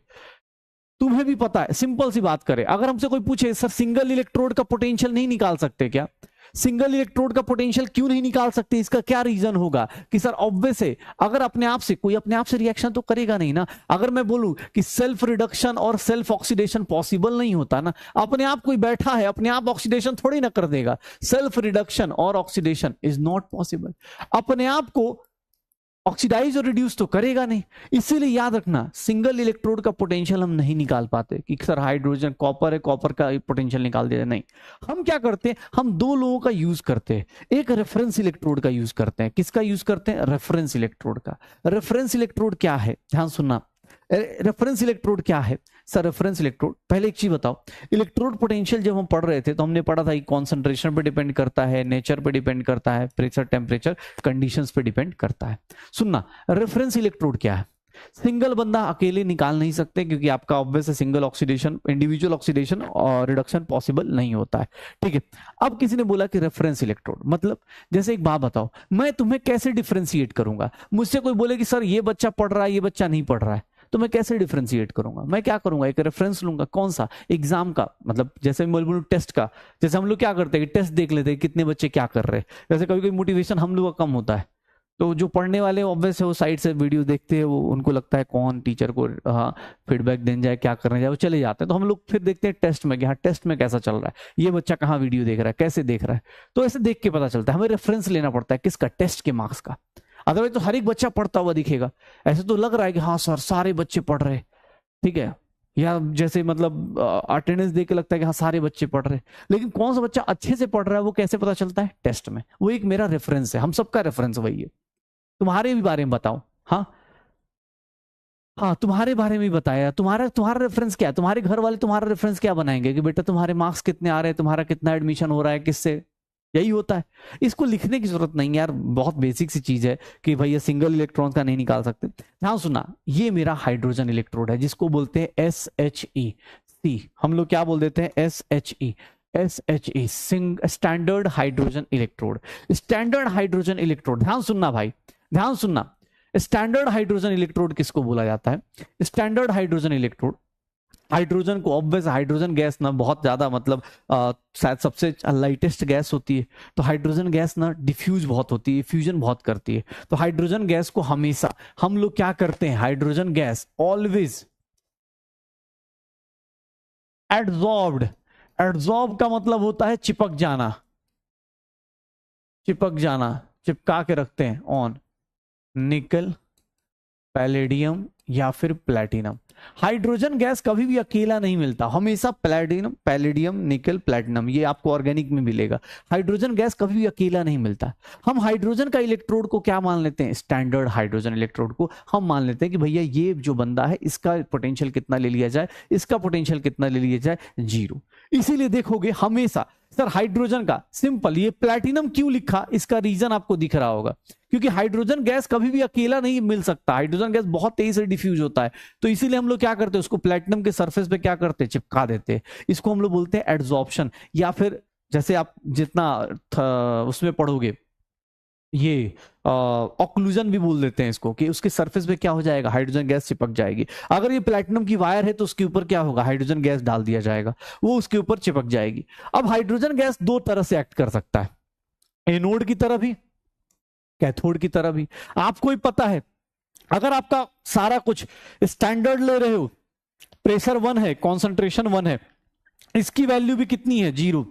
तुम्हें भी पता है, सिंपल सी बात करें, अगर हमसे कोई पूछे सर सिंगल इलेक्ट्रोड का पोटेंशियल नहीं निकाल सकते क्या, सिंगल इलेक्ट्रोड का पोटेंशियल क्यों नहीं निकाल सकते, इसका क्या रीजन होगा कि सर ऑब्वियस है, अगर अपने आप से कोई अपने आप से रिएक्शन तो करेगा नहीं ना। अगर मैं बोलूं कि सेल्फ रिडक्शन और सेल्फ ऑक्सीडेशन पॉसिबल नहीं होता ना, अपने आप कोई बैठा है अपने आप ऑक्सीडेशन थोड़ी ना कर देगा, सेल्फ रिडक्शन और ऑक्सीडेशन इज नॉट पॉसिबल, अपने आप को ऑक्सीडाइज और रिड्यूस तो करेगा नहीं। इसीलिए याद रखना सिंगल इलेक्ट्रोड का पोटेंशियल हम नहीं निकाल पाते कि सर हाइड्रोजन कॉपर है कॉपर का पोटेंशियल निकाल दिया, नहीं। हम क्या करते हैं, हम दो लोगों का यूज करते हैं, एक रेफरेंस इलेक्ट्रोड का यूज करते हैं। किसका यूज करते हैं, रेफरेंस इलेक्ट्रोड का। रेफरेंस इलेक्ट्रोड क्या है, ध्यान सुनना, रेफरेंस इलेक्ट्रोड क्या है सर, रेफरेंस इलेक्ट्रोड, पहले एक चीज बताओ, इलेक्ट्रोड पोटेंशियल जब हम पढ़ रहे थे तो हमने पढ़ा था कि कॉन्सेंट्रेशन पे डिपेंड करता है, नेचर पे डिपेंड करता है, प्रेशर टेम्परेचर कंडीशंस पे डिपेंड करता है। सुनना, रेफरेंस इलेक्ट्रोड क्या है, सिंगल बंदा अकेले निकाल नहीं सकते क्योंकि आपका obvious single oxidation individual oxidation और रिडक्शन पॉसिबल नहीं होता है। ठीक है, अब किसी ने बोला कि रेफरेंस इलेक्ट्रोड मतलब, जैसे एक बात बताओ, मैं तुम्हें कैसे डिफरेंशिएट करूंगा, मुझसे कोई बोले कि सर ये बच्चा पढ़ रहा है ये बच्चा नहीं पढ़ रहा है, तो मैं कैसे डिफरेंशिएट करूंगा, मैं क्या करूंगा, एक रेफरेंस लूंगा, कौन सा, एग्जाम का, मतलब जैसे मैं बोलूं टेस्ट का, जैसे हम लोग क्या करते हैं टेस्ट देख लेते हैं कितने बच्चे क्या कर रहे हैं, जैसे कभी कोई मोटिवेशन हम लोग का कम होता है तो जो पढ़ने वाले ऑब्वियस है वो साइड से वीडियो देखते हैं, वो उनको लगता है कौन टीचर को हाँ फीडबैक देने जाए क्या करने जाए, वो चले जाते हैं। तो हम लोग फिर देखते हैं टेस्ट में कि हाँ टेस्ट में कैसा चल रहा है, ये बच्चा कहाँ वीडियो देख रहा है, कैसे देख रहा है, तो ऐसे देख के पता चलता है। हमें रेफरेंस लेना पड़ता है किसका, टेस्ट के मार्क्स का, अदरवाइज तो हर एक बच्चा पढ़ता हुआ दिखेगा, ऐसे तो लग रहा है कि हाँ सर सारे बच्चे पढ़ रहे, ठीक है, या जैसे मतलब अटेंडेंस देख के लगता है कि हाँ सारे बच्चे पढ़ रहे हैं, लेकिन कौन सा बच्चा अच्छे से पढ़ रहा है वो कैसे पता चलता है? टेस्ट में। वो एक मेरा रेफरेंस है, हम सबका रेफरेंस वही है। तुम्हारे भी बारे में बताओ। हाँ हाँ, तुम्हारे बारे में ही बताया। तुम्हारा तुम्हारा रेफरेंस क्या है? तुम्हारे घर वाले तुम्हारा रेफरेंस क्या बनाएंगे कि बेटा तुम्हारे मार्क्स कितने आ रहे हैं, तुम्हारा कितना एडमिशन हो रहा है, किससे? यही होता है। इसको लिखने की जरूरत नहीं है यार, बहुत बेसिक सी चीज है कि भैया सिंगल इलेक्ट्रॉन का नहीं निकाल सकते। ध्यान सुनना, ये मेरा हाइड्रोजन इलेक्ट्रोड है जिसको बोलते हैं SHE। सी हम लोग क्या बोल देते हैं? SHE। SHE standard hydrogen electrode. Standard hydrogen electrode, ध्यान सुनना भाई, ध्यान सुनना। स्टैंडर्ड हाइड्रोजन इलेक्ट्रोड किसको बोला जाता है? स्टैंडर्ड हाइड्रोजन इलेक्ट्रोड, हाइड्रोजन को, ऑब्वियस हाइड्रोजन गैस ना बहुत ज्यादा मतलब शायद सबसे लाइटेस्ट गैस होती है, तो हाइड्रोजन गैस ना डिफ्यूज बहुत होती है, फ्यूजन बहुत करती है। तो हाइड्रोजन गैस को हमेशा हम लोग क्या करते हैं? Hydrogen gas always adsorbed. Adsorb का मतलब होता है चिपक जाना, चिपक जाना, चिपका के रखते हैं ऑन निकल, पैलेडियम या फिर प्लैटिनम। हाइड्रोजन गैस कभी भी अकेला नहीं मिलता, हमेशा प्लैटिनम, पैलेडियम, निकल, प्लैटिनम, ये आपको ऑर्गेनिक में मिलेगा। हाइड्रोजन गैस कभी भी अकेला नहीं मिलता। हम हाइड्रोजन का इलेक्ट्रोड को क्या मान लेते हैं? स्टैंडर्ड हाइड्रोजन इलेक्ट्रोड को हम मान लेते हैं कि भैया ये जो बंदा है इसका पोटेंशियल कितना ले लिया जाए, इसका पोटेंशियल कितना ले लिया जाए? 0। इसीलिए देखोगे हमेशा सर हाइड्रोजन का सिंपल, ये प्लैटिनम क्यों लिखा, इसका रीजन आपको दिख रहा होगा, क्योंकि हाइड्रोजन गैस कभी भी अकेला नहीं मिल सकता, हाइड्रोजन गैस बहुत तेजी से डिफ्यूज होता है। तो इसीलिए हम लोग क्या करते हैं? उसको प्लैटिनम के सरफेस पे क्या करते हैं? चिपका देते हैं। इसको हम लोग बोलते हैं एड्सॉर्प्शन, या फिर जैसे आप जितना उसमें पढ़ोगे ये ऑक्लूजन भी बोल देते हैं इसको, कि उसके सरफेस पे क्या हो जाएगा? हाइड्रोजन गैस चिपक जाएगी। अगर ये प्लैटिनम की वायर है तो उसके ऊपर क्या होगा? हाइड्रोजन गैस डाल दिया जाएगा, वो उसके ऊपर चिपक जाएगी। अब हाइड्रोजन गैस दो तरह से एक्ट कर सकता है, एनोड की तरह भी, कैथोड की तरह भी। आपको ही पता है, अगर आपका सारा कुछ स्टैंडर्ड ले रहे हो, प्रेशर 1 है, कॉन्सेंट्रेशन 1 है, इसकी वैल्यू भी कितनी है? 0।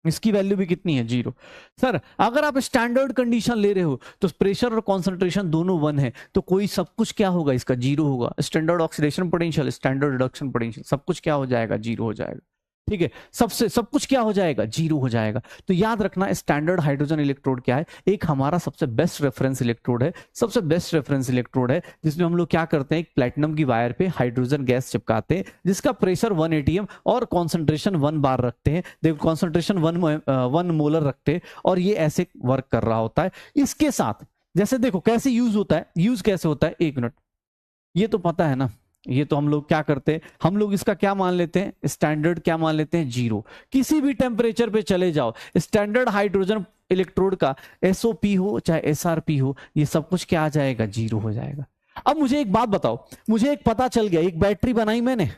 इसकी वैल्यू भी कितनी है? 0। सर अगर आप स्टैंडर्ड कंडीशन ले रहे हो तो प्रेशर और कॉन्सेंट्रेशन दोनों 1 है, तो कोई सब कुछ क्या होगा? इसका 0 होगा। Standard oxidation potential, standard reduction potential, सब कुछ क्या हो जाएगा? 0 हो जाएगा। ठीक है, सबसे सब कुछ क्या हो जाएगा? 0 हो जाएगा। तो याद रखना स्टैंडर्ड हाइड्रोजन इलेक्ट्रोड क्या है? एक हमारा सबसे बेस्ट रेफरेंस इलेक्ट्रोड है, सबसे बेस्ट रेफरेंस इलेक्ट्रोड है, जिसमें हम लोग क्या करते हैं? एक प्लैटिनम की वायर पे हाइड्रोजन गैस चिपकाते हैं, जिसका प्रेशर 1 एटीएम और कॉन्सेंट्रेशन 1 बार रखते हैं। देखो कॉन्सेंट्रेशन 1 मोलर रखते हैं, और ये ऐसे वर्क कर रहा होता है। इसके साथ जैसे देखो कैसे यूज होता है, यूज कैसे होता है, 1 मिनट, ये तो पता है ना, ये तो हम लोग क्या करते हैं? हम लोग इसका क्या मान लेते हैं? स्टैंडर्ड क्या मान लेते हैं? 0। किसी भी टेम्परेचर पे चले जाओ, स्टैंडर्ड हाइड्रोजन इलेक्ट्रोड का SOP हो चाहे SRP हो, ये सब कुछ क्या आ जाएगा? 0 हो जाएगा। अब मुझे एक बात बताओ, मुझे एक पता चल गया, एक बैटरी बनाई मैंने,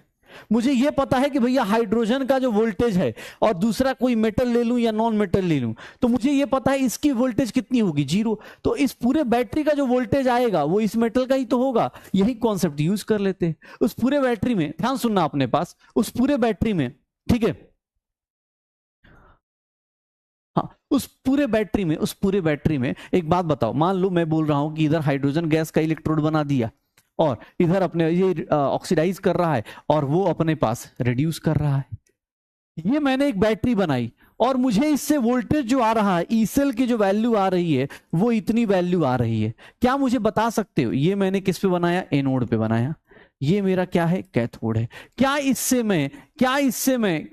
मुझे यह पता है कि भैया हाइड्रोजन का जो वोल्टेज है, और दूसरा कोई मेटल ले लूं या नॉन मेटल ले लूं, तो मुझे यह पता है इसकी वोल्टेज कितनी होगी? 0। तो इस पूरे बैटरी का जो वोल्टेज आएगा वो इस मेटल का ही तो होगा। यही कॉन्सेप्ट यूज कर लेते हैं उस पूरे बैटरी में। ध्यान सुनना अपने पास, उस पूरे बैटरी में, ठीक है, हाँ उस पूरे बैटरी में, उस पूरे बैटरी में एक बात बताओ, मान लो मैं बोल रहा हूं कि इधर हाइड्रोजन गैस का इलेक्ट्रोड बना दिया, और इधर अपने ये ऑक्सीडाइज कर रहा है, और वो अपने पास रिड्यूस कर रहा है। ये मैंने एक बैटरी बनाई, और मुझे इससे वोल्टेज जो आ रहा है, ई सेल की जो वैल्यू आ रही है, वो इतनी वैल्यू आ रही है। क्या मुझे बता सकते हो ये मैंने किस पे बनाया? एनोड पे बनाया। ये मेरा क्या है? कैथोड है। क्या इससे मैं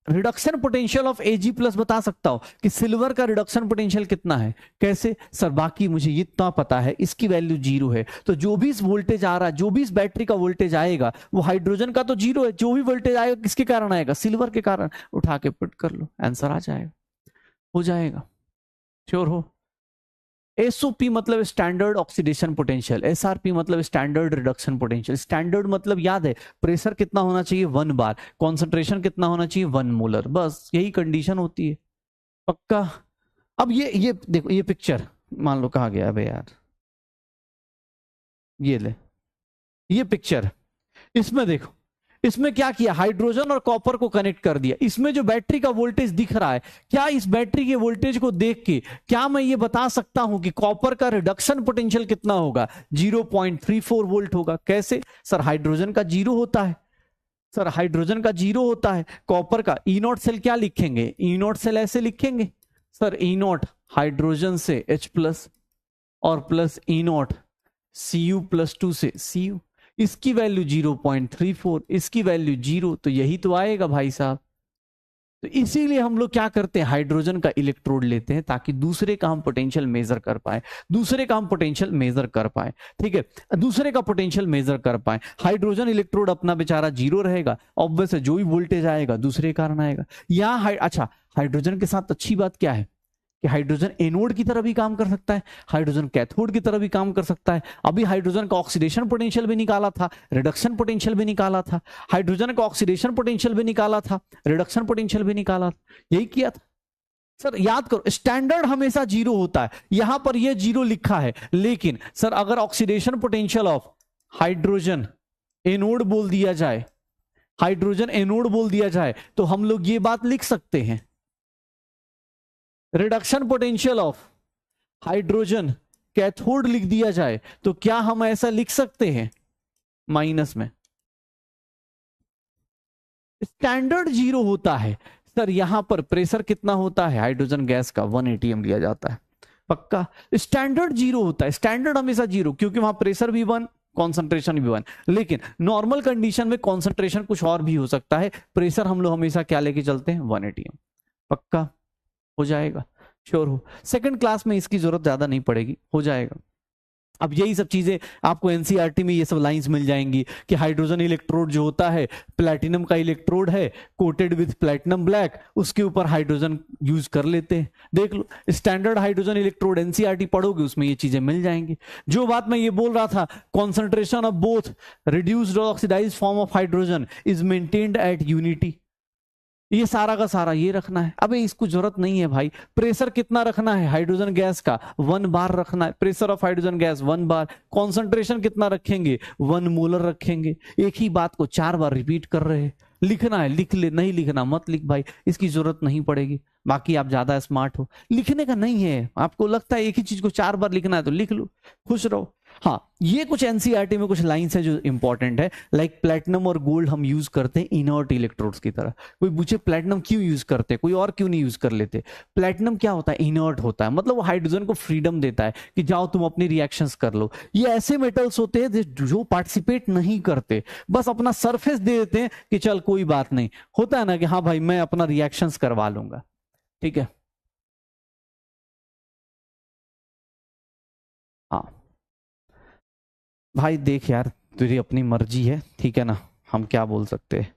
reduction potential of Ag plus बता सकता हूं कि सिल्वर का रिडक्शन पोटेंशियल कितना है? कैसे सर? बाकी मुझे इतना पता है, इसकी वैल्यू 0 है, तो जो भी इस वोल्टेज आ रहा है, जो भी इस बैटरी का वोल्टेज आएगा, वो हाइड्रोजन का तो 0 है, जो भी वोल्टेज आएगा किसके कारण आएगा? सिल्वर के कारण। उठा के पुट कर लो, आंसर आ जाएगा, हो जाएगा। श्योर हो? SOP मतलब स्टैंडर्ड ऑक्सीडेशन पोटेंशियल, SRP मतलब स्टैंडर्ड रिडक्शन पोटेंशियल। स्टैंडर्ड मतलब याद है, प्रेशर कितना होना चाहिए? 1 बार, कॉन्सेंट्रेशन कितना होना चाहिए? 1 मोलर, बस यही कंडीशन होती है। पक्का? अब ये देखो, ये पिक्चर मान लो कहाँ गया अबे यार, ये ले, ये पिक्चर, इसमें देखो, इसमें क्या किया? हाइड्रोजन और कॉपर को कनेक्ट कर दिया। इसमें जो बैटरी का वोल्टेज दिख रहा है, क्या इस बैटरी के वोल्टेज को देख के क्या मैं ये बता सकता हूं कि कॉपर का रिडक्शन पोटेंशियल कितना होगा? 0.34 वोल्ट होगा। कैसे सर? हाइड्रोजन का 0 होता है, सर हाइड्रोजन का जीरो होता है, कॉपर का ई नॉट सेल क्या लिखेंगे, ई नॉट सेल ऐसे लिखेंगे सर, ई नॉट हाइड्रोजन से H प्लस और plus E not Cu plus 2 से Cu, इसकी वैल्यू 0.34, इसकी वैल्यू 0, तो यही तो आएगा भाई साहब। तो इसीलिए हम लोग क्या करते हैं, हाइड्रोजन का इलेक्ट्रोड लेते हैं ताकि दूसरे का हम पोटेंशियल मेजर कर पाए, दूसरे का हम पोटेंशियल मेजर कर पाए, ठीक है, दूसरे का पोटेंशियल मेजर कर पाए। हाइड्रोजन इलेक्ट्रोड अपना बेचारा जीरो रहेगा, ऑब्वियस है जो भी वोल्टेज आएगा दूसरे कारण आएगा। यहाँ अच्छा, हाइड्रोजन के साथ अच्छी बात क्या है कि हाइड्रोजन एनोड की तरह भी काम कर सकता है, हाइड्रोजन कैथोड की तरह भी काम कर सकता है। अभी हाइड्रोजन का ऑक्सीडेशन पोटेंशियल भी निकाला था, रिडक्शन पोटेंशियल भी निकाला था, हाइड्रोजन का ऑक्सीडेशन पोटेंशियल भी निकाला था, रिडक्शन पोटेंशियल भी निकाला था, यही किया था। सर याद करो, स्टैंडर्ड हमेशा जीरो होता है, यहां पर यह जीरो लिखा है, लेकिन सर अगर oxidation potential of hydrogen anode बोल दिया जाए, हाइड्रोजन एनोड बोल दिया जाए, तो हम लोग ये बात लिख सकते हैं, reduction potential of hydrogen cathode लिख दिया जाए, तो क्या हम ऐसा लिख सकते हैं माइनस में, स्टैंडर्ड जीरो होता है। सर यहां पर प्रेशर कितना होता है हाइड्रोजन गैस का, 1 atm लिया जाता है, पक्का स्टैंडर्ड जीरो होता है, स्टैंडर्ड हमेशा जीरो, क्योंकि वहां प्रेशर भी 1, कॉन्सेंट्रेशन भी 1, लेकिन नॉर्मल कंडीशन में कॉन्सेंट्रेशन कुछ और भी हो सकता है, प्रेशर हम लोग हमेशा क्या लेके चलते हैं, 1 atm, पक्का हो जाएगा, श्योर हो। सेकंड क्लास में इसकी जरूरत ज्यादा नहीं पड़ेगी, हो जाएगा। अब यही सब चीजें आपको एनसीईआरटी में ये सब लाइंस मिल जाएंगी कि हाइड्रोजन इलेक्ट्रोड जो होता है, प्लैटिनम का इलेक्ट्रोड है कोटेड विथ प्लैटिनम ब्लैक, उसके ऊपर हाइड्रोजन यूज कर लेते हैं, देख लो स्टैंडर्ड हाइड्रोजन इलेक्ट्रोड, एनसीईआरटी पढ़ोगे उसमें ये चीजें मिल जाएंगी। जो बात मैं ये बोल रहा था, कॉन्सेंट्रेशन ऑफ बोथ रिड्यूस्ड और oxidised form of hydrogen is maintained at unity, ये सारा का सारा ये रखना है। अबे इसको जरूरत नहीं है भाई, प्रेशर कितना रखना है हाइड्रोजन गैस का, 1 बार रखना है, pressure of hydrogen gas 1 bar, concentration कितना रखेंगे 1 मोलर रखेंगे, एक ही बात को 4 बार रिपीट कर रहे हैं, लिखना है लिख ले, नहीं लिखना मत लिख भाई, इसकी जरूरत नहीं पड़ेगी। बाकी आप ज्यादा स्मार्ट हो, लिखने का नहीं है, आपको लगता है एक ही चीज को 4 बार लिखना है तो लिख लो, खुश रहो। हाँ ये कुछ एनसीईआरटी में कुछ लाइंस है जो इंपॉर्टेंट है, लाइक प्लैटिनम और गोल्ड हम यूज करते हैं इनर्ट इलेक्ट्रोड्स की तरह। कोई पूछे प्लैटिनम क्यों यूज करते हैं, कोई और क्यों नहीं यूज कर लेते, प्लैटिनम क्या होता है, इनर्ट होता है, मतलब वो हाइड्रोजन को फ्रीडम देता है कि जाओ तुम अपनी रिएक्शंस कर लो। ये ऐसे मेटल्स होते हैं जो पार्टिसिपेट नहीं करते, बस अपना सरफेस दे देते हैं कि चल कोई बात नहीं, होता है ना कि हाँ भाई मैं अपना रिएक्शंस करवा लूंगा, ठीक है। हाँ भाई देख यार, तेरी अपनी मर्जी है, ठीक है ना, हम क्या बोल सकते हैं,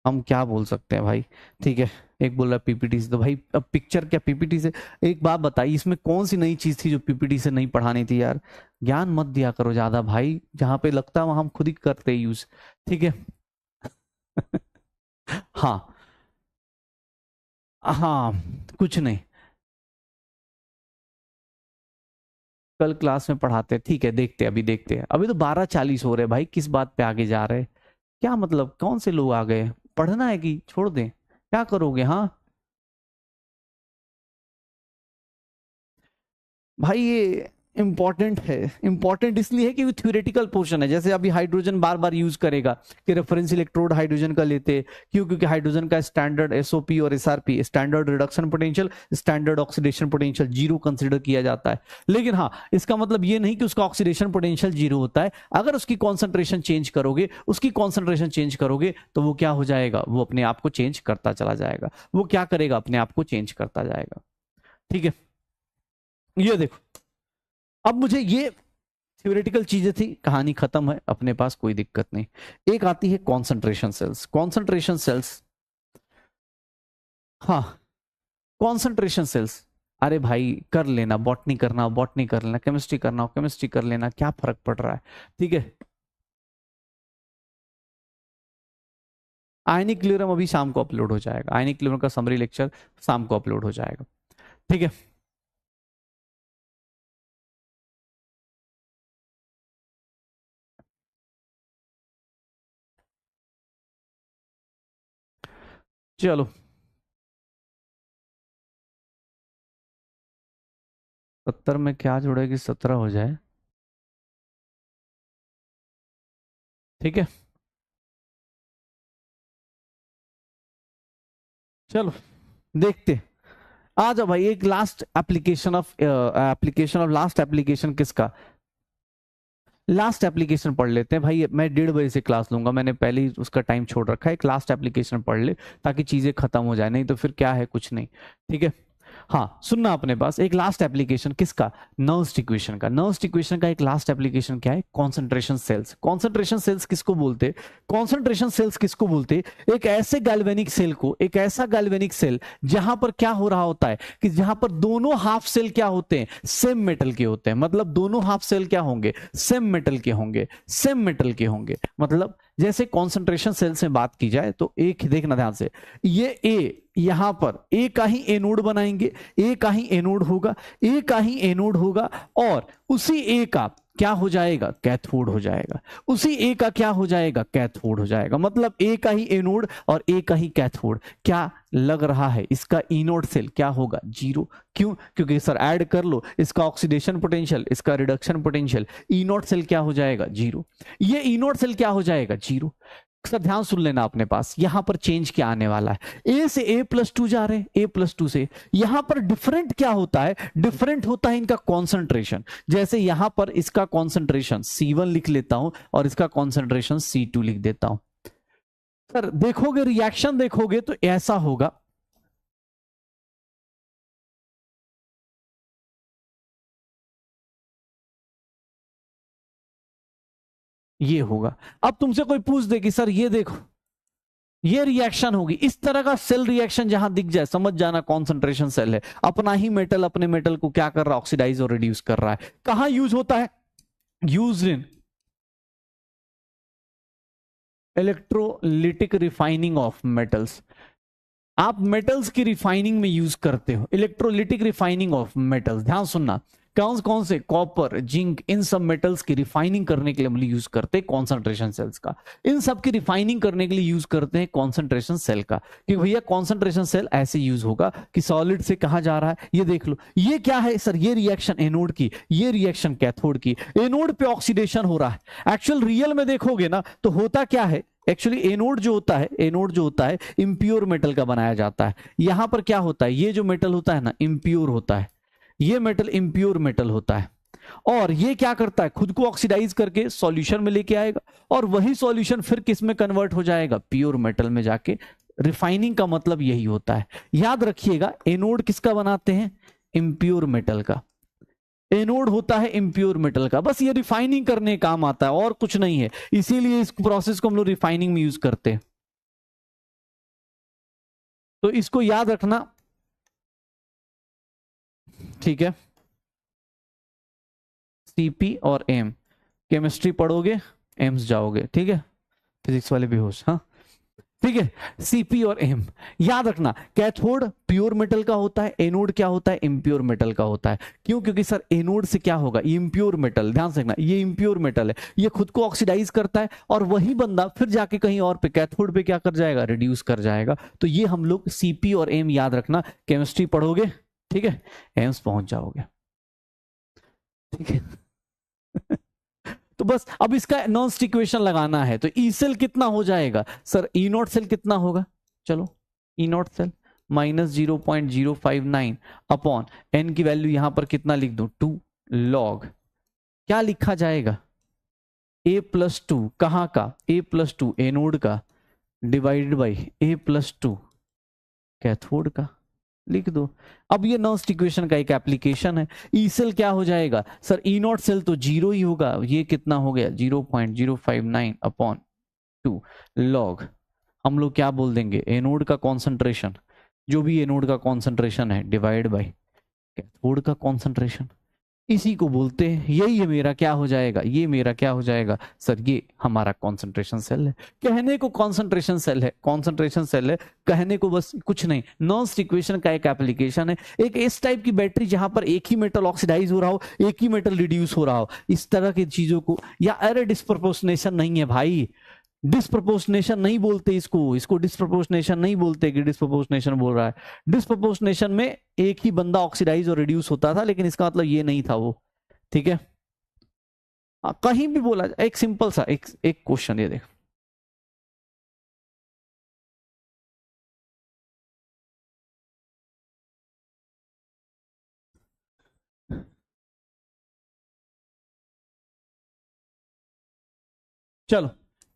हम क्या बोल सकते हैं भाई, ठीक है। एक बोल रहा पीपीटी से, तो भाई अब पिक्चर क्या पीपीटी से, एक बात बताइए इसमें कौन सी नई चीज थी जो पीपीटी से नहीं पढ़ानी थी यार, ज्ञान मत दिया करो ज्यादा भाई, जहां पे लगता है वहां हम खुद ही करते यूज, ठीक है। हाँ हाँ कुछ नहीं, कल क्लास में पढ़ाते हैं, ठीक है, देखते हैं अभी, देखते हैं अभी तो 12:40 हो रहे भाई, किस बात पे आगे जा रहे हैं, क्या मतलब कौन से लोग आ गए, पढ़ना है कि छोड़ दें, क्या करोगे हाँ। भाई ये इंपॉर्टेंट है, इंपॉर्टेंट इसलिए है कि वो थ्योरेटिकल पोर्शन है, जैसे अभी हाइड्रोजन बार बार यूज करेगा कि रेफरेंस इलेक्ट्रोड हाइड्रोजन का लेते, क्यों, क्योंकि हाइड्रोजन का स्टैंडर्ड एसओपी और SRP, standard reduction potential, standard oxidation potential zero consider किया जाता है। लेकिन हाँ इसका मतलब ये नहीं कि उसका ऑक्सीडेशन पोटेंशियल जीरो होता है, अगर उसकी कॉन्सेंट्रेशन चेंज करोगे, उसकी कॉन्सेंट्रेशन चेंज करोगे तो वो क्या हो जाएगा, वो अपने आप को चेंज करता चला जाएगा, वो क्या करेगा अपने आप को चेंज करता जाएगा, ठीक है। ये देखो, अब मुझे ये थ्योरेटिकल चीजें थी, कहानी खत्म है, अपने पास कोई दिक्कत नहीं। एक आती है कॉन्सेंट्रेशन सेल्स, कॉन्सेंट्रेशन सेल्स, हाँ कॉन्सेंट्रेशन सेल्स, अरे भाई कर लेना, बॉटनी करना हो बॉटनी कर लेना, केमिस्ट्री करना हो केमिस्ट्री कर लेना, क्या फर्क पड़ रहा है, ठीक है। आयनिक क्लियरम अभी शाम को अपलोड हो जाएगा, आयनिक क्लियरम का समरी लेक्चर शाम को अपलोड हो जाएगा, ठीक है। चलो 70 में क्या जुड़ेगी, 17 हो जाए, ठीक है। चलो देखते, आ जाओ भाई। एक लास्ट लास्ट एप्लीकेशन किसका, लास्ट एप्लीकेशन पढ़ लेते हैं भाई। मैं 1:30 बजे से क्लास लूंगा, मैंने पहले ही उसका टाइम छोड़ रखा है। एक लास्ट एप्लीकेशन पढ़ ले ताकि चीजें खत्म हो जाए, नहीं तो फिर क्या है, कुछ नहीं। ठीक है, हाँ सुनना अपने पास। एक लास्ट एप्लीकेशन किसका, नर्स्ट इक्वेशन का। नर्स्ट इक्वेशन का एक लास्ट एप्लीकेशन क्या है, कॉन्सेंट्रेशन सेल्स। कॉन्सेंट्रेशन सेल्स किसको बोलते, कॉन्सेंट्रेशन सेल्स किसको बोलते, एक ऐसे गैल्वेनिक सेल को, एक ऐसा गैल्वेनिक सेल जहां पर क्या हो रहा होता है कि जहां पर दोनों हाफ सेल क्या होते हैं, सेम मेटल के होते हैं। मतलब दोनों हाफ सेल क्या होंगे, सेम मेटल के होंगे, सेम मेटल के होंगे। मतलब जैसे कॉन्सेंट्रेशन सेल से बात की जाए तो एक देखना ध्यान से, ये ए, यहां पर ए का ही एनोड बनाएंगे, ए का ही एनोड होगा, ए का ही एनोड होगा, और उसी ए का क्या हो जाएगा, कैथोड हो जाएगा। उसी ए का क्या हो जाएगा, कैथोड हो जाएगा। मतलब ए का ही एनोड और ए का ही कैथोड। क्या लग रहा है, इसका इनोड सेल क्या होगा, 0। क्यों, क्योंकि सर ऐड कर लो, इसका ऑक्सीडेशन पोटेंशियल, इसका रिडक्शन पोटेंशियल, इनोड सेल क्या हो जाएगा, 0। ये इनोड सेल क्या हो जाएगा, 0। सर ध्यान सुन लेना अपने पास, यहां पर चेंज क्या आने वाला है, ए से A+2 जा रहे हैं, A+2 से यहां पर डिफरेंट क्या होता है, डिफरेंट होता है इनका कॉन्सेंट्रेशन। जैसे यहां पर इसका कॉन्सेंट्रेशन C1 लिख लेता हूं और इसका कॉन्सेंट्रेशन C2 लिख देता हूं। सर देखोगे, रिएक्शन देखोगे तो ऐसा होगा, ये होगा। अब तुमसे कोई पूछ दे कि सर ये देखो, ये रिएक्शन होगी, इस तरह का सेल रिएक्शन जहां दिख जाए समझ जाना कॉन्सेंट्रेशन सेल है। अपना ही मेटल अपने मेटल को क्या कर रहा है, ऑक्सीडाइज और रिड्यूस कर रहा है। कहां यूज होता है, use in electrolytic refining of metals. आप मेटल्स की रिफाइनिंग में यूज करते हो, इलेक्ट्रोलिटिक रिफाइनिंग ऑफ मेटल्स। ध्यान सुनना, कौन कौन से, कॉपर, जिंक, इन सब मेटल्स की रिफाइनिंग करने के लिए हम यूज करते हैं कॉन्सेंट्रेशन सेल्स का। इन सब की रिफाइनिंग करने के लिए यूज करते हैं कॉन्सेंट्रेशन सेल का। कि भैया कॉन्सेंट्रेशन सेल ऐसे यूज होगा कि सॉलिड से कहा जा रहा है, ये देख लो, ये क्या है सर, ये रिएक्शन एनोड की, ये रिएक्शन कैथोड की। एनोड पे ऑक्सीडेशन हो रहा है। एक्चुअल रियल में देखोगे ना तो होता क्या है, एक्चुअली एनोड जो होता है, एनोड जो होता है इंप्योर मेटल का बनाया जाता है। यहां पर क्या होता है, ये जो मेटल होता है ना, इंप्योर होता है। ये मेटल इंप्योर मेटल होता है, और ये क्या करता है, खुद को ऑक्सीडाइज करके सॉल्यूशन में लेके आएगा, और वही सॉल्यूशन फिर किस में कन्वर्ट हो जाएगा, प्योर मेटल में जाके। रिफाइनिंग का मतलब यही होता है। याद रखिएगा, एनोड किसका बनाते हैं, इंप्योर मेटल का। एनोड होता है इंप्योर मेटल का, बस ये रिफाइनिंग करने काम आता है और कुछ नहीं है। इसीलिए इस प्रोसेस को हम लोग रिफाइनिंग में यूज करते हैं। तो इसको याद रखना, ठीक है। सीपी और एम, केमिस्ट्री पढ़ोगे एम्स जाओगे, ठीक है। फिजिक्स वाले बेहोश, हाँ ठीक है। सीपी और एम याद रखना। कैथोड प्योर मेटल का होता है, एनोड क्या होता है, इम्प्योर मेटल का होता है। क्यों, क्योंकि सर एनोड से क्या होगा, इम्प्योर मेटल, ध्यान से रखना, ये इम्प्योर मेटल है, ये खुद को ऑक्सीडाइज करता है, और वही बंदा फिर जाके कहीं और पे कैथोड पे क्या कर जाएगा, रिड्यूस कर जाएगा। तो ये हम लोग सीपी और एम याद रखना, केमिस्ट्री पढ़ोगे, ठीक है, एम्स पहुंच जाओगे, ठीक है। तो बस अब इसका नॉन्स्ट इक्वेशन लगाना है। तो ई सेल कितना हो जाएगा सर, ई नॉट सेल कितना होगा, चलो ई नॉट सेल -0.059 अपॉन एन की वैल्यू यहां पर कितना लिख दूं, 2 लॉग, क्या लिखा जाएगा, A+2 कहां का, A+2 एनोड का, डिवाइडेड बाई A+2 कैथोड का, लिख दो। अब ये नॉन्स्ट इक्वेशन का एक एप्लीकेशन है। ई सेल क्या हो जाएगा सर, ई नॉट सेल तो 0 ही होगा, ये कितना हो गया 0.059 अपॉन 2 लॉग, हम लोग क्या बोल देंगे, एनोड का कॉन्सेंट्रेशन, जो भी एनोड का कॉन्सेंट्रेशन है, डिवाइड बाई कैथोड का कॉन्सेंट्रेशन। इसी को बोलते हैं, यही है मेरा क्या हो जाएगा, ये मेरा क्या हो जाएगा सर, ये हमारा कॉन्सेंट्रेशन सेल है। कहने को कॉन्सेंट्रेशन सेल है, कॉन्सेंट्रेशन सेल है, कहने को बस कुछ नहीं। नॉन्स्ट इक्वेशन का एक एप्लीकेशन है। एक इस टाइप की बैटरी जहां पर एक ही मेटल ऑक्सीडाइज हो रहा हो, एक ही मेटल रिड्यूस हो रहा हो, इस तरह की चीजों को, या अरे डिस्प्रोपोर्शनेशन नहीं है भाई, डिस्प्रोपोर्शनेशन नहीं बोलते इसको, इसको डिस्प्रोपोर्शनेशन नहीं बोलते कि डिस्प्रोपोर्शनेशन बोल रहा है। डिस्प्रोपोर्शनेशन में एक ही बंदा ऑक्सीडाइज और रिड्यूस होता था, लेकिन इसका मतलब ये नहीं था वो, ठीक है। कहीं भी बोला जाए, एक सिंपल सा एक क्वेश्चन ये देख, चलो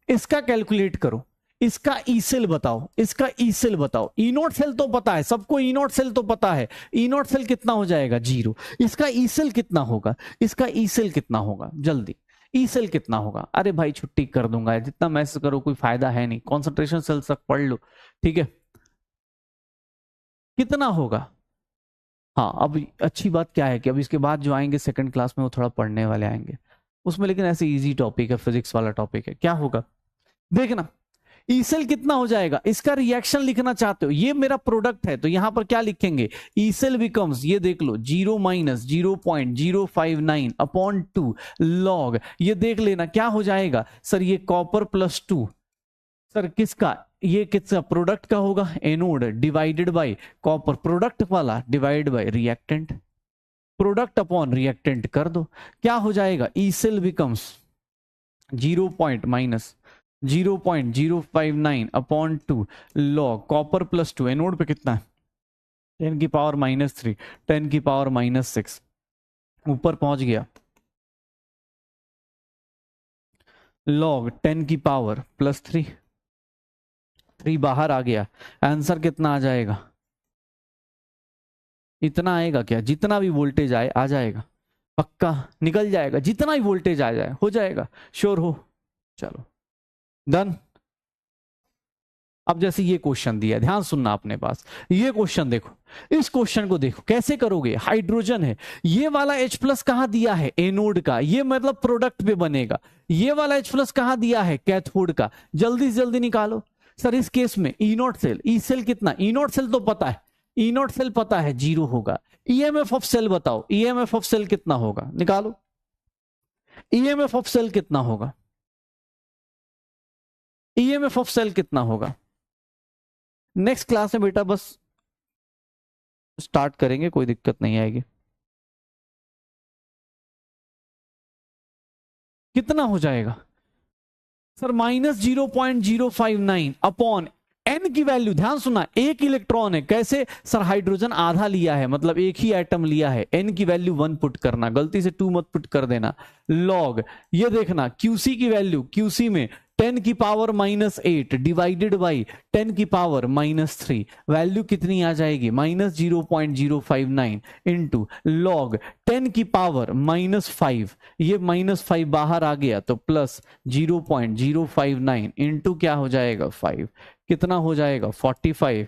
इसका कैलकुलेट करो, इसका ई सेल बताओ, इसका ई सेल बताओ। ई नॉट सेल तो पता है सबको, ई नॉट सेल तो पता है। ई नॉट सेल कितना हो जाएगा 0। इसका ई सेल कितना होगा, इसका ई सेल कितना होगा, जल्दी ई सेल कितना होगा। अरे भाई छुट्टी कर दूंगा, जितना मैसेज करो कोई फायदा है नहीं, कॉन्सेंट्रेशन सेल तक पढ़ लो, ठीक है। कितना होगा, हाँ अब अच्छी बात क्या है कि अब इसके बाद जो आएंगे सेकंड क्लास में वो थोड़ा पढ़ने वाले आएंगे उसमें, लेकिन ऐसे इजी टॉपिक है, फिजिक्स वाला टॉपिक है। क्या होगा देखना, ई सेल कितना हो जाएगा, इसका रिएक्शन लिखना चाहते हो, ये मेरा प्रोडक्ट है तो यहां पर क्या लिखेंगे, ई सेल बिकम्स, ये देख लो 0 माइनस 0.059 अपॉन 2 लॉग, ये देख लेना क्या हो जाएगा सर, ये कॉपर प्लस 2, सर किसका, ये किसका प्रोडक्ट का होगा, anode divided by copper, product वाला divide by reactant, product upon reactant कर दो, क्या हो जाएगा, E cell becomes 0.059 upon 2 log copper plus 2, anode पे कितना है 10 की पावर -3, 10 की पावर -6, ऊपर पहुंच गया लॉग 10 की पावर +3, 3 बाहर आ गया, आंसर कितना आ जाएगा, इतना आएगा क्या, जितना भी वोल्टेज आए आ जाएगा, पक्का निकल जाएगा, जितना भी वोल्टेज आ जाए हो जाएगा, श्योर हो, चलो डन। अब जैसे ये क्वेश्चन दिया, ध्यान सुनना अपने पास, ये क्वेश्चन देखो, इस क्वेश्चन को देखो कैसे करोगे, हाइड्रोजन है, ये वाला H प्लस कहां दिया है, एनोड का, ये मतलब प्रोडक्ट पे बनेगा, ये वाला H प्लस कहां दिया है, कैथोड का, जल्दी से जल्दी निकालो। सर इस केस में ई नॉट सेल, ई सेल कितना, ई नॉट सेल तो पता है, ई नॉट सेल पता है 0 होगा, ईएमएफ ऑफ सेल बताओ, ईएमएफ ऑफ सेल कितना होगा, निकालो, ईएमएफ ऑफ सेल कितना होगा, ईएमएफ ऑफ सेल कितना होगा। नेक्स्ट क्लास में बेटा बस स्टार्ट करेंगे, कोई दिक्कत नहीं आएगी। कितना हो जाएगा सर, -0.059 अपॉन एन की वैल्यू, ध्यान सुना, एक इलेक्ट्रॉन है, कैसे सर, हाइड्रोजन आधा लिया है, मतलब एक ही एटम लिया है, एन की वैल्यू 1 पुट करना, गलती से 2 मत पुट कर देना, लॉग, ये देखना क्यूसी की वैल्यू, क्यूसी में 10 की पावर -8 डिवाइडेड बाई 10 की पावर -3, वैल्यू कितनी आ जाएगी, -0.059 इंटू लॉग 10 की पावर -5, ये -5 बाहर आ गया तो प्लस 0.059 इंटू क्या हो जाएगा 5, कितना हो जाएगा 45,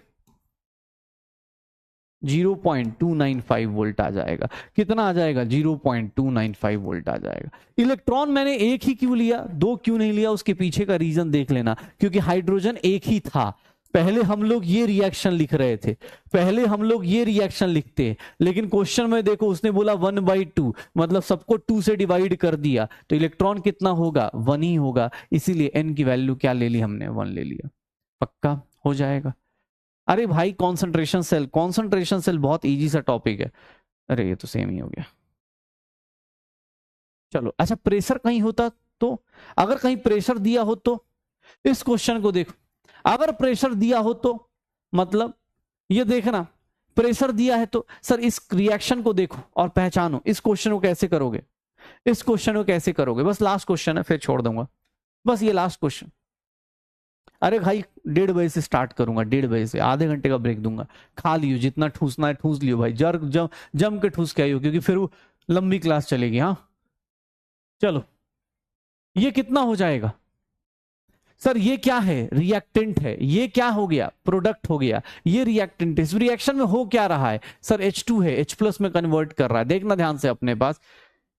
0.295 वोल्ट आ जाएगा, कितना आ जाएगा 0.295 वोल्ट आ जाएगा। इलेक्ट्रॉन मैंने एक ही क्यों लिया, 2 क्यों नहीं लिया, उसके पीछे का रीजन देख लेना, क्योंकि हाइड्रोजन एक ही था, पहले हम लोग ये रिएक्शन लिख रहे थे, पहले हम लोग ये रिएक्शन लिखते हैं, लेकिन क्वेश्चन में देखो उसने बोला 1/2, मतलब सबको 2 से डिवाइड कर दिया, तो इलेक्ट्रॉन कितना होगा 1 ही होगा, इसीलिए एन की वैल्यू क्या ले ली हमने 1 ले लिया, पक्का हो जाएगा। अरे भाई कॉन्सेंट्रेशन सेल, कॉन्सेंट्रेशन सेल बहुत इजी सा टॉपिक है, अरे ये तो सेम ही हो गया। चलो अच्छा, प्रेशर कहीं होता तो, अगर कहीं प्रेशर दिया हो तो, इस क्वेश्चन को देखो, अगर प्रेशर दिया हो तो, मतलब ये देखना प्रेशर दिया है तो, सर इस रिएक्शन को देखो और पहचानो, इस क्वेश्चन को कैसे करोगे, इस क्वेश्चन को कैसे करोगे, बस लास्ट क्वेश्चन है फिर छोड़ दूंगा, बस ये लास्ट क्वेश्चन। अरे भाई 1:30 बजे से स्टार्ट करूंगा, 1:30 बजे से, आधे घंटे का ब्रेक दूंगा, खा लियो जितना ठूसना है ठूस लियो भाई, जम के ठूस के आइयो, क्योंकि फिर वो लंबी क्लास चलेगी। हाँ चलो, ये कितना हो जाएगा सर, ये क्या है, रिएक्टेंट है, ये क्या हो गया, प्रोडक्ट हो गया, ये रिएक्टेंट, इस रिएक्शन में हो क्या रहा है सर, H2 है, H प्लस में कन्वर्ट कर रहा है, देखना ध्यान से अपने पास,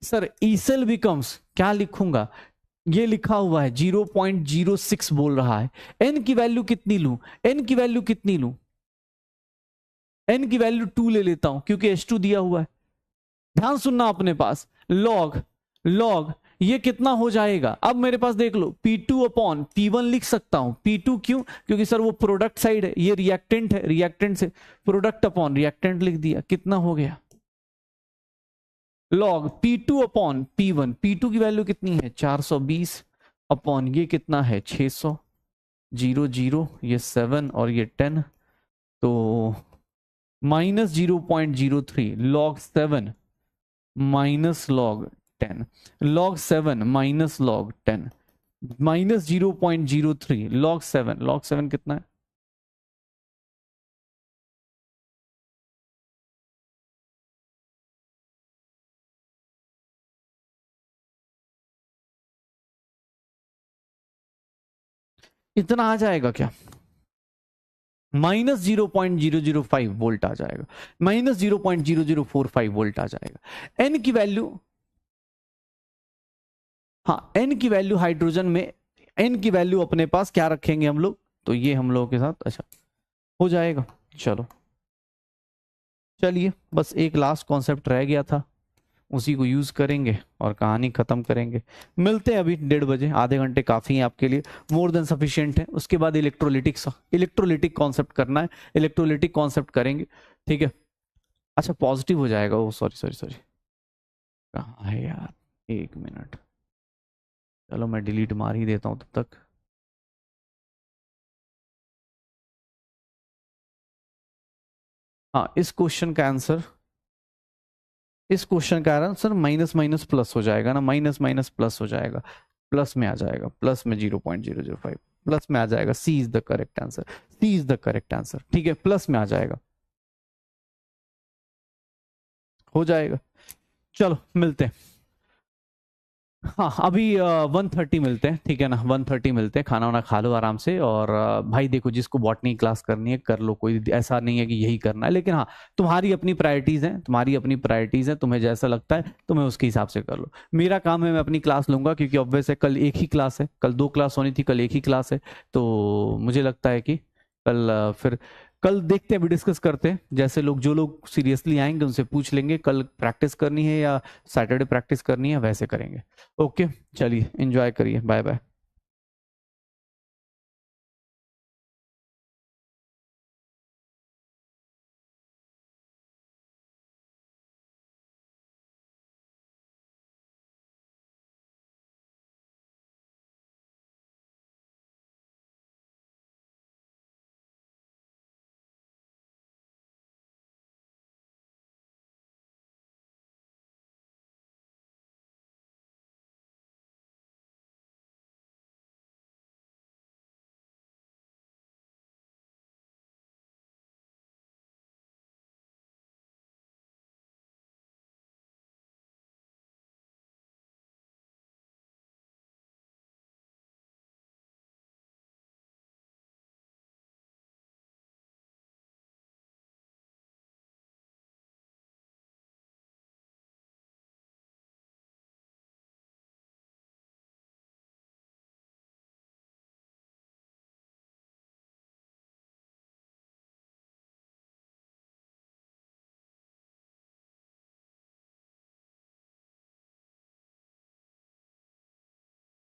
सर ई सेल बिकम्स, क्या लिखूंगा, ये लिखा हुआ है 0.06 बोल रहा है, एन की वैल्यू कितनी लू, एन की वैल्यू कितनी लू, एन की वैल्यू 2 ले लेता हूं क्योंकि H2 दिया हुआ है, ध्यान सुनना अपने पास, लॉग लॉग ये कितना हो जाएगा, अब मेरे पास देख लो P2 अपॉन P1 लिख सकता हूं, P2 क्यों, क्योंकि सर वो प्रोडक्ट साइड है, ये रिएक्टेंट है, रिएक्टेंट से प्रोडक्ट अपॉन रिएक्टेंट लिख दिया, कितना हो गया log P2 upon P1, P2 की वैल्यू कितनी है 420 अपॉन ये कितना है 600, 0 0 ये 7 और ये 10, तो -0.03 log 7 minus log 10, log 7 minus log 10, -0.03 log 7 कितना है? इतना आ जाएगा क्या? -0.005 वोल्ट आ जाएगा, -0.0045 वोल्ट आ जाएगा। एन की वैल्यू, हाँ एन की वैल्यू हाइड्रोजन में, एन की वैल्यू अपने पास क्या रखेंगे हम लोग, तो ये हम लोगों के साथ अच्छा हो जाएगा। चलो चलिए, बस एक लास्ट कॉन्सेप्ट रह गया था, उसी को यूज करेंगे और कहानी खत्म करेंगे। मिलते हैं अभी 1:30 बजे, आधे घंटे काफी है आपके लिए, मोर देन सफिशिएंट है। उसके बाद इलेक्ट्रोलिटिक कॉन्सेप्ट करना है, इलेक्ट्रोलिटिक कॉन्सेप्ट करेंगे, ठीक है। अच्छा पॉजिटिव हो जाएगा, ओ सॉरी सॉरी सॉरी, कहाँ है यार, 1 मिनट, चलो मैं डिलीट मार ही देता हूँ तब तक। हाँ इस क्वेश्चन का आंसर, इस क्वेश्चन का आंसर माइनस माइनस प्लस हो जाएगा ना, माइनस माइनस प्लस हो जाएगा, प्लस में आ जाएगा, प्लस में 0.005 प्लस में आ जाएगा। C is the correct answer, C is the correct answer, ठीक है, प्लस में आ जाएगा, हो जाएगा। चलो मिलते हैं, हाँ अभी 1:30 मिलते हैं, ठीक है ना, 1:30 मिलते हैं, खाना वाना खा लो आराम से। और भाई देखो, जिसको बॉटनी क्लास करनी है कर लो, कोई ऐसा नहीं है कि यही करना है, लेकिन हाँ तुम्हारी अपनी प्रायोरिटीज हैं, तुम्हारी अपनी प्रायोरिटीज हैं, तुम्हें जैसा लगता है तुम्हें उसके हिसाब से कर लो। मेरा काम है मैं अपनी क्लास लूंगा, क्योंकि ऑब्वियस है कल एक ही क्लास है, कल 2 क्लास होनी थी, कल एक ही क्लास है, तो मुझे लगता है कि कल फिर कल देखते हैं, अभी डिस्कस करते हैं, जैसे लोग, जो लोग सीरियसली आएंगे उनसे पूछ लेंगे कल प्रैक्टिस करनी है या सैटरडे प्रैक्टिस करनी है, वैसे करेंगे। ओके चलिए, एंजॉय करिए, बाय बाय।